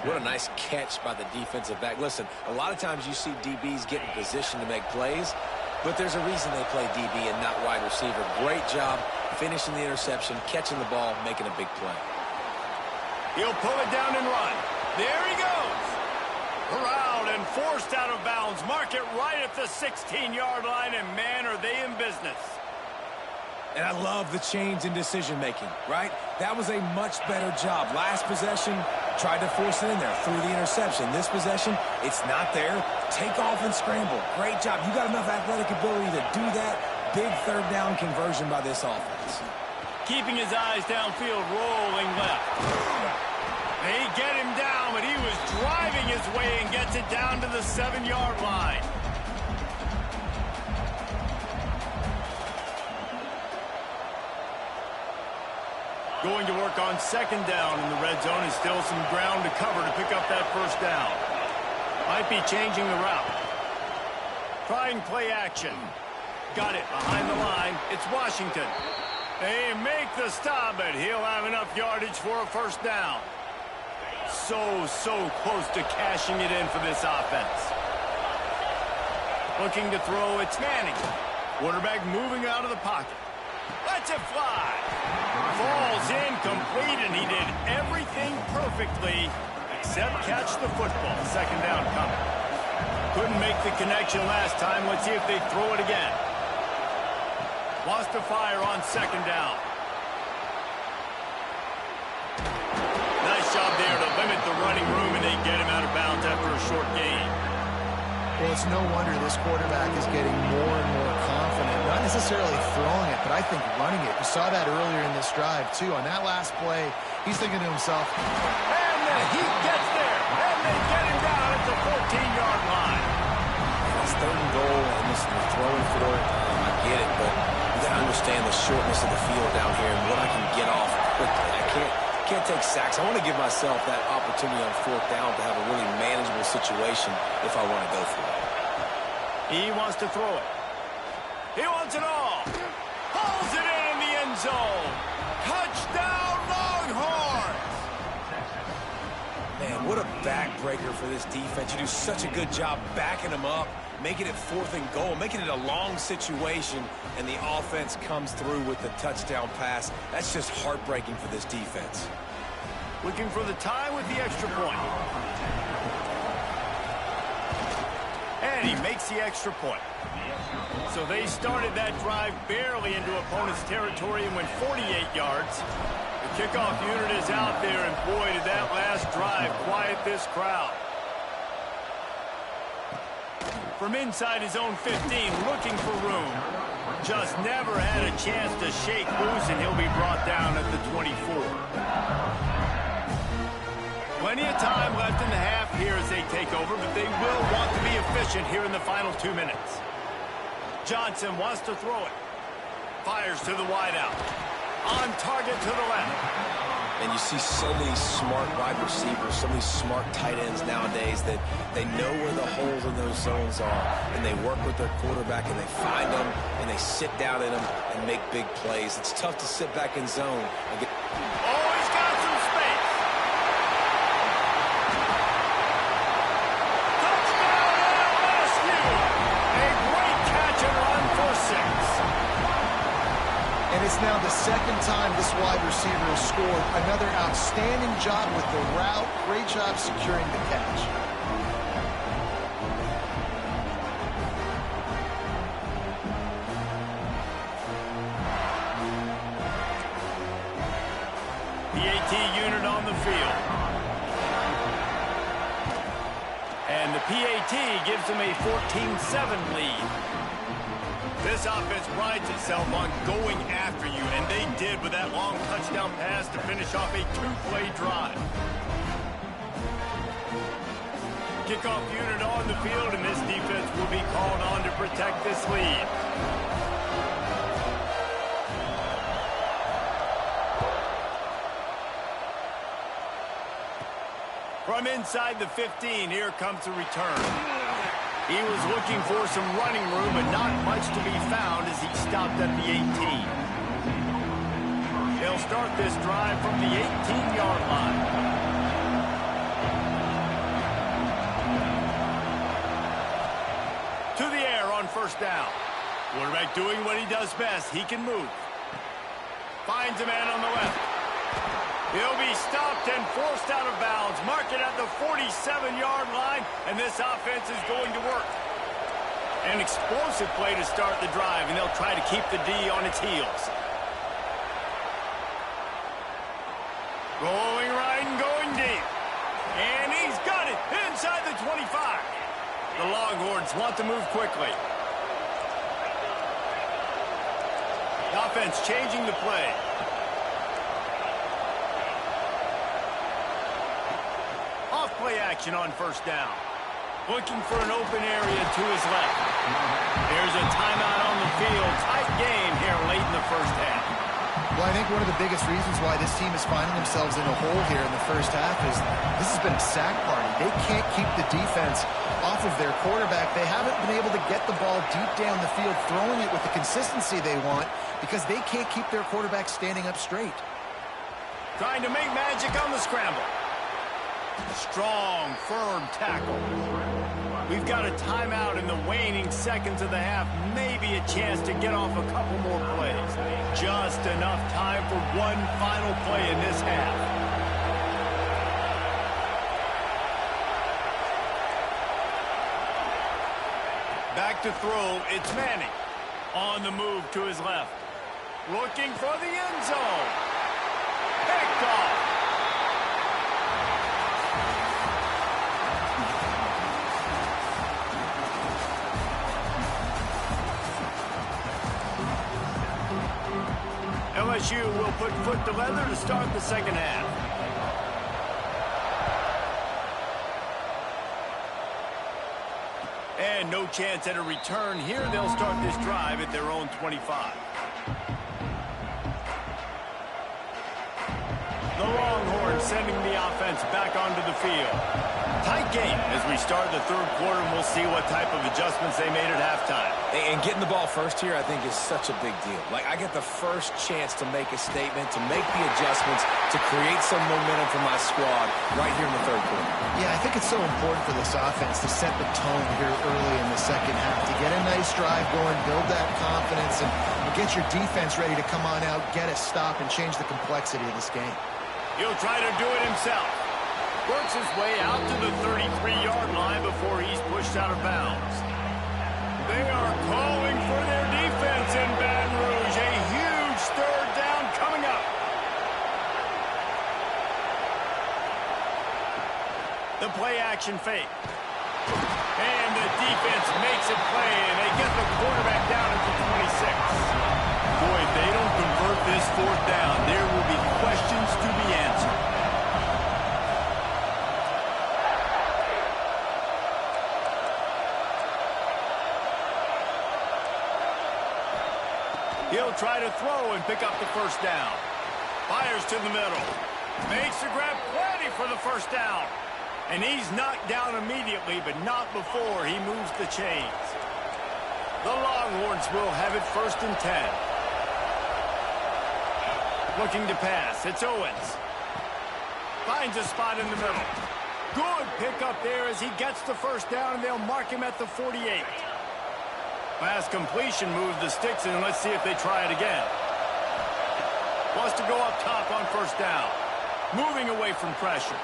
What a nice catch by the defensive back. Listen, a lot of times you see DBs get in position to make plays, but there's a reason they play DB and not wide receiver. Great job finishing the interception, catching the ball, making a big play. He'll pull it down and run. There he goes. Around and forced out of bounds. Mark it right at the 16-yard line, and man, are they in business. And I love the change in decision-making, right? That was a much better job. Last possession, tried to force it in there, threw the interception. This possession, it's not there. Take off and scramble. Great job. You got enough athletic ability to do that. Big 3rd down conversion by this offense. Keeping his eyes downfield, rolling left. They get him down, but he was driving his way and gets it down to the 7-yard line. Going to work on 2nd down in the red zone, and still some ground to cover to pick up that 1st down. Might be changing the route. Trying play action. Got it behind the line. It's Washington. They make the stop, but he'll have enough yardage for a 1st down. So close to cashing it in for this offense. Looking to throw, it's Manning. Quarterback moving out of the pocket. Lets it fly. Falls incomplete, and he did everything perfectly except catch the football. 2nd down coming. Couldn't make the connection last time. Let's see if they throw it again. Wants to fire on 2nd down. Nice job there to limit the running room, and they get him out of bounds after a short gain. Well, it's no wonder this quarterback is getting more and more confident. Not necessarily throwing it, but I think running it. You saw that earlier in this drive, too. On that last play, he's thinking to himself. And the Heat gets there, and they get him down at the 14-yard line. It's 3rd and goal, and they're throwing for it. I get it, but you got to understand the shortness of the field down here and what I can get off quickly. I can't take sacks. I want to give myself that opportunity on 4th down to have a really manageable situation if I want to go for it. He wants to throw it. He wants it all. Pulls it in the end zone. Touchdown, Longhorns! Man, What a backbreaker for this defense. You do such a good job backing them up, making it 4th and goal, making it a long situation, and the offense comes through with the touchdown pass. That's just heartbreaking for this defense. Looking for the tie with the extra point. And he makes the extra point. So they started that drive barely into opponent's territory and went 48 yards. The kickoff unit is out there, and boy, did that last drive quiet this crowd. From inside his own 15, looking for room. Just never had a chance to shake loose, and he'll be brought down at the 24. Plenty of time left in the half here as they take over, but they will want to be efficient here in the final 2 minutes. Johnson wants to throw it. Fires to the wideout. On target to the left. And you see so many smart wide receivers, so many smart tight ends nowadays that they know where the holes in those zones are, and they work with their quarterback, and they find them, and they sit down in them and make big plays. It's tough to sit back in zone and get... Oh, he's got some space. Touchdown, LSU! A great catch and run for 6. And it's now the second time this wide receiver has scored. Another outstanding job with the route. Great job securing the catch. The AT unit on the field. And the PAT gives them a 14-7 lead. This offense prides itself on going after you, and they did with that long touchdown pass to finish off a 2-play drive. Kickoff unit on the field, and this defense will be called on to protect this lead. From inside the 15, here comes the return. He was looking for some running room, but not much to be found as he stopped at the 18. They'll start this drive from the 18-yard line. To the air on first down. Quarterback doing what he does best. He can move. Finds a man on the left. He'll be stopped and forced out of bounds. Mark it at the 47-yard line, and this offense is going to work. An explosive play to start the drive, and they'll try to keep the D on its heels. Rolling right and going deep. And he's got it inside the 25. The Longhorns want to move quickly. The offense changing the play. Play action on first down. Looking for an open area to his left. There's a timeout on the field. Tight game here late in the first half. Well, I think one of the biggest reasons why this team is finding themselves in a hole here in the first half is this has been a sack party. They can't keep the defense off of their quarterback. They haven't been able to get the ball deep down the field, throwing it with the consistency they want because they can't keep their quarterback standing up straight. Trying to make magic on the scramble. Strong, firm tackle. We've got a timeout in the waning seconds of the half. Maybe a chance to get off a couple more plays. Just enough time for one final play in this half. Back to throw, it's Manning. On the move to his left. Looking for the end zone. Picked off. LSU will put foot to leather to start the second half. And no chance at a return here. They'll start this drive at their own 25. The Longhorns sending the offense back onto the field. Tight game as we start the third quarter, and we'll see what type of adjustments they made at halftime. And getting the ball first here, I think, is such a big deal. Like, I get the first chance to make a statement, to make the adjustments, to create some momentum for my squad right here in the third quarter. Yeah, I think it's so important for this offense to set the tone here early in the second half, to get a nice drive going, build that confidence, and get your defense ready to come on out, get a stop, and change the complexity of this game. He'll try to do it himself. Works his way out to the 33-yard line before he's pushed out of bounds. They are calling for their defense in Baton Rouge. A huge third down coming up. The play-action fake. And the defense makes a play, and they get the quarterback down at the 26. Boy, if they don't convert this fourth down, there will be questions to be answered. He'll try to throw and pick up the first down. Fires to the middle. Makes the grab, plenty for the first down. And he's knocked down immediately, but not before he moves the chains. The Longhorns will have it 1st and 10. Looking to pass. It's Owens. Finds a spot in the middle. Good pickup there as he gets the first down, and they'll mark him at the 48. Pass completion moves the sticks in. Let's see if they try it again. Wants to go up top on first down. Moving away from pressure.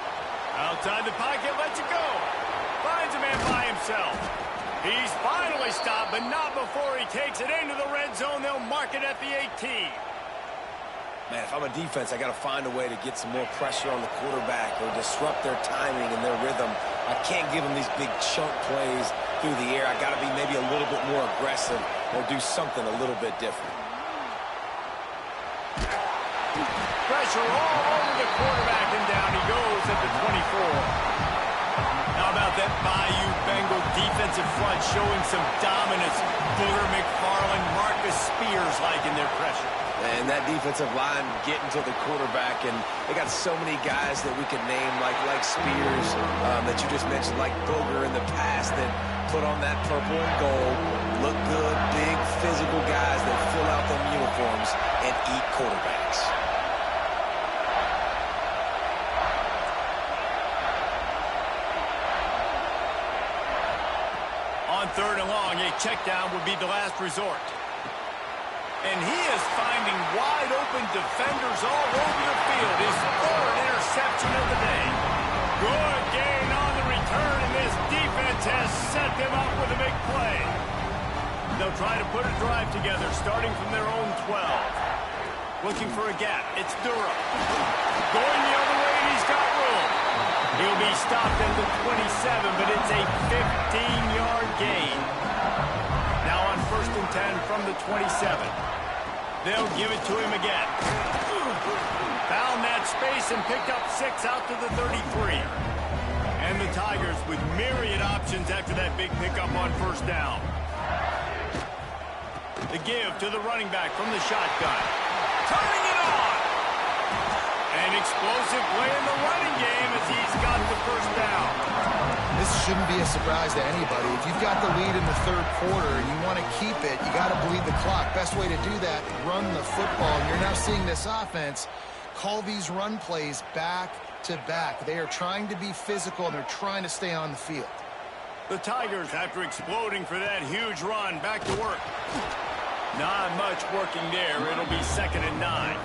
Outside the pocket, lets it go. Finds a man by himself. He's finally stopped, but not before he takes it into the red zone. They'll mark it at the 18. Man, if I'm a defense, I got to find a way to get some more pressure on the quarterback or disrupt their timing and their rhythm. I can't give them these big chunk plays through the air. I got to be maybe a little bit more aggressive or do something a little bit different. Pressure all over the quarterback, and down he goes at the 24. How about that Bayou Bengal defensive front showing some dominance? Booger McFarland, Marcus Spears liking their pressure. And that defensive line getting to the quarterback, and they got so many guys that we can name, like Spears, that you just mentioned, like Booger in the past, that put on that purple and gold, look good, big, physical guys that fill out them uniforms and eat quarterbacks. On 3rd and long, a check down would be the last resort. And he is finding wide-open defenders all over the field. His 3rd interception of the day. Good gain on the return, and this defense has set them up with a big play. They'll try to put a drive together, starting from their own 12. Looking for a gap. It's Durham. Going the other way, and he's got room. He'll be stopped at the 27, but it's a 15-yard gain. Now on 1st and 10 from the 27. They'll give it to him again. Found that space and picked up 6 out to the 33. And the Tigers with myriad options after that big pickup on first down. The give to the running back from the shotgun. Turning it on! An explosive play in the running game as he's got the first down. This shouldn't be a surprise to anybody. If you've got the lead in the 3rd quarter and you want to keep it, you got to bleed the clock. Best way to do that, run the football. And you're now seeing this offense call these run plays back to back. They are trying to be physical, and they're trying to stay on the field. The Tigers, after exploding for that huge run, back to work. Not much working there. It'll be 2nd and 9.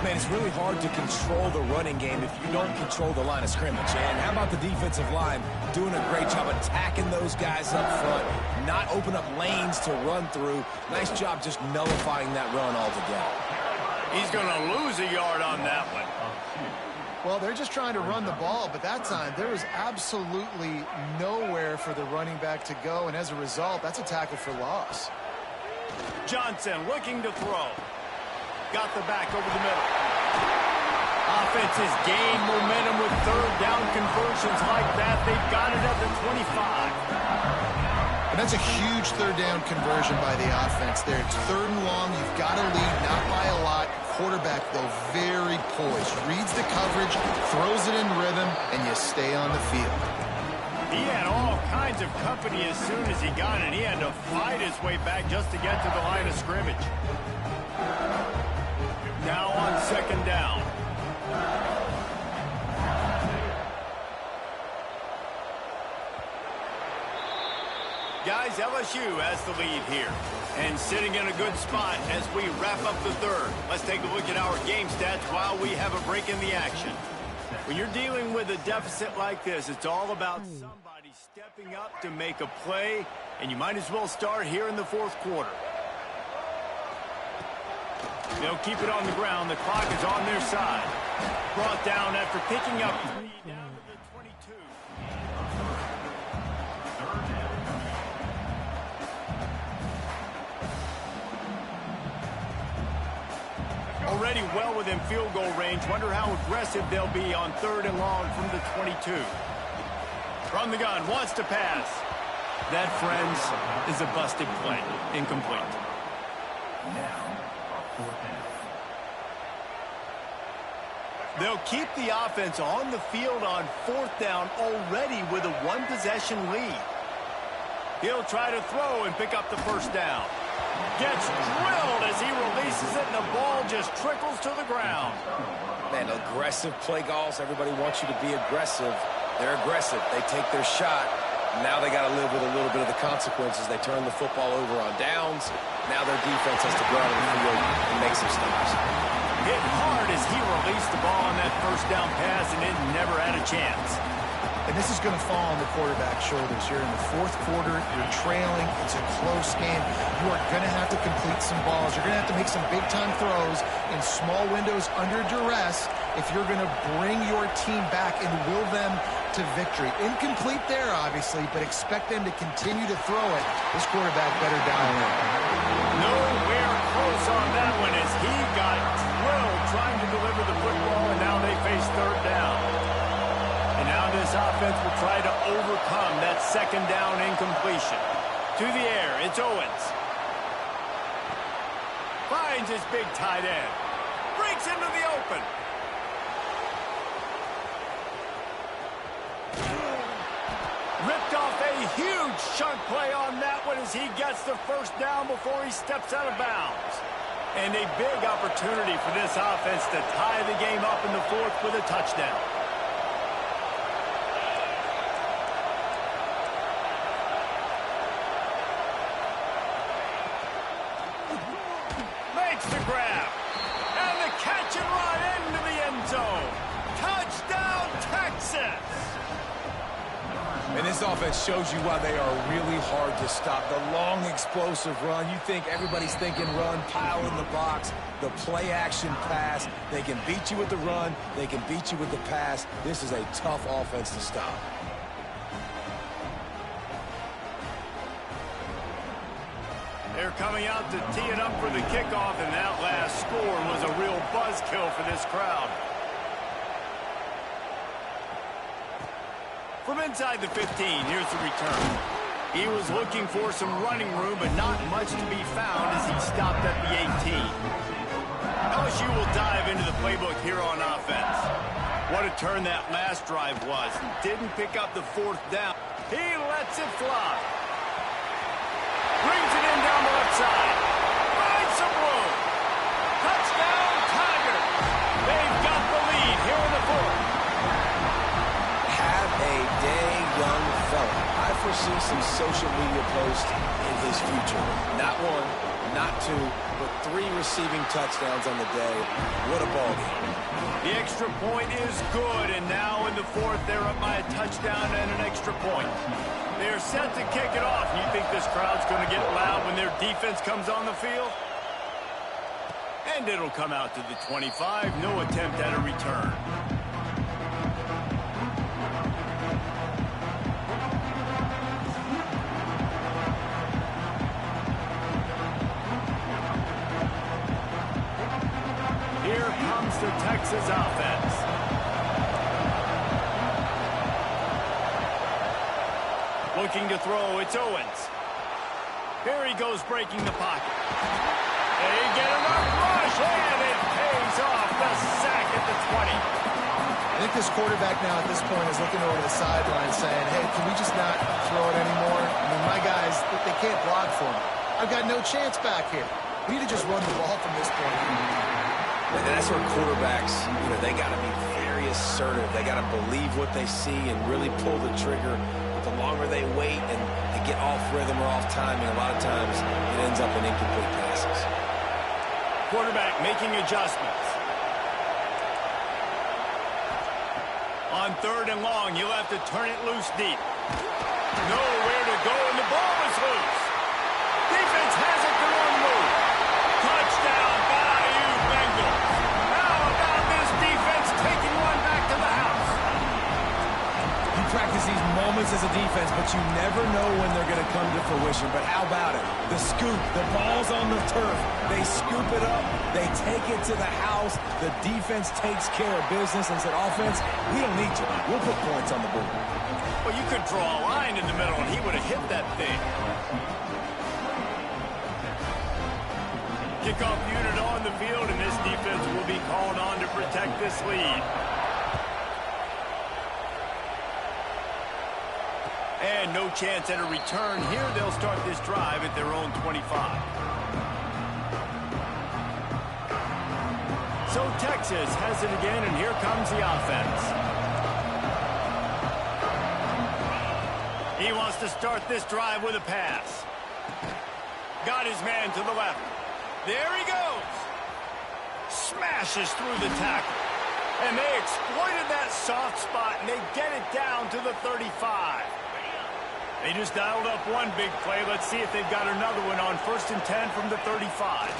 Man, it's really hard to control the running game if you don't control the line of scrimmage. And how about the defensive line doing a great job attacking those guys up front, not open up lanes to run through. Nice job just nullifying that run altogether. He's going to lose a yard on that one. Well, they're just trying to run the ball, but that time there was absolutely nowhere for the running back to go, and as a result, that's a tackle for loss. Johnson looking to throw. Got the back over the middle. Offense has gained momentum with 3rd down conversions like that. They've got it at the 25. And that's a huge 3rd down conversion by the offense there. It's 3rd and long. You've got to lead, not by a lot. Quarterback, though, very poised. Reads the coverage, throws it in rhythm, and you stay on the field. He had all kinds of company as soon as he got it. He had to fight his way back just to get to the line of scrimmage. Now on second down. Guys, LSU has the lead here. And sitting in a good spot as we wrap up the third. Let's take a look at our game stats while we have a break in the action. When you're dealing with a deficit like this, it's all about somebody stepping up to make a play, and you might as well start here in the fourth quarter. They'll keep it on the ground. The clock is on their side. Brought down after picking up 3 down to the 22. Already well within field goal range. Wonder how aggressive they'll be on 3rd and long from the 22. From the gun, wants to pass. That, friends, is a busted play. Incomplete. They'll keep the offense on the field on 4th down already with a 1-possession lead. He'll try to throw and pick up the first down. Gets drilled as he releases it, and the ball just trickles to the ground. Man, aggressive play calls. Everybody wants you to be aggressive. They're aggressive. They take their shot. Now they got to live with a little bit of the consequences. They turn the football over on downs. Now their defense has to go out on the field and make some stops. Hit hard as he released the ball on that first down pass, and it never had a chance. And this is going to fall on the quarterback's shoulders. You're in the fourth quarter. You're trailing. It's a close game. You are going to have to complete some balls. You're going to have to make some big-time throws in small windows under duress if you're going to bring your team back and will them to victory. Incomplete there, obviously, but expect them to continue to throw it. This quarterback better dial in. Nowhere close on that one as he got drilled trying to deliver the football, and now they face 3rd down. And now this offense will try to overcome that 2nd down incompletion. To the air, it's Owens. Finds his big tight end. Breaks into the open. Ripped off a huge chunk play on that one as he gets the first down before he steps out of bounds. And a big opportunity for this offense to tie the game up in the 4th with a touchdown. The grab, and the catch and run into the end zone. Touchdown, Texas! And this offense shows you why they are really hard to stop. The long, explosive run. You think everybody's thinking run, pile in the box. The play-action pass. They can beat you with the run. They can beat you with the pass. This is a tough offense to stop. They're coming out to tee it up for the kickoff, and that last score was a real buzzkill for this crowd. From inside the 15, here's the return. He was looking for some running room, but not much to be found as he stopped at the 18. LSU will dive into the playbook here on offense. What a turn that last drive was. Didn't pick up the 4th down. He lets it fly. Brings it in down the left side. Finds some room. Touchdown, Tigers. They've got the lead here in the 4th. Have a day, young fella. I foresee some social media posts in his future. Not 1, not 2, but 3 receiving touchdowns on the day. What a ball game. The extra point is good, and now in the 4th, they're up by a touchdown and an extra point. They're set to kick it off. You think this crowd's going to get loud when their defense comes on the field? And it'll come out to the 25. No attempt at a return. Here comes the Texas offense. Looking to throw, it's Owens. Here he goes breaking the pocket. They get enough rush, and it pays off the sack at the 20. I think this quarterback now at this point is looking over the sideline saying, hey, can we just not throw it anymore? I mean, my guys, they can't block for me. I've got no chance back here. We need to just run the ball from this point on. And that's where quarterbacks, they got to be very assertive. They got to believe what they see and really pull the trigger. But the longer they wait and they get off rhythm or off timing, a lot of times it ends up in incomplete passes. Quarterback making adjustments. On 3rd and long, he'll have to turn it loose deep. Nowhere to go, and the ball is loose. Defense has it for one move. Touchdown, Bayou Bengals. How about this defense taking one back to the house? You practice these moments as a defense, but you never know when they're going to come to fruition. But how about it? The scoop, the ball's on the turf. They scoop it up. They take it to the house. The defense takes care of business and said, offense, we don't need you. We'll put points on the board. Well, you could draw a line in the middle, and he would have hit that thing. Kickoff unit on the field, and this defense will be called on to protect this lead. And no chance at a return here. They'll start this drive at their own 25. So Texas has it again, and here comes the offense. He wants to start this drive with a pass. Got his man to the left. There he goes. Smashes through the tackle. And they exploited that soft spot, and they get it down to the 35. They just dialed up one big play. Let's see if they've got another one on 1st and 10 from the 35.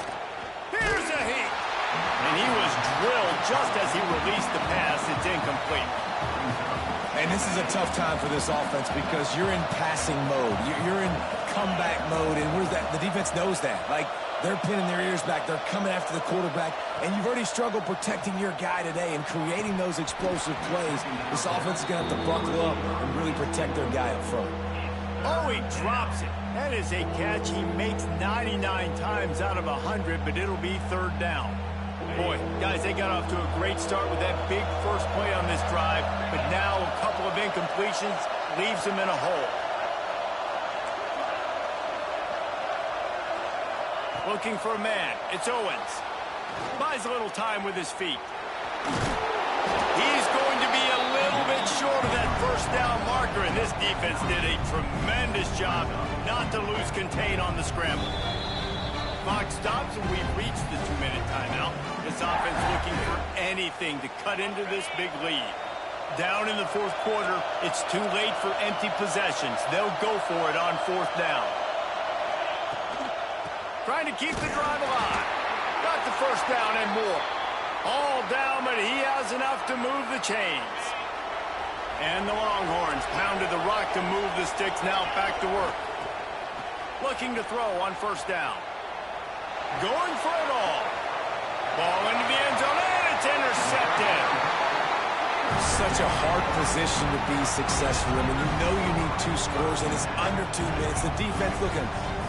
Here's a heat. And he was drilled just as he released the pass. It's incomplete. And this is a tough time for this offense because you're in passing mode. You're in comeback mode, and where's that? The defense knows that. Like, they're pinning their ears back. They're coming after the quarterback, and you've already struggled protecting your guy today and creating those explosive plays. This offense is going to have to buckle up and really protect their guy up front. Oh, he drops it. That is a catch he makes 99 times out of 100, but it'll be 3rd down. Boy, guys, they got off to a great start with that big first play on this drive, but now a couple of incompletions leaves them in a hole. Looking for a man. It's Owens. Buys a little time with his feet. He's going to be a little bit short of that 1st down marker, and this defense did a tremendous job not to lose contain on the scramble. Clock stops, and we've reached the 2-minute timeout. This offense looking for anything to cut into this big lead. Down in the 4th quarter, it's too late for empty possessions. They'll go for it on 4th down. Trying to keep the drive alive. Got the 1st down and more. All down, but he has enough to move the chains. And the Longhorns pounded the rock to move the sticks. Now back to work. Looking to throw on 1st down. Going for it all. Ball into the end zone, and it's intercepted. Such a hard position to be successful in when you know you need 2 scores and it's under 2 minutes. The defense looking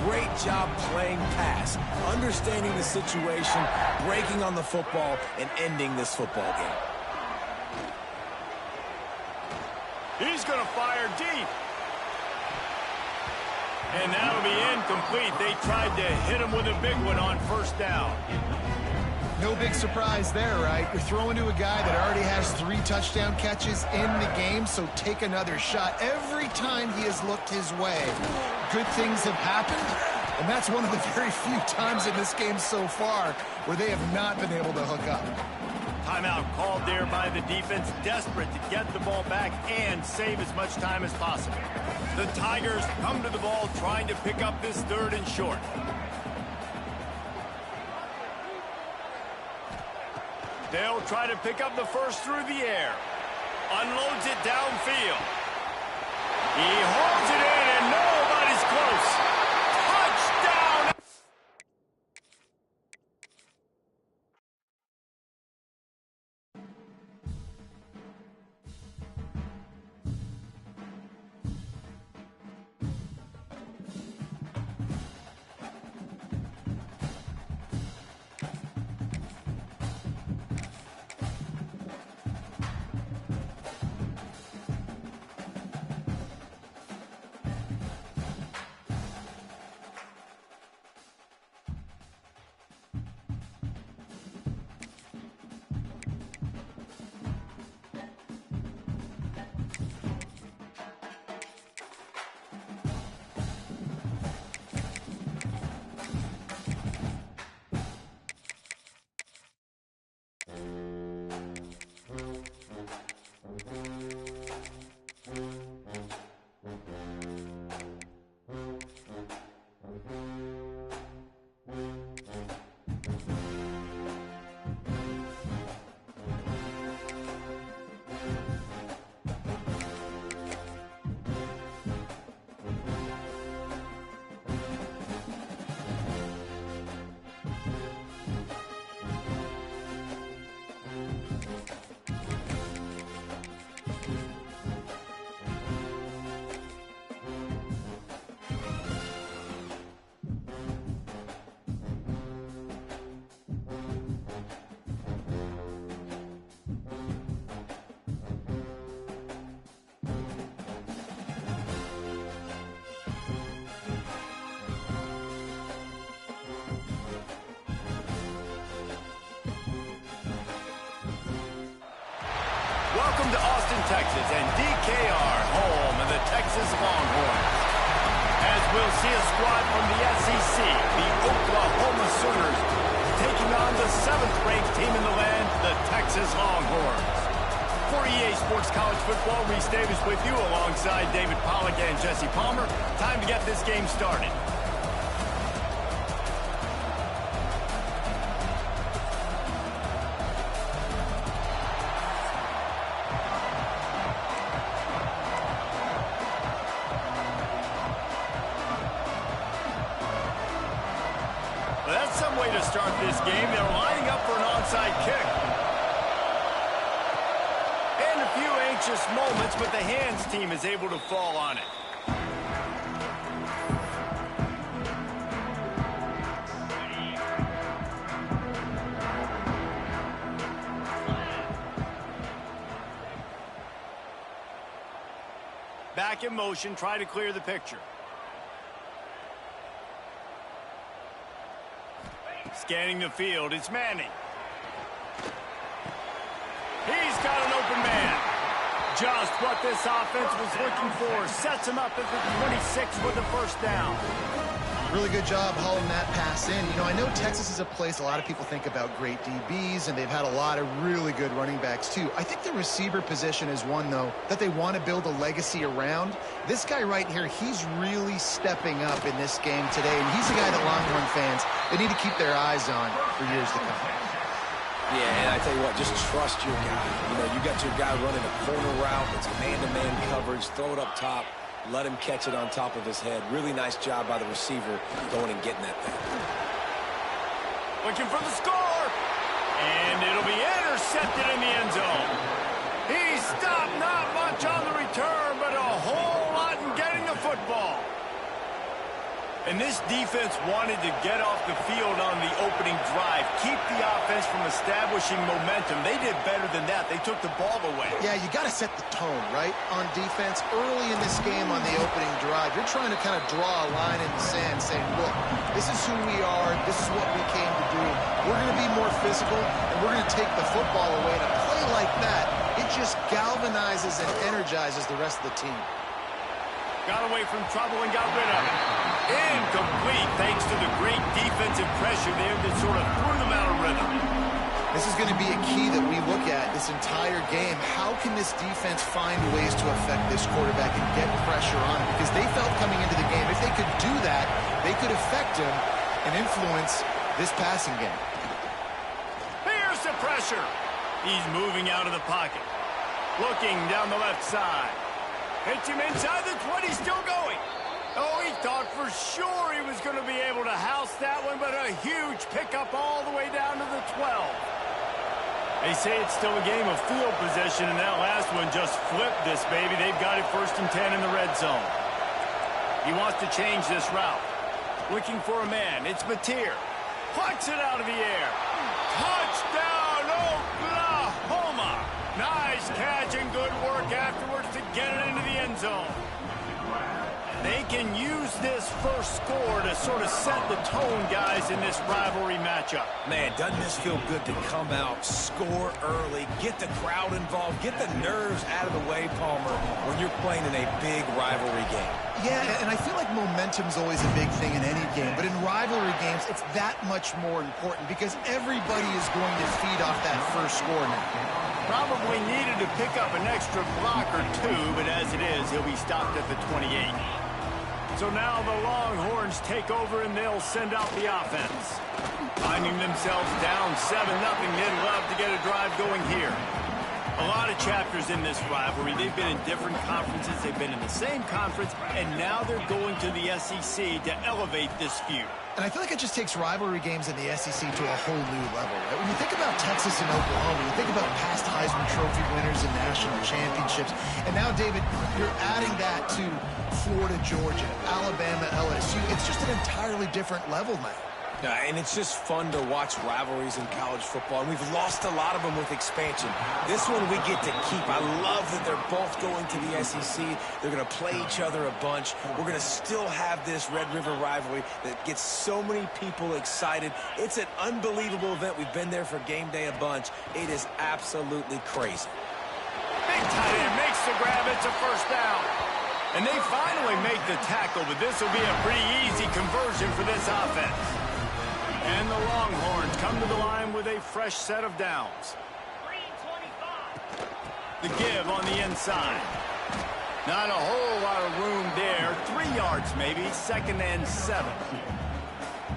great job playing pass, understanding the situation, breaking on the football, and ending this football game. He's going to fire deep. And that'll be incomplete. They tried to hit him with a big one on 1st down. No big surprise there, right? You're throwing to a guy that already has 3 touchdown catches in the game, so take another shot. Every time he has looked his way, good things have happened, and that's one of the very few times in this game so far where they have not been able to hook up. Timeout called there by the defense, desperate to get the ball back and save as much time as possible. The Tigers come to the ball trying to pick up this 3rd and short. They'll try to pick up the first through the air. Unloads it downfield. He holds it in, and nobody's close. Touchdown! to Austin, Texas, and DKR, home of the Texas Longhorns. As we'll see a squad from the SEC, the Oklahoma Sooners, taking on the 7th-ranked team in the land, the Texas Longhorns. For EA Sports College Football, Reese Davis with you alongside David Pollack and Jesse Palmer. Time to get this game started. Well, that's some way to start this game. They're lining up for an onside kick. And a few anxious moments, but the hands team is able to fall on it. Back in motion, try to clear the picture. Scanning the field, it's Manning. He's got an open man. Just what this offense was looking for. Sets him up at the 26 for the first down. Really good job hauling that pass in. You know, I know Texas is a place a lot of people think about great DBs, and they've had a lot of really good running backs, too. I think the receiver position is one, though, that they want to build a legacy around. This guy right here, he's really stepping up in this game today, and he's the guy that Longhorn fans, they need to keep their eyes on for years to come. Yeah, and I tell you what, just trust your guy. You know, you got your guy running a corner route. It's man-to-man coverage. Throw it up top. Let him catch it on top of his head. Really nice job by the receiver going and getting that thing. Looking for the score. And it'll be intercepted in the end zone. He stopped not much on the return, but a whole lot in getting the football. And this defense wanted to get off the field on the opening drive, keep the offense from establishing momentum. They did better than that. They took the ball away. Yeah, you got to set the tone, right, on defense. Early in this game on the opening drive, you're trying to kind of draw a line in the sand saying, look, this is who we are. This is what we came to do. We're going to be more physical, and we're going to take the football away. And a play like that, it just galvanizes and energizes the rest of the team. Got away from trouble and got rid of it. Incomplete thanks to the great defensive pressure there that sort of threw them out of rhythm. This is going to be a key that we look at this entire game. How can this defense find ways to affect this quarterback and get pressure on him? Because they felt coming into the game, if they could do that, they could affect him and influence this passing game. Here's the pressure. He's moving out of the pocket. Looking down the left side. Hits him inside the 20, still going. Oh, he thought for sure he was going to be able to house that one, but a huge pickup all the way down to the 12. They say it's still a game of field possession, and that last one just flipped this baby. They've got it 1st and 10 in the red zone. He wants to change this route. Looking for a man. It's Mateer. Plucks it out of the air. Touchdown, Oklahoma! Nice catch and good work afterwards to get it into the end zone. They can use this first score to sort of set the tone, guys, in this rivalry matchup. Man, doesn't this feel good to come out, score early, get the crowd involved, get the nerves out of the way, Palmer, when you're playing in a big rivalry game? Yeah, and I feel like momentum's always a big thing in any game, but in rivalry games, it's that much more important because everybody is going to feed off that first score now. Probably needed to pick up an extra block or two, but as it is, he'll be stopped at the 28. So now the Longhorns take over and they'll send out the offense. Finding themselves down 7-0, they'd love to get a drive going here. A lot of chapters in this rivalry. They've been in different conferences, they've been in the same conference, and now they're going to the SEC to elevate this feud. And I feel like it just takes rivalry games in the SEC to a whole new level, right? When you think about Texas and Oklahoma, you think about past Heisman Trophy winners and national championships. And now, David, you're adding that to Florida, Georgia, Alabama, LSU. It's just an entirely different level now. And it's just fun to watch rivalries in college football. And we've lost a lot of them with expansion. This one we get to keep. I love that they're both going to the SEC. They're going to play each other a bunch. We're going to still have this Red River rivalry that gets so many people excited. It's an unbelievable event. We've been there for game day a bunch. It is absolutely crazy. Big big tight end makes the grab. It's a first down. And they finally make the tackle, but this will be a pretty easy conversion for this offense. And the Longhorns come to the line with a fresh set of downs. 3:25. The give on the inside. Not a whole lot of room there. 3 yards maybe, 2nd and 7.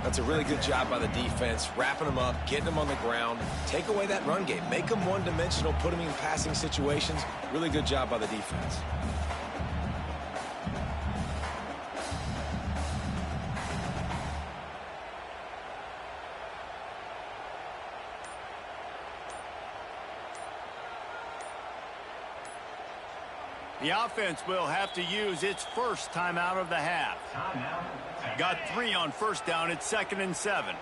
That's a really good job by the defense, wrapping them up, getting them on the ground. Take away that run game. Make them one-dimensional, put them in passing situations. Really good job by the defense. The offense will have to use its first timeout of the half. Got 3 on first down. It's 2nd and 7.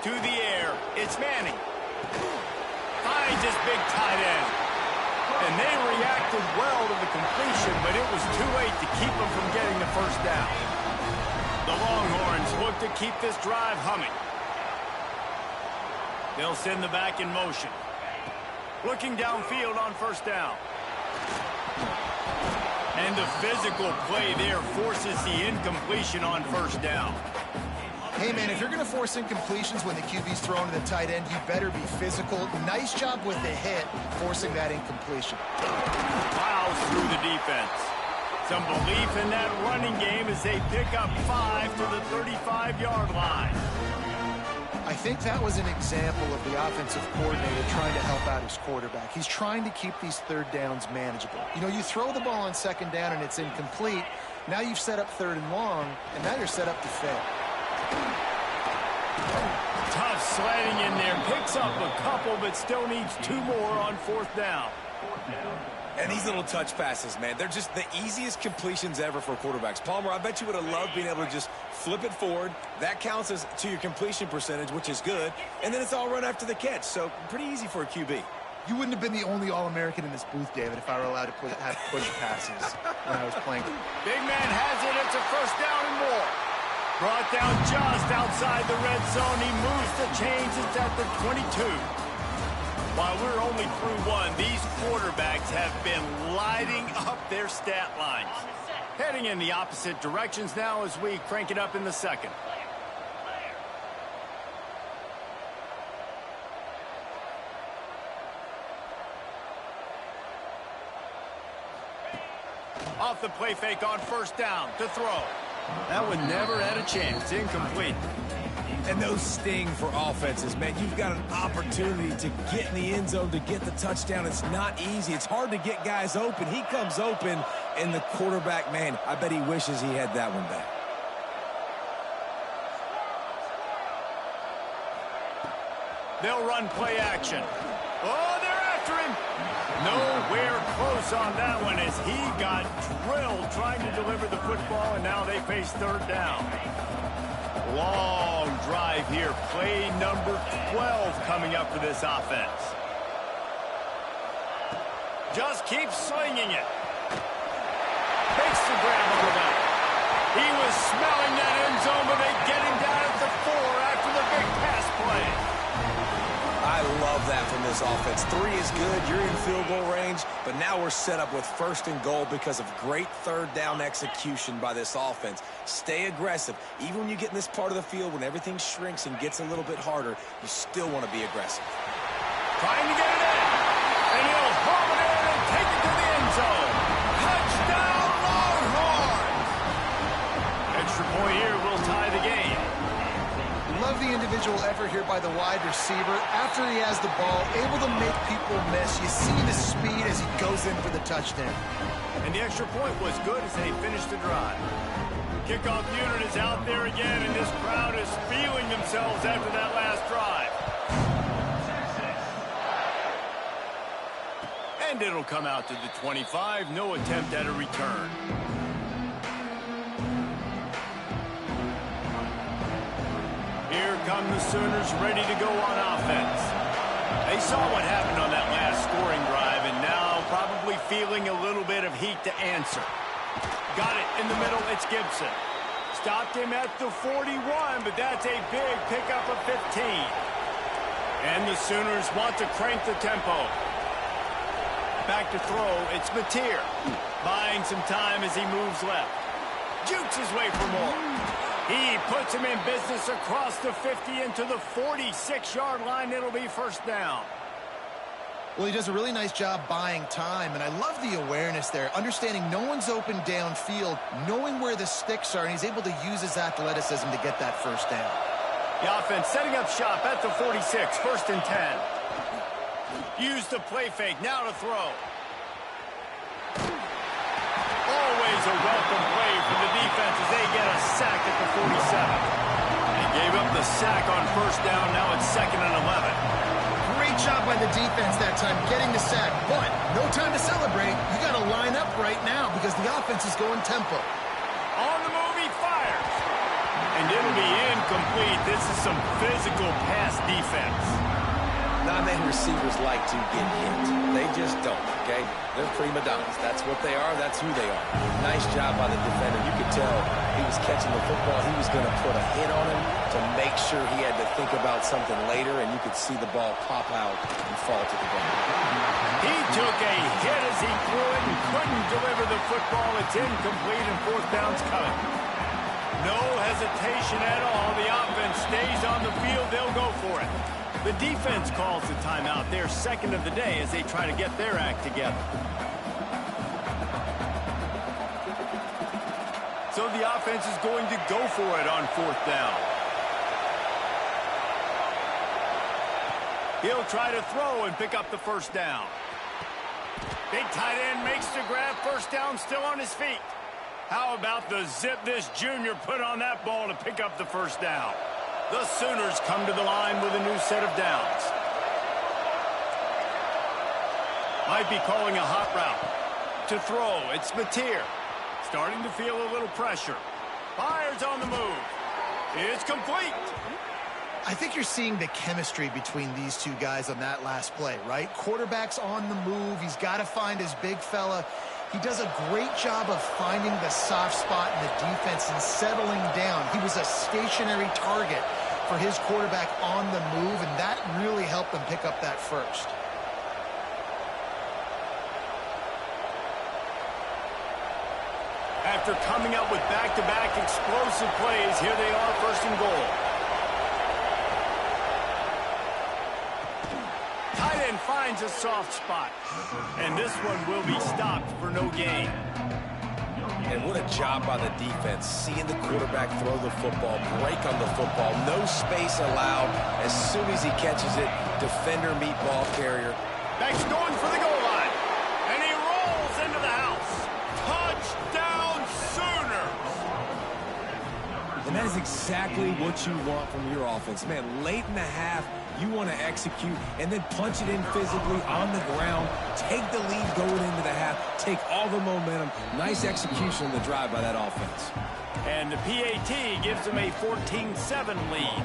To the air. It's Manning. Finds his big tight end. And they reacted well to the completion, but it was too late to keep them from getting the first down. The Longhorns look to keep this drive humming. They'll send the back in motion. Looking downfield on first down. And the physical play there forces the incompletion on first down. Hey, man, if you're going to force incompletions when the QB's thrown to the tight end, you better be physical. Nice job with the hit, forcing that incompletion. Plows through the defense. Some belief in that running game as they pick up 5 to the 35-yard line. I think that was an example of the offensive coordinator trying to help out his quarterback. He's trying to keep these third downs manageable. You know, you throw the ball on 2nd down and it's incomplete. Now you've set up 3rd and long, and now you're set up to fail. Tough sledding in there. Picks up a couple, but still needs 2 more on 4th down. And these little touch passes, man, they're just the easiest completions ever for quarterbacks. Palmer, I bet you would have loved being able to just flip it forward. That counts as to your completion percentage, which is good. And then it's all run after the catch, so pretty easy for a QB. You wouldn't have been the only All-American in this booth, David, if I were allowed to have push passes when I was playing. Big man has it. It's a first down and more. Brought down just outside the red zone. He moves the chains. It's at the 22. While we're only through 1, these quarterbacks have been lighting up their stat lines. Heading in the opposite directions now as we crank it up in the 2nd. Off the play fake on first down to throw. That one never had a chance. Incomplete. And those sting for offenses, man. You've got an opportunity to get in the end zone, to get the touchdown. It's not easy. It's hard to get guys open. He comes open, and the quarterback, man, I bet he wishes he had that one back. They'll run play action. Oh, they're after him. Nowhere close on that one as he got drilled trying to deliver the football, and now they face 3rd down. Long drive here. Play number 12 coming up for this offense. Just keeps slinging it. Takes the grab on the back. He was smelling that end zone, but they get him down at the 4 after the big pass play. I love that from this offense. 3 is good. You're in field goal range, but now we're set up with 1st and goal because of great 3rd down execution by this offense. Stay aggressive. Even when you get in this part of the field, when everything shrinks and gets a little bit harder, you still want to be aggressive. Trying to get it in. And he'll bomb it in and take it to the end zone. Touchdown, Longhorns! Extra point here will tie the game. Love the individual effort here by the wide receiver. After he has the ball, able to make people miss. You see the speed as he goes in for the touchdown. And the extra point was good as they finished the drive. Kickoff unit is out there again, and this crowd is feeling themselves after that last drive. And it'll come out to the 25. No attempt at a return. Here come the Sooners ready to go on offense. They saw what happened on that last scoring drive and now probably feeling a little bit of heat to answer. Got it in the middle. It's Gibson. Stopped him at the 41, but that's a big pickup of 15. And the Sooners want to crank the tempo. Back to throw, it's Mateer. Buying some time as he moves left. Jukes his way for more. He puts him in business across the 50 into the 46-yard line. It'll be first down. Well, he does a really nice job buying time, and I love the awareness there, understanding no one's open downfield, knowing where the sticks are, and he's able to use his athleticism to get that first down. The offense setting up shop at the 46, first and 10. Use the play fake, now to throw. Always a welcome play from the defense as they get a sack at the 47. He gave up the sack on first down, now it's second and 11. Great job by the defense that time, getting the sack, but no time to celebrate. You got to line up right now because the offense is going tempo. On the move, he fires. And it'll be incomplete. This is some physical pass defense. Not many receivers like to get hit. They just don't, okay? They're prima donnas. That's what they are. That's who they are. Nice job by the defender. You could tell he was catching the football. He was going to put a hit on him to make sure he had to think about something later, and you could see the ball pop out and fall to the ground. He took a hit as he threw it and couldn't deliver the football. It's incomplete and fourth down's coming. No hesitation at all. The offense stays on the field. They'll go for it. The defense calls the timeout. Their second of the day as they try to get their act together. So the offense is going to go for it on fourth down. He'll try to throw and pick up the first down. Big tight end makes the grab. First down, still on his feet. How about the zip this junior put on that ball to pick up the first down? The Sooners come to the line with a new set of downs. Might be calling a hot route. To throw, it's Mateer. Starting to feel a little pressure. Fires on the move. It's complete. I think you're seeing the chemistry between these two guys on that last play, right? Quarterback's on the move. He's got to find his big fella. He does a great job of finding the soft spot in the defense and settling down. He was a stationary target for his quarterback on the move, and that really helped them pick up that first. After coming up with back-to-back explosive plays, here they are, first and goal. Tight end finds a soft spot, and this one will be stopped for no gain. And what a job by the defense, seeing the quarterback throw the football, break on the football, no space allowed. As soon as he catches it, defender meet ball carrier. Beck's going for the goal line, and he rolls into the house. Touchdown, Sooners! And that is exactly what you want from your offense. Man, late in the half, you want to execute and then punch it in physically on the ground, take the lead going into the half, take all the momentum. Nice execution on the drive by that offense. And the PAT gives them a 14-7 lead.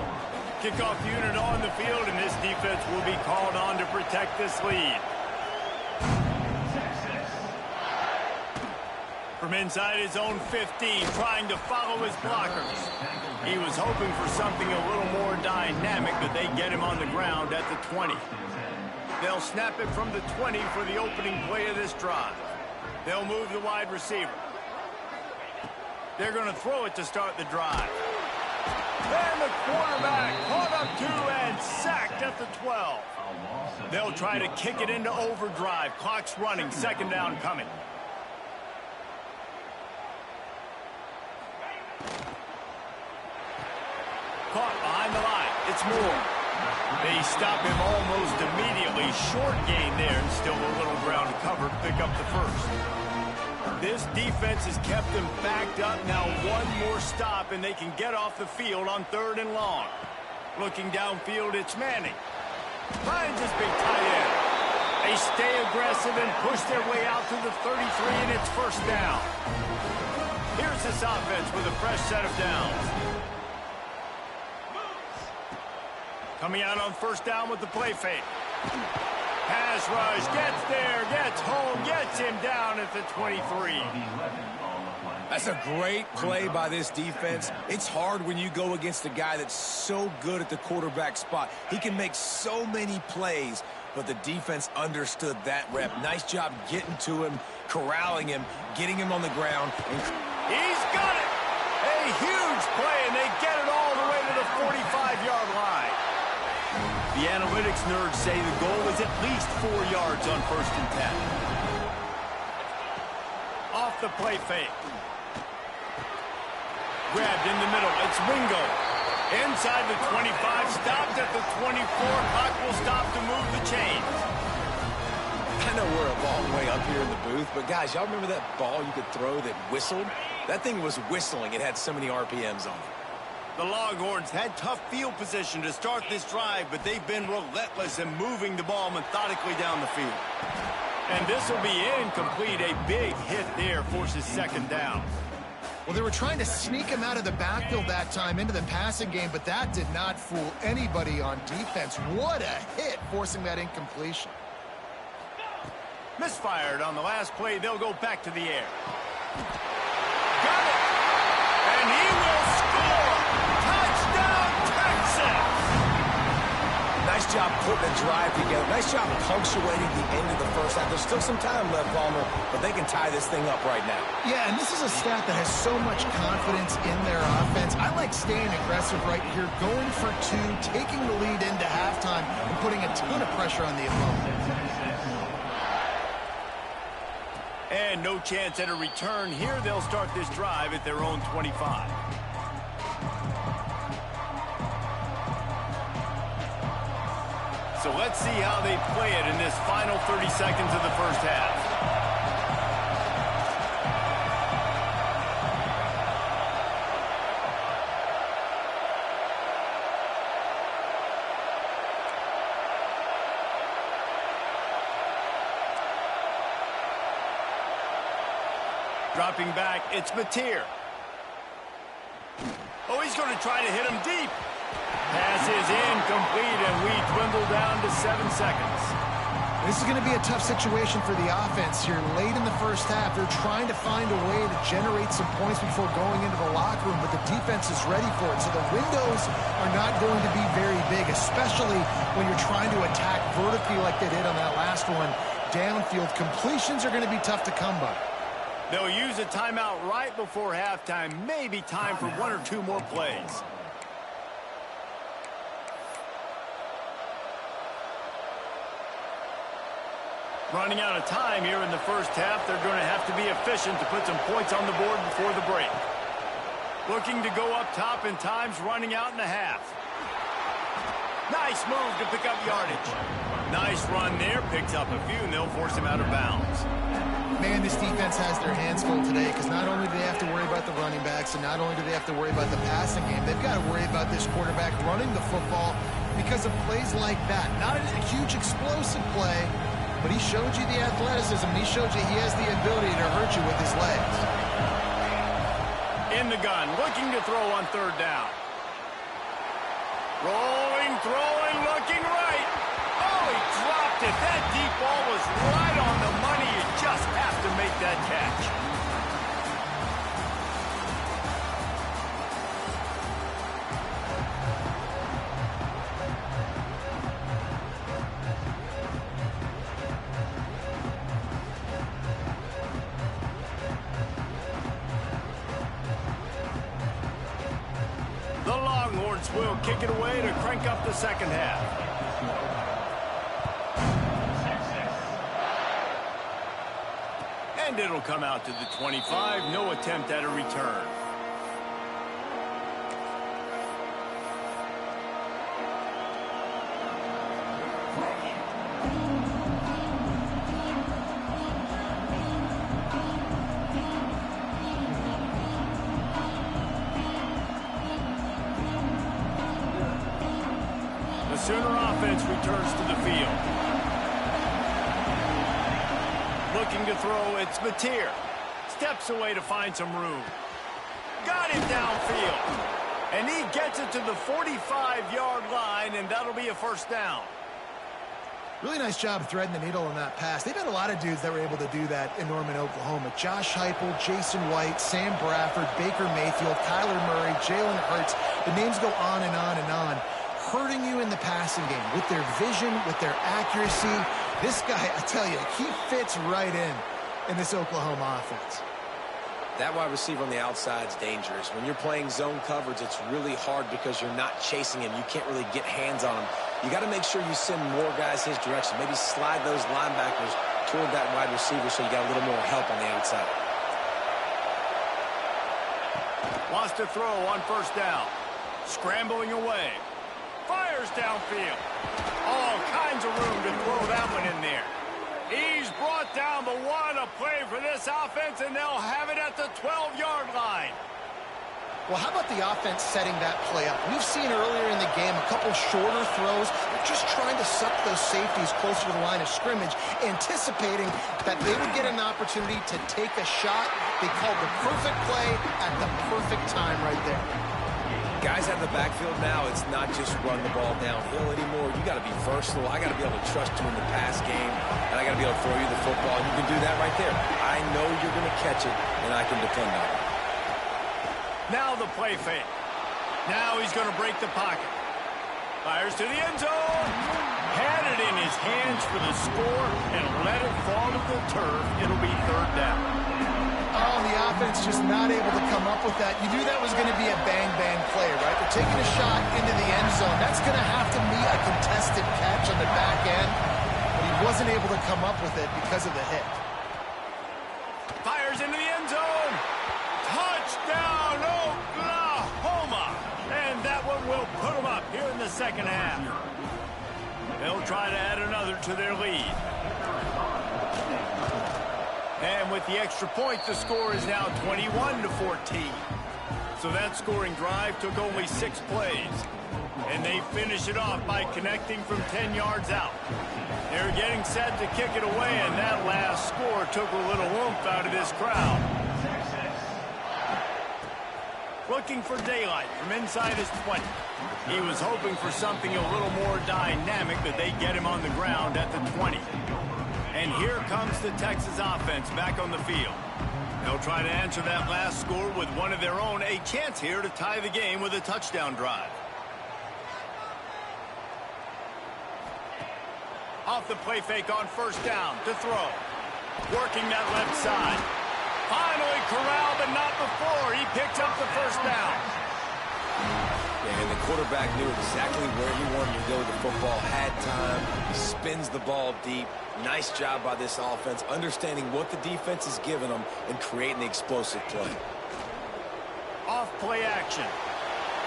Kickoff unit on the field, and this defense will be called on to protect this lead. From inside his own 15, trying to follow his blockers. He was hoping for something a little more dynamic, but they get him on the ground at the 20. They'll snap it from the 20 for the opening play of this drive. They'll move the wide receiver. They're going to throw it to start the drive. And the quarterback caught up to and sacked at the 12. They'll try to kick it into overdrive. Clock's running, second down coming. Caught behind the line. It's Moore. They stop him almost immediately. Short gain there, and still a little ground to cover to pick up the first. This defense has kept them backed up. Now one more stop, and they can get off the field on third and long. Looking downfield, it's Manning. Finds his big tight end. They stay aggressive and push their way out to the 33, and it's first down. Here's this offense with a fresh set of downs. Coming out on first down with the play fake. Pass rush, gets there, gets home, gets him down at the 23. That's a great play by this defense. It's hard when you go against a guy that's so good at the quarterback spot. He can make so many plays. but the defense understood that rep. Nice job getting to him, corralling him, getting him on the ground. He's got it! A huge play, and they get it all the way to the 45-yard line. The analytics nerds say the goal is at least 4 yards on 1st and 10. Off the play fake. Grabbed in the middle. It's Wingo. Inside the 25, stopped at the 24. Clock will stop to move the chains. I know we're a long way up here in the booth, but guys, y'all remember that ball you could throw that whistled? That thing was whistling. It had so many RPMs on it. The Longhorns had tough field position to start this drive, but they've been relentless in moving the ball methodically down the field. And this will be incomplete. A big hit there forces 2nd down. Well, they were trying to sneak him out of the backfield that time into the passing game, but that did not fool anybody on defense. What a hit, forcing that incompletion. Misfired on the last play. They'll go back to the air. Got it! And he will score! Touchdown, Texas! Nice job putting the drive together. Nice job punctuating the end of the first half. There's still some time left, Palmer, but they can tie this thing up right now. Yeah, and this is a staff that has so much confidence in their offense. I like staying aggressive right here, going for 2, taking the lead into halftime, and putting a ton of pressure on the opponent. And no chance at a return here. They'll start this drive at their own 25. So let's see how they play it in this final 30 seconds of the first half. Dropping back, it's Mateer. Oh, he's going to try to hit him deep. Pass is incomplete, and we dwindle down to 7 seconds. This is going to be a tough situation for the offense here. Late in the first half, they're trying to find a way to generate some points before going into the locker room, but the defense is ready for it. So the windows are not going to be very big, especially when you're trying to attack vertically like they did on that last one. Downfield completions are going to be tough to come by. They'll use a timeout right before halftime. Maybe time for 1 or 2 more plays. Running out of time here in the first half. They're going to have to be efficient to put some points on the board before the break. Looking to go up top, and time's running out in the half. Nice move to pick up yardage. Nice run there. Picks up a few, and they'll force him out of bounds. Man, this defense has their hands full today because not only do they have to worry about the running backs and not only do they have to worry about the passing game, they've got to worry about this quarterback running the football because of plays like that. Not a huge explosive play, but he showed you the athleticism. He showed you he has the ability to hurt you with his legs. In the gun, looking to throw on 3rd down. Rolling, throwing, looking right. Oh, he dropped it. That deep ball was right on the money. You just have to make that catch. The Longhorns will kick it away to crank up the second half. And it'll come out to the 25. No attempt at a return. The Sooner offense returns to the field. Looking to throw, it's Mateer. Steps away to find some room. Got him downfield. And he gets it to the 45-yard line, and that'll be a 1st down. Really nice job threading the needle on that pass. They've had a lot of dudes that were able to do that in Norman, Oklahoma. Josh Heupel, Jason White, Sam Bradford, Baker Mayfield, Kyler Murray, Jalen Hurts. The names go on and on and on. hurting you in the passing game with their vision, with their accuracy. This guy, I tell you, he fits right in this Oklahoma offense. That wide receiver on the outside is dangerous. When you're playing zone coverage, it's really hard because you're not chasing him. You can't really get hands on him. You got to make sure you send more guys his direction. Maybe slide those linebackers toward that wide receiver so you got a little more help on the outside. Wants to throw on first down. Scrambling away. Fires downfield. All kinds of room to throw that one in there. He's brought down, but what a play for this offense, and they'll have it at the 12-yard line. Well, how about the offense setting that play up? We've seen earlier in the game a couple shorter throws. They're just trying to suck those safeties closer to the line of scrimmage, anticipating that they would get an opportunity to take a shot. They called the perfect play at the perfect time right there. Guys out of the backfield now, it's not just run the ball downhill anymore. You got to be versatile. I got to be able to trust you in the pass game, and I got to be able to throw you the football. You can do that right there. I know you're going to catch it, and I can depend on it. Now the play fake. Now he's going to break the pocket. Fires to the end zone. Had it in his hands for the score and let it fall to the turf. It'll be third down. Oh, the offense just not able to come up with that. You knew that was going to be a bang-bang play, right? They're taking a shot into the end zone. That's going to have to be a contested catch on the back end, but he wasn't able to come up with it because of the hit. Fires into the end zone. Touchdown, Oklahoma. And that one will put them up here in the second half. They'll try to add another to their lead. And with the extra point, the score is now 21-14. So that scoring drive took only 6 plays. And they finish it off by connecting from 10 yards out. They're getting set to kick it away, and that last score took a little oomph out of this crowd. Looking for daylight from inside his 20. He was hoping for something a little more dynamic, that they get him on the ground at the 20. And here comes the Texas offense back on the field. They'll try to answer that last score with one of their own. A chance here to tie the game with a touchdown drive. Off the play fake on first down to throw. Working that left side. Finally corralled, but not before. He picks up the first down. And the quarterback knew exactly where he wanted to go with the football, had time, he spins the ball deep. Nice job by this offense, understanding what the defense is giving them and creating the explosive play. Off play action.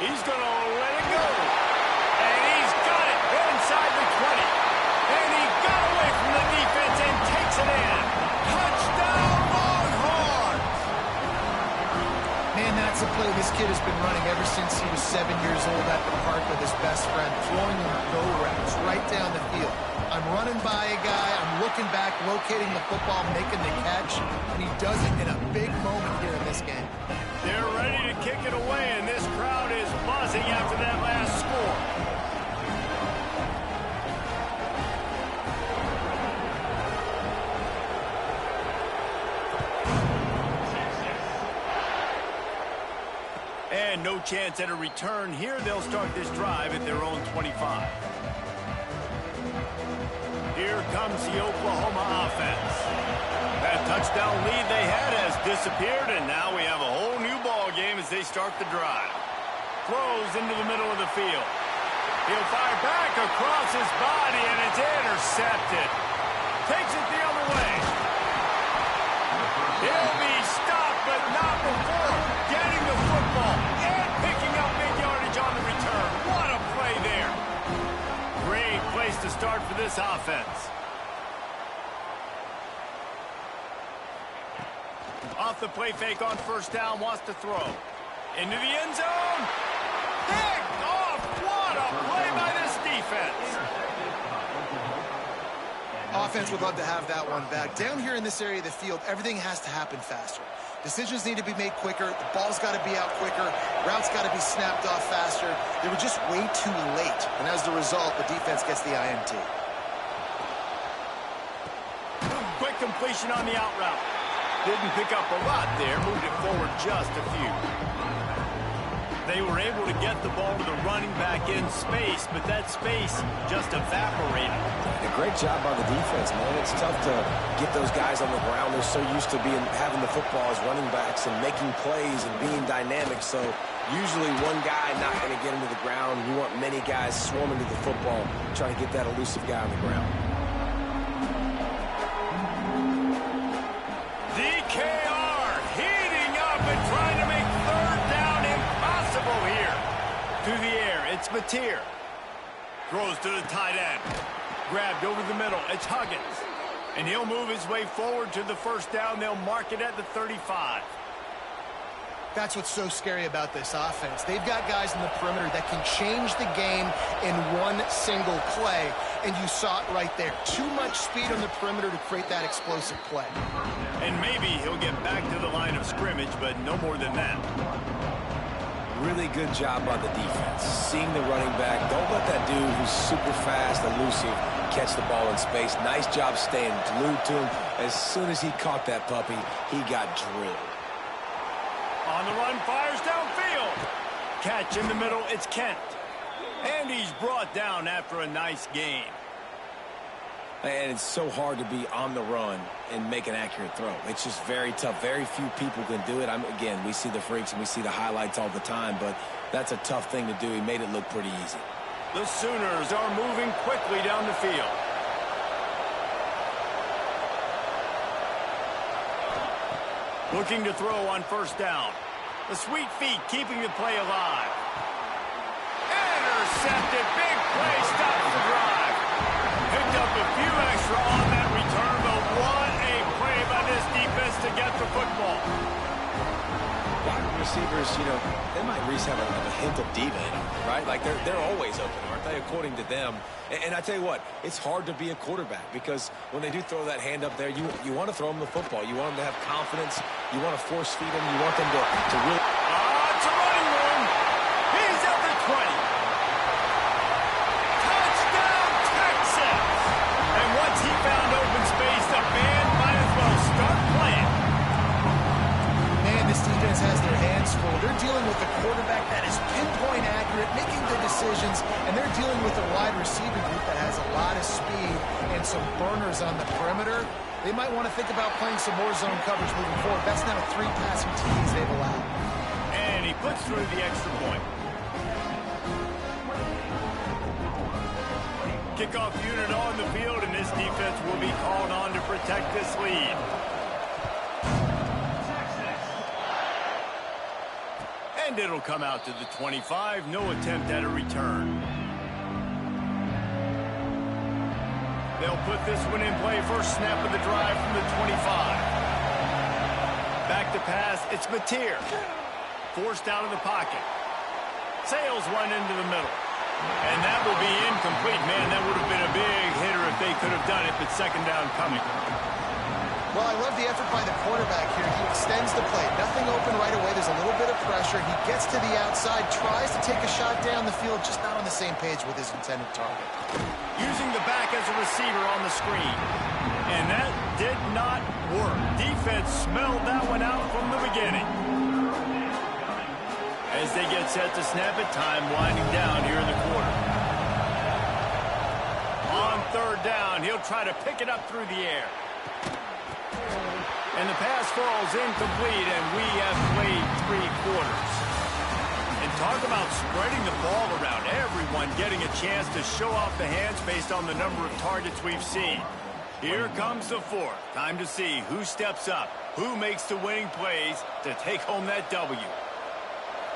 He's going to let it go. And he's got it inside the 20. And he got away from the defense and takes it in. Touchdown, Longhorns! Man, that's a play this kid has been running ever since he was 7 years old at the park with his best friend, throwing him go routes right down the field. I'm running by a guy, I'm looking back, locating the football, making the catch, and he does it in a big moment here in this game. They're ready to kick it away, and this crowd is buzzing after that last score. And no chance at a return here. They'll start this drive at their own 25. Here comes the Oklahoma offense. That touchdown lead they had has disappeared, and now we have a whole new ball game as they start the drive. Throws into the middle of the field. He'll fire back across his body, and it's intercepted. Takes it the other way. He'll be stopped, but not before getting the football and picking up big yardage on the return. What a play there. Great place to start for this offense. Off the play fake on first down, wants to throw. Into the end zone. Picked off. What a play by this defense. Offense would love to have that one back. Down here in this area of the field, everything has to happen faster. Decisions need to be made quicker. The ball's got to be out quicker. Routes got to be snapped off faster. They were just way too late. And as the result, the defense gets the INT. Quick completion on the out route. Didn't pick up a lot there. Moved it forward just a few. They were able to get the ball to the running back in space, but that space just evaporated. A great job by the defense, man. It's tough to get those guys on the ground. They're so used to having the football as running backs and making plays and being dynamic. So usually one guy not going to get him to the ground. You want many guys swarming to the football, trying to get that elusive guy on the ground. DKR heating up and trying to make third down impossible here. Through the air, it's Mateer. Throws to the tight end. Grabbed over the middle, it's Huggins. And he'll move his way forward to the first down. They'll mark it at the 35. That's what's so scary about this offense. They've got guys in the perimeter that can change the game in one single play, and you saw it right there. Too much speed on the perimeter to create that explosive play. And maybe he'll get back to the line of scrimmage, but no more than that. Really good job by the defense. Seeing the running back. Don't let that dude who's super fast, elusive, catch the ball in space. Nice job staying glued to him. As soon as he caught that puppy, he got drilled. On the run, fires downfield. Catch in the middle, it's Kent. And he's brought down after a nice gain. And it's so hard to be on the run and make an accurate throw. It's just very tough. Very few people can do it. Again, we see the freaks and we see the highlights all the time, but that's a tough thing to do. He made it look pretty easy. The Sooners are moving quickly down the field. Looking to throw on first down. The sweet feet keeping the play alive. Intercepted. Big play. Stops the drive. Picked up a few extra on that return, but what a play by this defense to get the football. Wide receivers, they might at least have a hint of diva in them, right? Like they're always open, aren't they, according to them? And I tell you what, it's hard to be a quarterback because when they do throw that hand up there, you want to throw them the football. You want them to have confidence. You want to force feed them. You want them to really... It's a running room. He's at the 20. Touchdown, Texas! And once he found open space, the band might as well start playing. Man, this defense has their hands full. They're dealing with a quarterback that is pinpoint accurate, making good decisions, and they're dealing with a wide receiver group that has a lot of speed and some burners on the perimeter. They might want to think about playing some more zone coverage moving forward. That's now 3 passing TDs they've allowed. And he puts through the extra point. Kickoff unit on the field, and this defense will be called on to protect this lead. And it'll come out to the 25. No attempt at a return. They'll put this one in play. First snap of the drive from the 25. Back to pass. It's Mateer. Forced out of the pocket. Sails one into the middle. And that will be incomplete. Man, that would have been a big hitter if they could have done it, but second down coming. Well, I love the effort by the quarterback here. He extends the play. Nothing open right away. There's a little bit of pressure. He gets to the outside, tries to take a shot down the field, just not on the same page with his intended target. Using the back as a receiver on the screen. And that did not work. Defense smelled that one out from the beginning. As they get set to snap it, time winding down here in the quarter. On third down, he'll try to pick it up through the air. And the pass falls incomplete, and we have played 3 quarters. And talk about spreading the ball around. Everyone getting a chance to show off the hands based on the number of targets we've seen. Here comes the 4th. Time to see who steps up, who makes the winning plays to take home that W.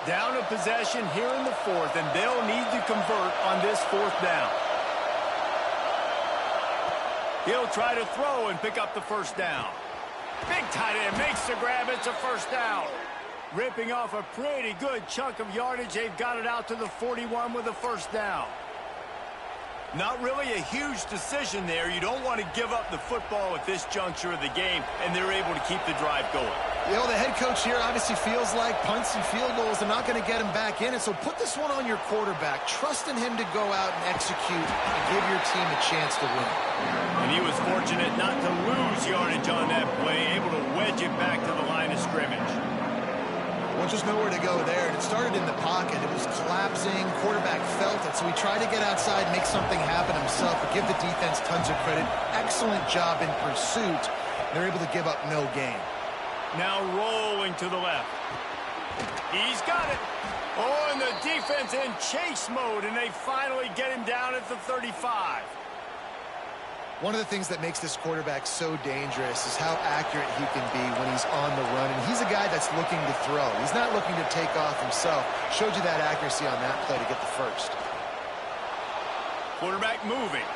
Down a possession here in the 4th, and they'll need to convert on this 4th down. He'll try to throw and pick up the first down. Big tight end makes the grab. It's a first down. Ripping off a pretty good chunk of yardage. They've got it out to the 41 with a first down. Not really a huge decision there. You don't want to give up the football at this juncture of the game, and they're able to keep the drive going. The head coach here obviously feels like punts and field goals are not going to get him back in it, so put this one on your quarterback. Trust in him to go out and execute and give your team a chance to win. And he was fortunate not to lose yardage on that play, able to wedge it back to the line of scrimmage. Well, just nowhere to go there. And it started in the pocket. It was collapsing. Quarterback felt it, so he tried to get outside, make something happen himself, but give the defense tons of credit. Excellent job in pursuit. They're able to give up no gain. Now rolling to the left. He's got it. Oh, and the defense in chase mode, and they finally get him down at the 35. One of the things that makes this quarterback so dangerous is how accurate he can be when he's on the run. And he's a guy that's looking to throw. He's not looking to take off himself. Showed you that accuracy on that play to get the first. Quarterback moving.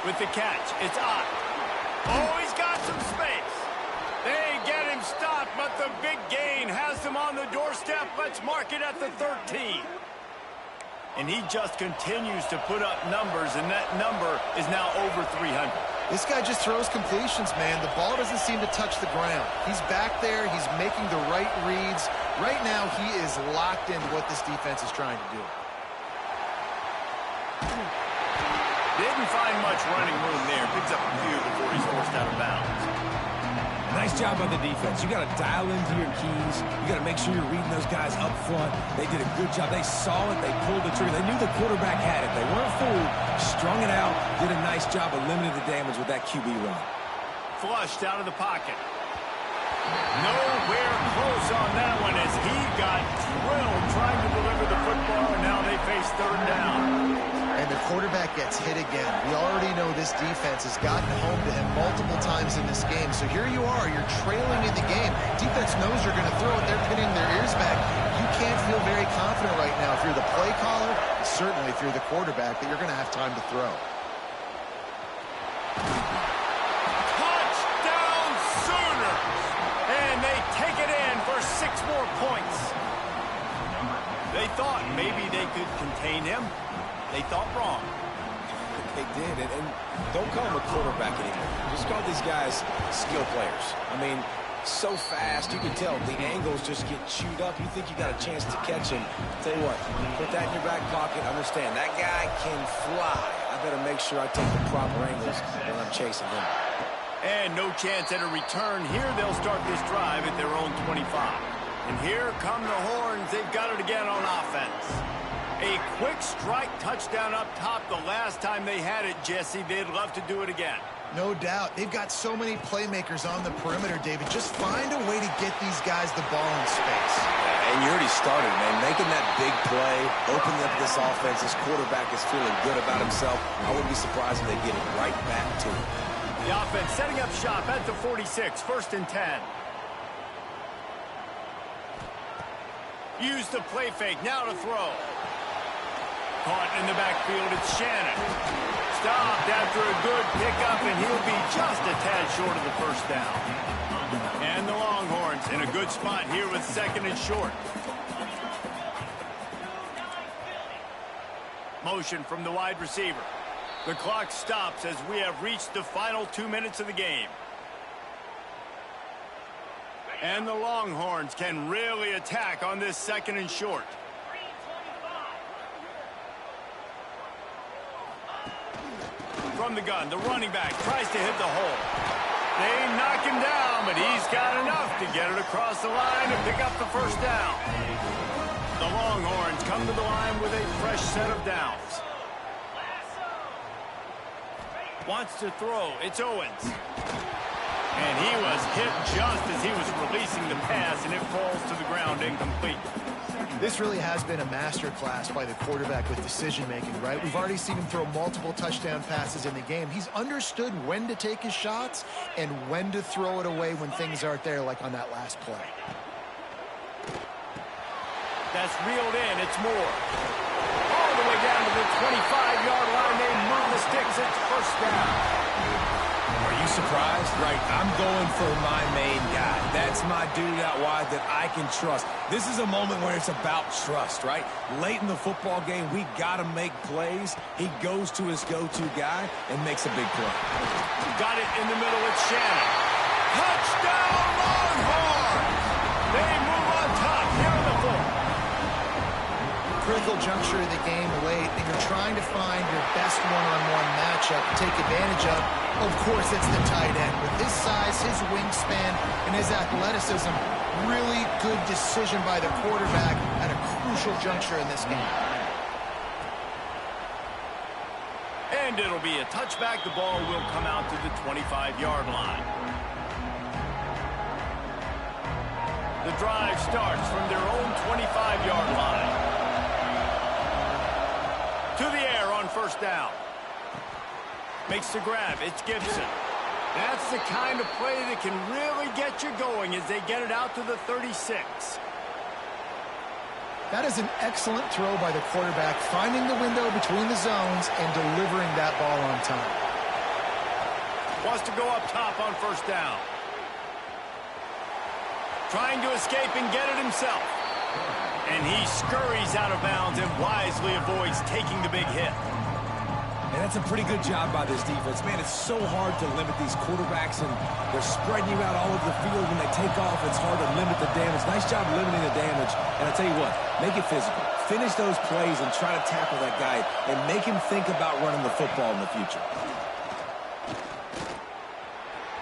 With the catch, it's Ott. Oh, he's got some space. They get him stopped, but the big gain has him on the doorstep. Let's mark it at the 13. And he just continues to put up numbers, and that number is now over 300. This guy just throws completions, man. The ball doesn't seem to touch the ground. He's back there. He's making the right reads. Right now, he is locked into what this defense is trying to do. Didn't find much running room there. Picks up a few before he's forced out of bounds. Nice job by the defense. You got to dial into your keys. You got to make sure you're reading those guys up front. They did a good job. They saw it. They pulled the trigger. They knew the quarterback had it. They weren't fooled. Strung it out. Did a nice job of limiting the damage with that QB run. Flushed out of the pocket. Nowhere close on that one as he got drilled trying to deliver the football, and now they face third down. And the quarterback gets hit again. We already know this defense has gotten home to him multiple times in this game. So here you are. You're trailing in the game. Defense knows you're going to throw it. They're pinning their ears back. You can't feel very confident right now if you're the play caller, certainly if you're the quarterback, that you're going to have time to throw. Touchdown Sooners! And they take it in for 6 more points. They thought maybe they could contain him. They thought wrong. They did, and don't call him a quarterback anymore. Just call these guys skill players. I mean, so fast, you can tell the angles just get chewed up. You think you got a chance to catch him. Tell you what, put that in your back pocket. Understand, that guy can fly. I better make sure I take the proper angles when I'm chasing him. And no chance at a return. Here they'll start this drive at their own 25. And here come the Horns. They've got it again on offense. A quick strike touchdown up top the last time they had it, Jesse. They'd love to do it again. No doubt. They've got so many playmakers on the perimeter, David. Just find a way to get these guys the ball in space. And you already started, man. Making that big play, opening up this offense. This quarterback is feeling good about himself. I wouldn't be surprised if they get it right back to him. The offense setting up shop at the 46, 1st and 10. Use the play fake, now to throw. Caught in the backfield, it's Shannon. Stopped after a good pickup, and he'll be just a tad short of the first down. And the Longhorns in a good spot here with 2nd and short. Motion from the wide receiver. The clock stops as we have reached the final 2 minutes of the game. And the Longhorns can really attack on this 2nd and short. From the gun, the running back tries to hit the hole. They knock him down, but he's got enough to get it across the line and pick up the first down. The Longhorns come to the line with a fresh set of downs. Wants to throw. It's Owens. And he was hit just as he was releasing the pass, and it falls to the ground incomplete. This really has been a masterclass by the quarterback with decision-making, right? We've already seen him throw multiple touchdown passes in the game. He's understood when to take his shots and when to throw it away when things aren't there, like on that last play. That's reeled in. It's Moore. All the way down to the 25-yard line. They move the sticks. It's first down. Are you surprised? Right, I'm going for my main guy. That's my dude out wide that I can trust. This is a moment where it's about trust, right? Late in the football game, we got to make plays. He goes to his go-to guy and makes a big play. Got it in the middle with Shannon. Touchdown, Longhorns! They move on top here in the 4th. critical juncture of the game late, and you're trying to find your best one-on-one matchup to take advantage of course, it's the tight end. With his size, his wingspan, and his athleticism, really good decision by the quarterback at a crucial juncture in this game. And it'll be a touchback. The ball will come out to the 25-yard line. The drive starts from their own 25-yard line. To the air on first down. Makes the grab. It's Gibson. That's the kind of play that can really get you going as they get it out to the 36. That is an excellent throw by the quarterback, finding the window between the zones and delivering that ball on time. Wants to go up top on first down. Trying to escape and get it himself. And he scurries out of bounds and wisely avoids taking the big hit. And that's a pretty good job by this defense. Man, it's so hard to limit these quarterbacks, and they're spreading you out all over the field. When they take off, it's hard to limit the damage. Nice job limiting the damage. And I tell you what, make it physical. Finish those plays and try to tackle that guy and make him think about running the football in the future.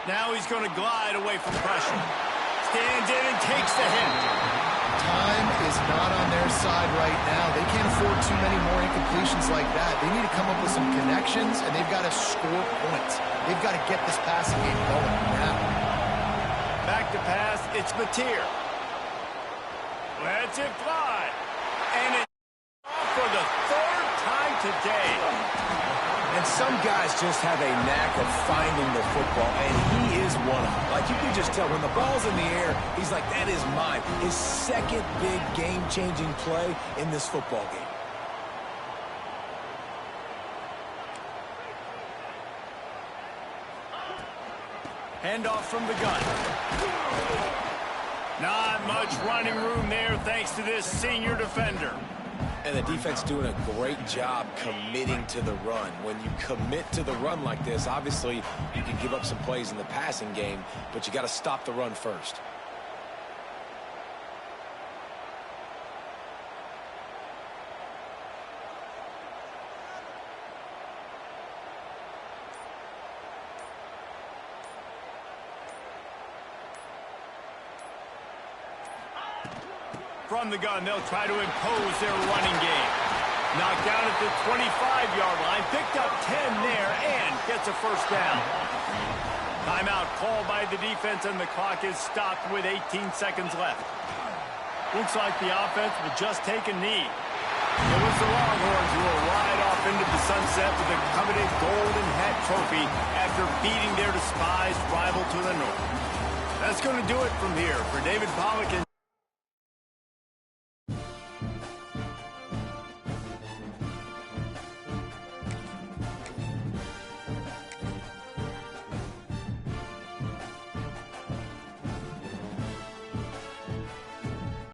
Now he's going to glide away from pressure. Stands in and takes the hit. Time is not on their side right now. They can't afford too many more incompletions like that. They need to come up with some connections, and they've got to score points. They've got to get this passing game going now. Back to pass, it's Mateer. Lets it fly. And it's off for the third time today. And some guys just have a knack of finding the football, and he is one of them. Like, you can just tell when the ball's in the air, he's like, that is mine. His second big game-changing play in this football game. Handoff from the gun. Not much running room there thanks to this senior defender. And the defense doing a great job committing to the run. When you commit to the run like this, obviously you can give up some plays in the passing game, but you got to stop the run first. From the gun, they'll try to impose their running game. Knocked down at the 25-yard line, picked up 10 there, and gets a first down. Timeout called by the defense, and the clock is stopped with 18 seconds left. Looks like the offense will just take a knee. It was the Longhorns who will ride off into the sunset with the coveted Golden Hat Trophy after beating their despised rival to the north. That's going to do it from here. For David Pollock and